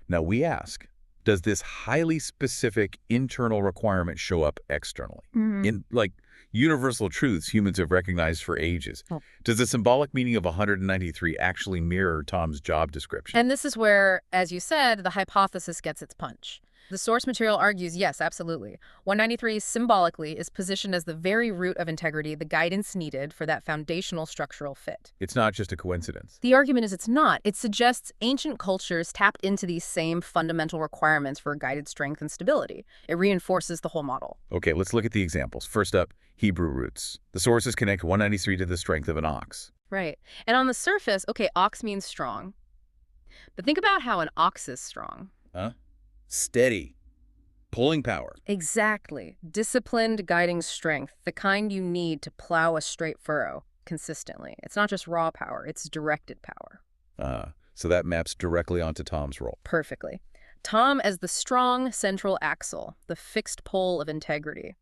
Now we ask, does this highly specific internal requirement show up externally? In, like, universal truths humans have recognized for ages. Does the symbolic meaning of 193 actually mirror Tom's job description? And this is where, as you said, the hypothesis gets its punch. The source material argues, yes, absolutely. 193 symbolically is positioned as the very root of integrity, the guidance needed for that foundational structural fit. It's not just a coincidence. The argument is it's not. It suggests ancient cultures tapped into these same fundamental requirements for guided strength and stability. It reinforces the whole model. Okay, let's look at the examples. First up, Hebrew roots. The sources connect 193 to the strength of an ox. Right. And on the surface, okay, ox means strong. But think about how an ox is strong. Steady. Pulling power. Exactly. Disciplined guiding strength, the kind you need to plow a straight furrow consistently. It's not just raw power, it's directed power. So that maps directly onto Tom's role. Perfectly. Tom as the strong central axle, the fixed pole of integrity.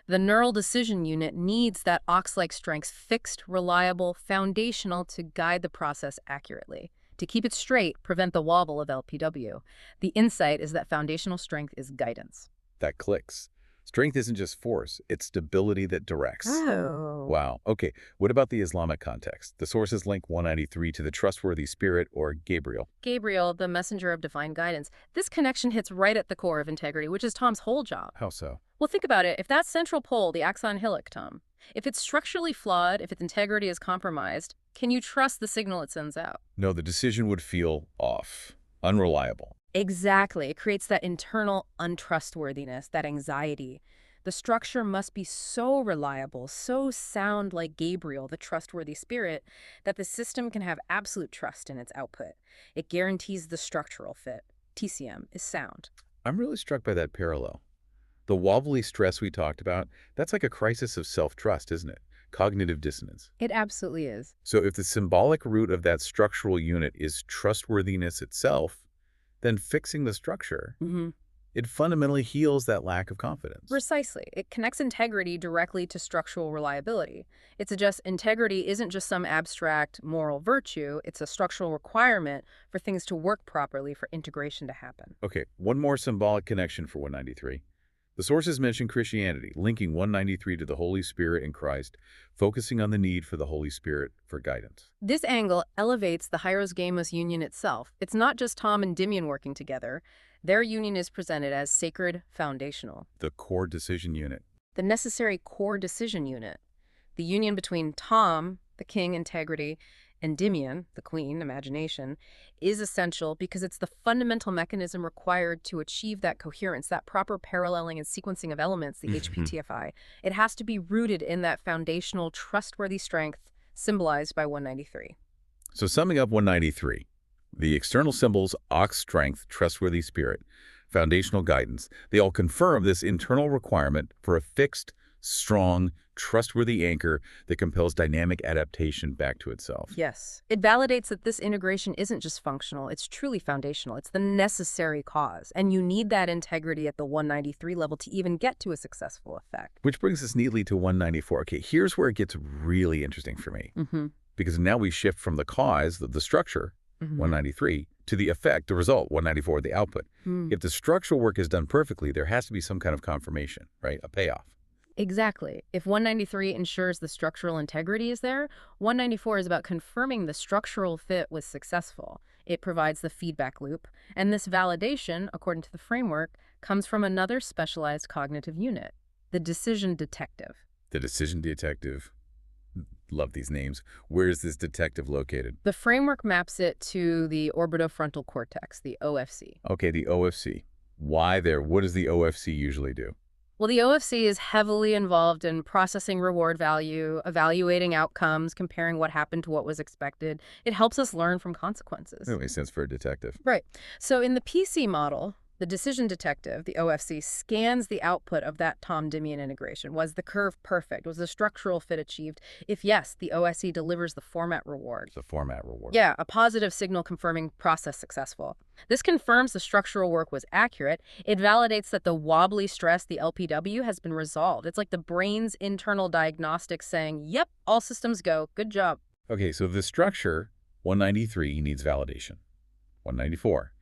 The neural decision unit needs that ox-like strength, fixed, reliable, foundational to guide the process accurately. To keep it straight, prevent the wobble of LPW. The insight is that foundational strength is guidance. That clicks. Strength isn't just force, it's stability that directs. Wow. Okay, what about the Islamic context? The sources link 193 to the trustworthy spirit, or Gabriel. Gabriel, the messenger of divine guidance. This connection hits right at the core of integrity, which is Tom's whole job. How so? Well, think about it. If that central pole, the axon hillock, Tom, if it's structurally flawed, if its integrity is compromised, can you trust the signal it sends out? No, the decision would feel off, unreliable. Exactly. It creates that internal untrustworthiness, that anxiety. The structure must be so reliable, so sound like Gabriel, the trustworthy spirit, that the system can have absolute trust in its output. It guarantees the structural fit. TCM is sound. I'm really struck by that parallel. The wobbly stress we talked about, that's like a crisis of self-trust, isn't it? Cognitive dissonance. It absolutely is. So if the symbolic root of that structural unit is trustworthiness itself, then fixing the structure, it fundamentally heals that lack of confidence. Precisely. It connects integrity directly to structural reliability. It suggests integrity isn't just some abstract moral virtue, it's a structural requirement for things to work properly, for integration to happen. Okay, one more symbolic connection for 193. The sources mention Christianity, linking 193 to the Holy Spirit in Christ, focusing on the need for the Holy Spirit for guidance. This angle elevates the Heros-Gamos union itself. It's not just Tom and Dimion working together. Their union is presented as sacred foundational. The core decision unit. The necessary core decision unit. The union between Tom, the king, integrity, and Dimion, the queen, imagination, is essential because it's the fundamental mechanism required to achieve that coherence, that proper paralleling and sequencing of elements, the HPTFI. It has to be rooted in that foundational, trustworthy strength symbolized by 193. So summing up 193, the external symbols, ox strength, trustworthy spirit, foundational guidance, they all confirm this internal requirement for a fixed, strong, trustworthy anchor that compels dynamic adaptation back to itself. Yes. It validates that this integration isn't just functional, it's truly foundational. It's the necessary cause, and you need that integrity at the 193 level to even get to a successful effect. Which brings us neatly to 194. Okay, here's where it gets really interesting for me. Because now we shift from the cause, the structure, 193, to the effect, the result, 194, the output. If the structural work is done perfectly, there has to be some kind of confirmation, right? A payoff. Exactly. If 193 ensures the structural integrity is there, 194 is about confirming the structural fit was successful. It provides the feedback loop, and this validation, according to the framework, comes from another specialized cognitive unit, the decision detective. The decision detective. Love these names. Where is this detective located? The framework maps it to the orbitofrontal cortex, the OFC. Okay, the OFC. Why there? What does the OFC usually do? Well, the OFC is heavily involved in processing reward value, evaluating outcomes, comparing what happened to what was expected. It helps us learn from consequences. That makes sense for a detective. Right. So in the PC model, the decision detective, the OFC, scans the output of that Tom-Dimian integration. Was the curve perfect? Was the structural fit achieved? If yes, the OSC delivers the format reward. The format reward. Yeah, a positive signal confirming process successful. This confirms the structural work was accurate. It validates that the wobbly stress, the LPW, has been resolved. It's like the brain's internal diagnostics saying, yep, all systems go. Good job. Okay, so the structure, 193, needs validation. 194.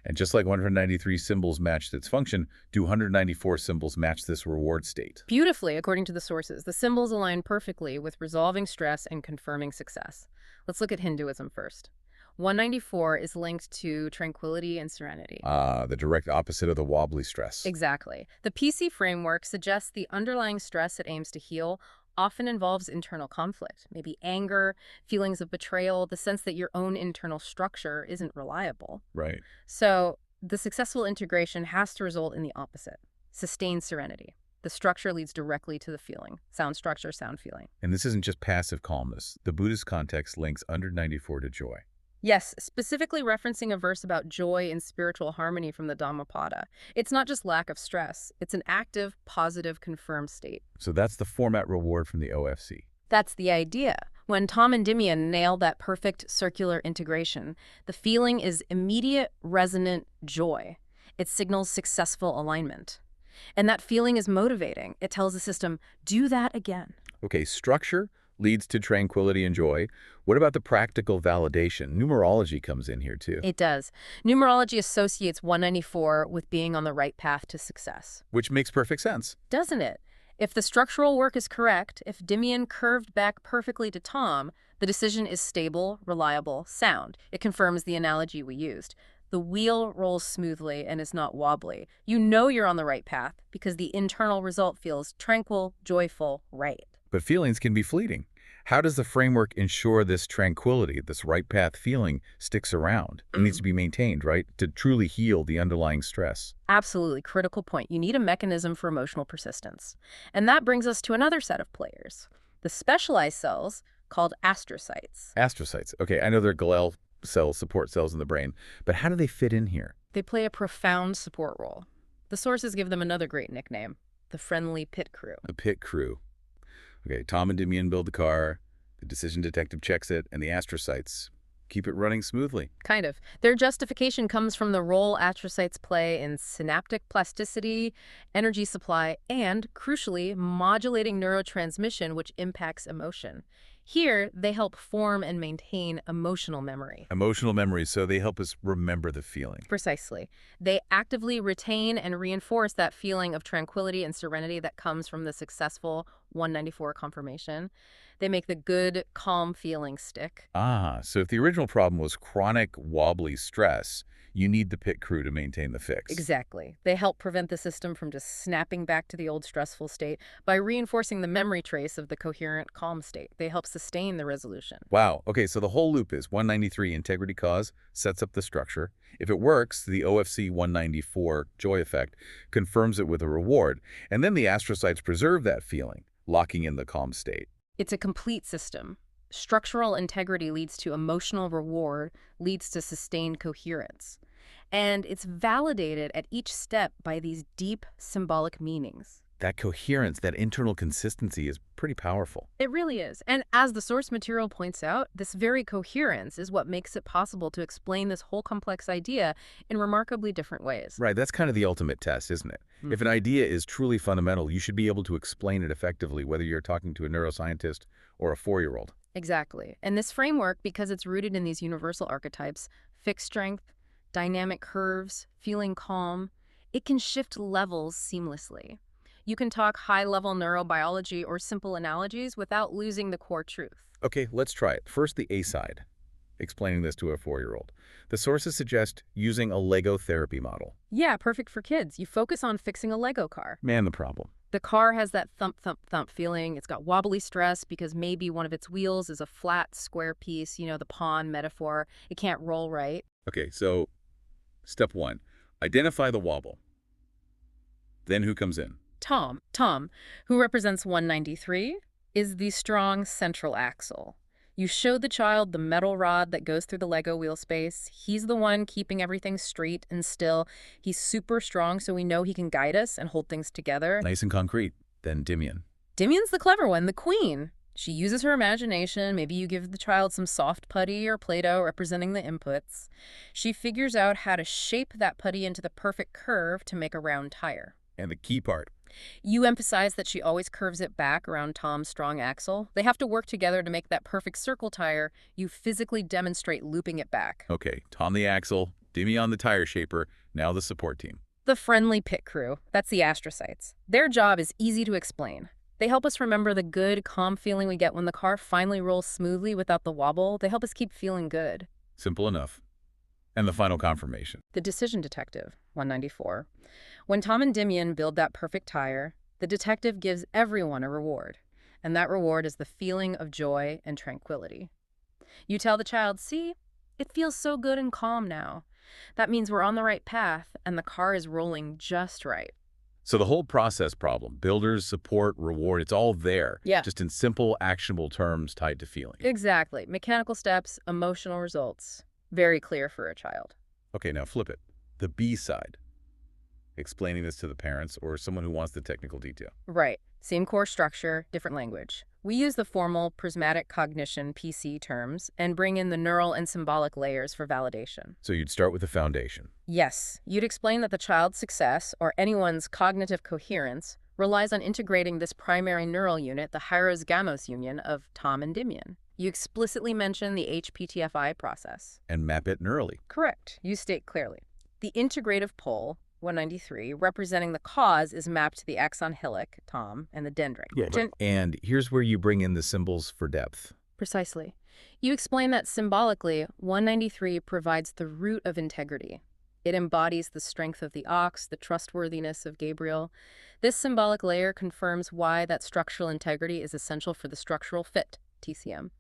And just like 193 symbols matched its function, do 194 symbols match this reward state? Beautifully, according to the sources. The symbols align perfectly with resolving stress and confirming success. Let's look at Hinduism first. 194 is linked to tranquility and serenity. The direct opposite of the wobbly stress. Exactly. The PC framework suggests the underlying stress it aims to heal often involves internal conflict, maybe anger, feelings of betrayal, the sense that your own internal structure isn't reliable. Right. So the successful integration has to result in the opposite, sustained serenity. The structure leads directly to the feeling. Sound structure, sound feeling. And this isn't just passive calmness. The Buddhist context links 194 to joy. Yes, specifically referencing a verse about joy and spiritual harmony from the Dhammapada. It's not just lack of stress. It's an active, positive, confirmed state. So that's the format reward from the OFC. That's the idea. When Tom and Dimian nail that perfect circular integration, the feeling is immediate, resonant joy. It signals successful alignment. And that feeling is motivating. It tells the system, do that again. Okay, structure leads to tranquility and joy. What about the practical validation? Numerology comes in here too. It does. Numerology associates 194 with being on the right path to success. Which makes perfect sense. Doesn't it? If the structural work is correct, if Dimian curved back perfectly to Tom, the decision is stable, reliable, sound. It confirms the analogy we used. The wheel rolls smoothly and is not wobbly. You know you're on the right path because the internal result feels tranquil, joyful, right. But feelings can be fleeting. How does the framework ensure this tranquility, this right path feeling, sticks around? It needs to be maintained, right? To truly heal the underlying stress. Absolutely. Critical point. You need a mechanism for emotional persistence. And that brings us to another set of players. The specialized cells called astrocytes. Astrocytes. Okay, I know they're glial cells, support cells in the brain. But how do they fit in here? They play a profound support role. The sources give them another great nickname, the friendly pit crew. The pit crew. Okay, Tom and Dimian build the car, the decision detective checks it, and the astrocytes keep it running smoothly. Kind of. Their justification comes from the role astrocytes play in synaptic plasticity, energy supply, and, crucially, modulating neurotransmission, which impacts emotion. Here, they help form and maintain emotional memory. Emotional memory, so they help us remember the feeling. Precisely. They actively retain and reinforce that feeling of tranquility and serenity that comes from the successful 194 confirmation. They make the good, calm feeling stick. So if the original problem was chronic, wobbly stress, you need the pit crew to maintain the fix. Exactly. They help prevent the system from just snapping back to the old stressful state by reinforcing the memory trace of the coherent, calm state. They help sustain the resolution. Wow. Okay, so the whole loop is 193 integrity cause, sets up the structure. If it works, the OFC 194 joy effect confirms it with a reward. And then the astrocytes preserve that feeling, locking in the calm state. It's a complete system. Structural integrity leads to emotional reward, leads to sustained coherence. And it's validated at each step by these deep symbolic meanings. That coherence, that internal consistency is pretty powerful. It really is. And as the source material points out, this very coherence is what makes it possible to explain this whole complex idea in remarkably different ways. Right, that's kind of the ultimate test, isn't it? If an idea is truly fundamental, you should be able to explain it effectively, whether you're talking to a neuroscientist or a 4-year-old. Exactly. And this framework, because it's rooted in these universal archetypes, fixed strength, dynamic curves, feeling calm, it can shift levels seamlessly. You can talk high-level neurobiology or simple analogies without losing the core truth. Okay, let's try it. First, the A side. Explaining this to a 4-year-old. The sources suggest using a Lego therapy model. Yeah, perfect for kids. You focus on fixing a Lego car. Man, the problem. The car has that thump, thump, thump feeling. It's got wobbly stress because maybe one of its wheels is a flat, square piece, the pawn metaphor. It can't roll right. Okay, so step 1, identify the wobble. Then who comes in? Tom, who represents 193, is the strong central axle. You show the child the metal rod that goes through the Lego wheel space. He's the one keeping everything straight and still. He's super strong, so we know he can guide us and hold things together. Nice and concrete. Then Dimion. Dimion's the clever one, the queen. She uses her imagination. Maybe you give the child some soft putty or Play-Doh representing the inputs. She figures out how to shape that putty into the perfect curve to make a round tire. And the key part. You emphasize that she always curves it back around Tom's strong axle. They have to work together to make that perfect circle tire. You physically demonstrate looping it back. Okay, Tom the axle, Dimion the tire shaper, now the support team. The friendly pit crew, that's the astrocytes. Their job is easy to explain. They help us remember the good, calm feeling we get when the car finally rolls smoothly without the wobble. They help us keep feeling good. Simple enough. And the final confirmation. The decision detective, 194. When Tom and Dimion build that perfect tire, the detective gives everyone a reward. And that reward is the feeling of joy and tranquility. You tell the child, see, it feels so good and calm now. That means we're on the right path and the car is rolling just right. So the whole process problem, builders, support, reward, it's all there. Yeah. Just in simple, actionable terms tied to feeling. Exactly. Mechanical steps, emotional results. Very clear for a child. Okay, now flip it. The B side. Explaining this to the parents or someone who wants the technical detail. Right. Same core structure, different language. We use the formal prismatic cognition PC terms and bring in the neural and symbolic layers for validation. So you'd start with the foundation. Yes. You'd explain that the child's success or anyone's cognitive coherence relies on integrating this primary neural unit, the hieros-gamos union of Tom and Dimion. You explicitly mention the HPTFI process. And map it neurally. Correct. You state clearly. The integrative pole, 193, representing the cause, is mapped to the axon hillock, Tom, and the dendrite. Yeah. And here's where you bring in the symbols for depth. Precisely. You explain that symbolically, 193 provides the root of integrity. It embodies the strength of the ox, the trustworthiness of Gabriel. This symbolic layer confirms why that structural integrity is essential for the structural fit, TCM.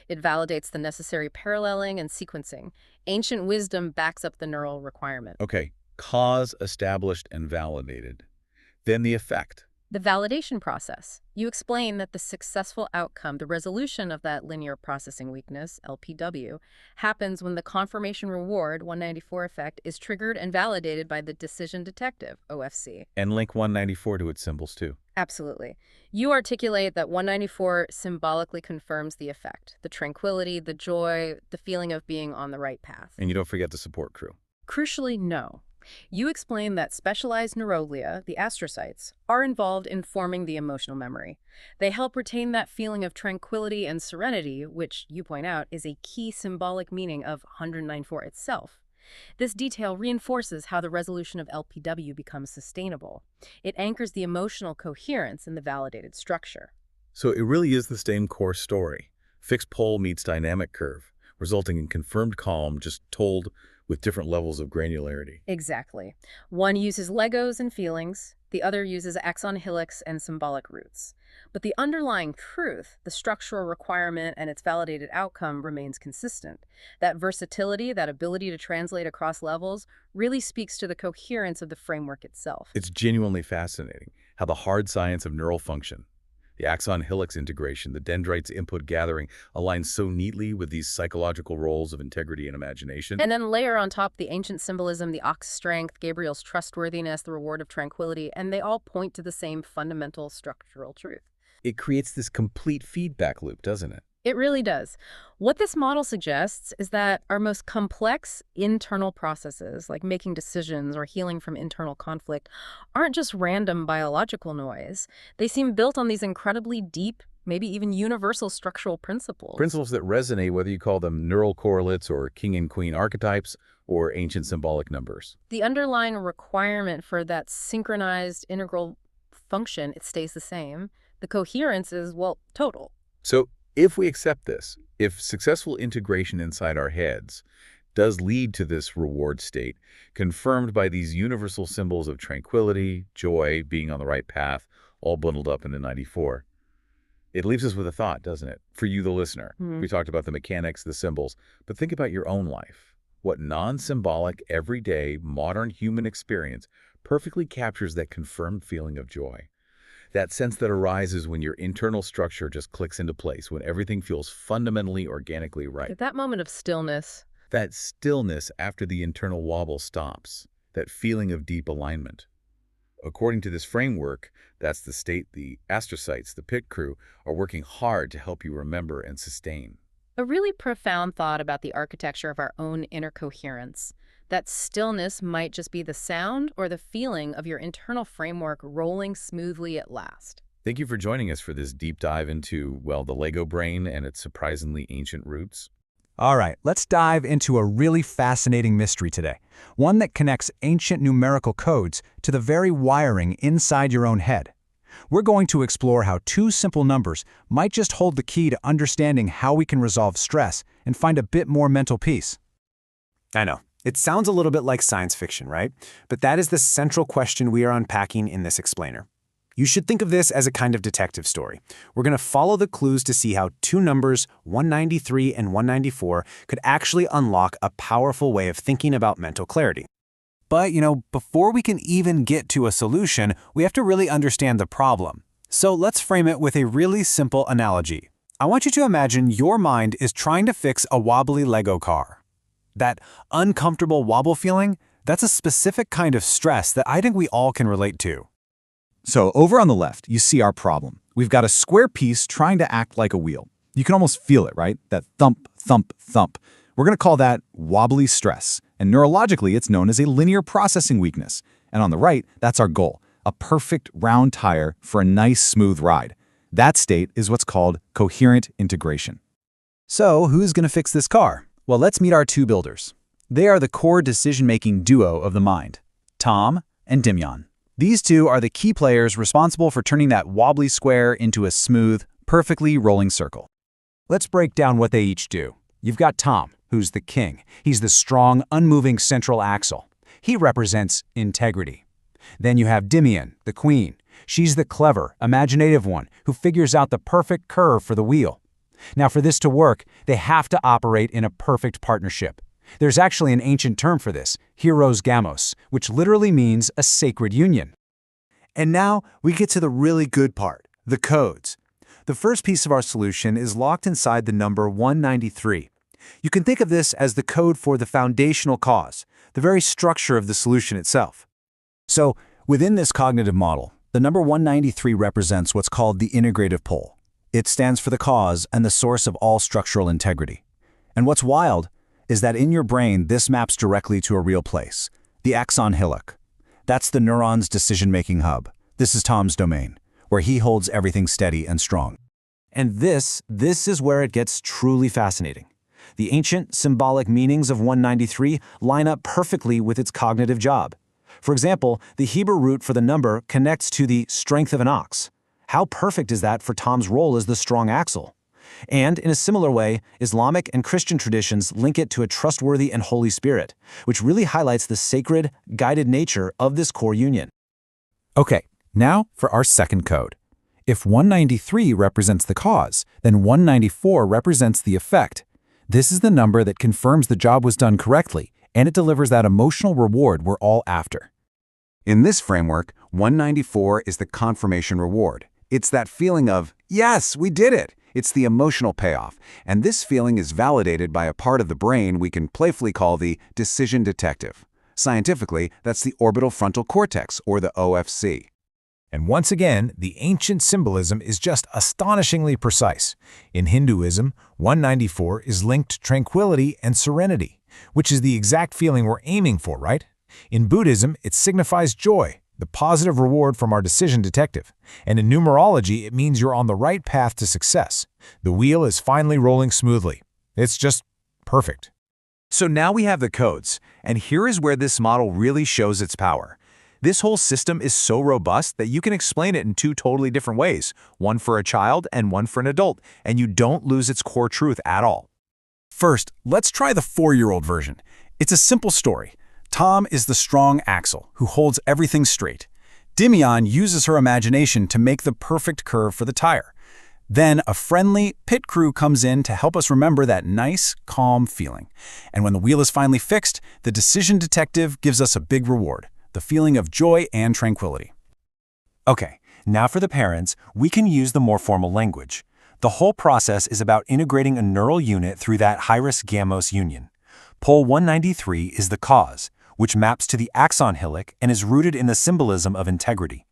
It validates the necessary paralleling and sequencing. Ancient wisdom backs up the neural requirement. Okay, cause established and validated. Then the effect. The validation process. You explain that the successful outcome, the resolution of that linear processing weakness, LPW, happens when the confirmation reward, 194 effect, is triggered and validated by the decision detective, OFC. And link 194 to its symbols too. Absolutely. You articulate that 194 symbolically confirms the effect, the tranquility, the joy, the feeling of being on the right path. And you don't forget the support crew. Crucially, no. You explain that specialized neuroglia, the astrocytes, are involved in forming the emotional memory. They help retain that feeling of tranquility and serenity, which, you point out, is a key symbolic meaning of 194 itself. This detail reinforces how the resolution of LPW becomes sustainable. It anchors the emotional coherence in the validated structure. So it really is the same core story. Fixed pole meets dynamic curve, resulting in confirmed calm, just told with different levels of granularity. Exactly. One uses Legos and feelings, the other uses axon hillocks and symbolic roots. But the underlying truth, the structural requirement and its validated outcome remains consistent. That versatility, that ability to translate across levels, really speaks to the coherence of the framework itself. It's genuinely fascinating how the hard science of neural function, the axon hillocks integration, the dendrites input gathering aligns so neatly with these psychological roles of integrity and imagination. And then layer on top the ancient symbolism, the ox strength, Gabriel's trustworthiness, the reward of tranquility, and they all point to the same fundamental structural truth. It creates this complete feedback loop, doesn't it? It really does. What this model suggests is that our most complex internal processes, like making decisions or healing from internal conflict, aren't just random biological noise. They seem built on these incredibly deep, maybe even universal structural principles. Principles that resonate whether you call them neural correlates or king and queen archetypes or ancient symbolic numbers. The underlying requirement for that synchronized integral function, it stays the same. The coherence is, well, total. So if we accept this, if successful integration inside our heads does lead to this reward state, confirmed by these universal symbols of tranquility, joy, being on the right path, all bundled up into 94, it leaves us with a thought, doesn't it? For you, the listener. We talked about the mechanics, the symbols, but think about your own life. What non-symbolic, everyday, modern human experience perfectly captures that confirmed feeling of joy? That sense that arises when your internal structure just clicks into place, when everything feels fundamentally, organically right. At that moment of stillness. That stillness after the internal wobble stops, that feeling of deep alignment. According to this framework, that's the state the astrocytes, the pit crew, are working hard to help you remember and sustain. A really profound thought about the architecture of our own inner coherence. That stillness might just be the sound or the feeling of your internal framework rolling smoothly at last. Thank you for joining us for this deep dive into, well, the Lego brain and its surprisingly ancient roots. All right, let's dive into a really fascinating mystery today, one that connects ancient numerical codes to the very wiring inside your own head. We're going to explore how two simple numbers might just hold the key to understanding how we can resolve stress and find a bit more mental peace. I know, it sounds a little bit like science fiction, right? But that is the central question we are unpacking in this explainer. You should think of this as a kind of detective story. We're going to follow the clues to see how two numbers, 193 and 194, could actually unlock a powerful way of thinking about mental clarity. But, before we can even get to a solution, we have to really understand the problem. So let's frame it with a really simple analogy. I want you to imagine your mind is trying to fix a wobbly Lego car. That uncomfortable wobble feeling, that's a specific kind of stress that I think we all can relate to. So over on the left, you see our problem. We've got a square piece trying to act like a wheel. You can almost feel it, right? That thump, thump, thump. We're going to call that wobbly stress. And neurologically, it's known as a linear processing weakness. And on the right, that's our goal, a perfect round tire for a nice smooth ride. That state is what's called coherent integration. So who's going to fix this car? Well, let's meet our two builders. They are the core decision-making duo of the mind, Tom and Dimion. These two are the key players responsible for turning that wobbly square into a smooth, perfectly rolling circle. Let's break down what they each do. You've got Tom, who's the king. He's the strong, unmoving central axle. He represents integrity. Then you have Dimion, the queen. She's the clever, imaginative one who figures out the perfect curve for the wheel. Now, for this to work, they have to operate in a perfect partnership. There's actually an ancient term for this, hieros gamos, which literally means a sacred union. And now we get to the really good part, the codes. The first piece of our solution is locked inside the number 193. You can think of this as the code for the foundational cause, the very structure of the solution itself. So, within this cognitive model, the number 193 represents what's called the integrative pole. It stands for the cause and the source of all structural integrity. And what's wild is that in your brain, this maps directly to a real place, the axon hillock. That's the neuron's decision-making hub. This is Tom's domain, where he holds everything steady and strong. And this is where it gets truly fascinating. The ancient symbolic meanings of 193 line up perfectly with its cognitive job. For example, the Hebrew root for the number connects to the strength of an ox. How perfect is that for Tom's role as the strong axle? And in a similar way, Islamic and Christian traditions link it to a trustworthy and Holy Spirit, which really highlights the sacred, guided nature of this core union. Okay, now for our second code. If 193 represents the cause, then 194 represents the effect. This is the number that confirms the job was done correctly, and it delivers that emotional reward we're all after. In this framework, 194 is the confirmation reward. It's that feeling of, yes, we did it! It's the emotional payoff, and this feeling is validated by a part of the brain we can playfully call the decision detective. Scientifically, that's the orbital frontal cortex, or the OFC. And once again, the ancient symbolism is just astonishingly precise. In Hinduism, 194 is linked to tranquility and serenity, which is the exact feeling we're aiming for, right? In Buddhism, it signifies joy, the positive reward from our decision detective. And in numerology, it means you're on the right path to success. The wheel is finally rolling smoothly. It's just perfect. So now we have the codes, and here is where this model really shows its power. This whole system is so robust that you can explain it in two totally different ways, one for a child and one for an adult, and you don't lose its core truth at all. First, let's try the 4-year-old version. It's a simple story. Tom is the strong axle who holds everything straight. Dimion uses her imagination to make the perfect curve for the tire. Then a friendly pit crew comes in to help us remember that nice, calm feeling. And when the wheel is finally fixed, the decision detective gives us a big reward, the feeling of joy and tranquility. Okay, now for the parents, we can use the more formal language. The whole process is about integrating a neural unit through that gyrus-gamma union. Pole 193 is the cause, which maps to the axon hillock and is rooted in the symbolism of integrity.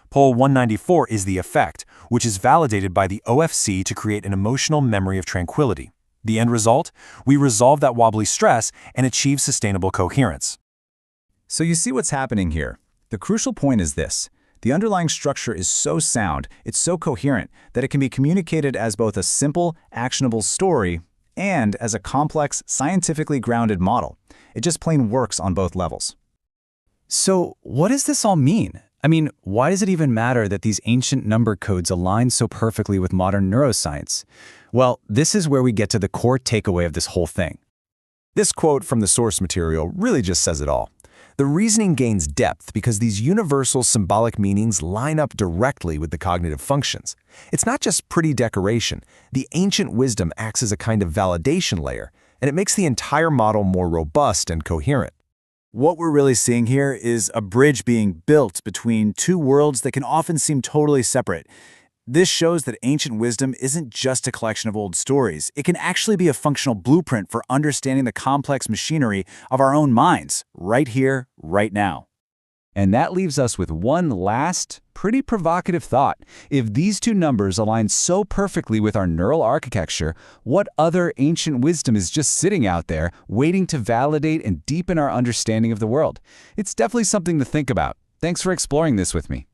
Pole 194 is the effect, which is validated by the OFC to create an emotional memory of tranquility. The end result? We resolve that wobbly stress and achieve sustainable coherence. So you see what's happening here. The crucial point is this. The underlying structure is so sound, it's so coherent, that it can be communicated as both a simple, actionable story and as a complex, scientifically grounded model. It just plain works on both levels. So what does this all mean? I mean, why does it even matter that these ancient number codes align so perfectly with modern neuroscience? Well, this is where we get to the core takeaway of this whole thing. This quote from the source material really just says it all. The reasoning gains depth because these universal symbolic meanings line up directly with the cognitive functions. It's not just pretty decoration. The ancient wisdom acts as a kind of validation layer, and it makes the entire model more robust and coherent. What we're really seeing here is a bridge being built between two worlds that can often seem totally separate. This shows that ancient wisdom isn't just a collection of old stories. It can actually be a functional blueprint for understanding the complex machinery of our own minds, right here, right now. And that leaves us with one last, pretty provocative thought. If these two numbers align so perfectly with our neural architecture, what other ancient wisdom is just sitting out there, waiting to validate and deepen our understanding of the world? It's definitely something to think about. Thanks for exploring this with me.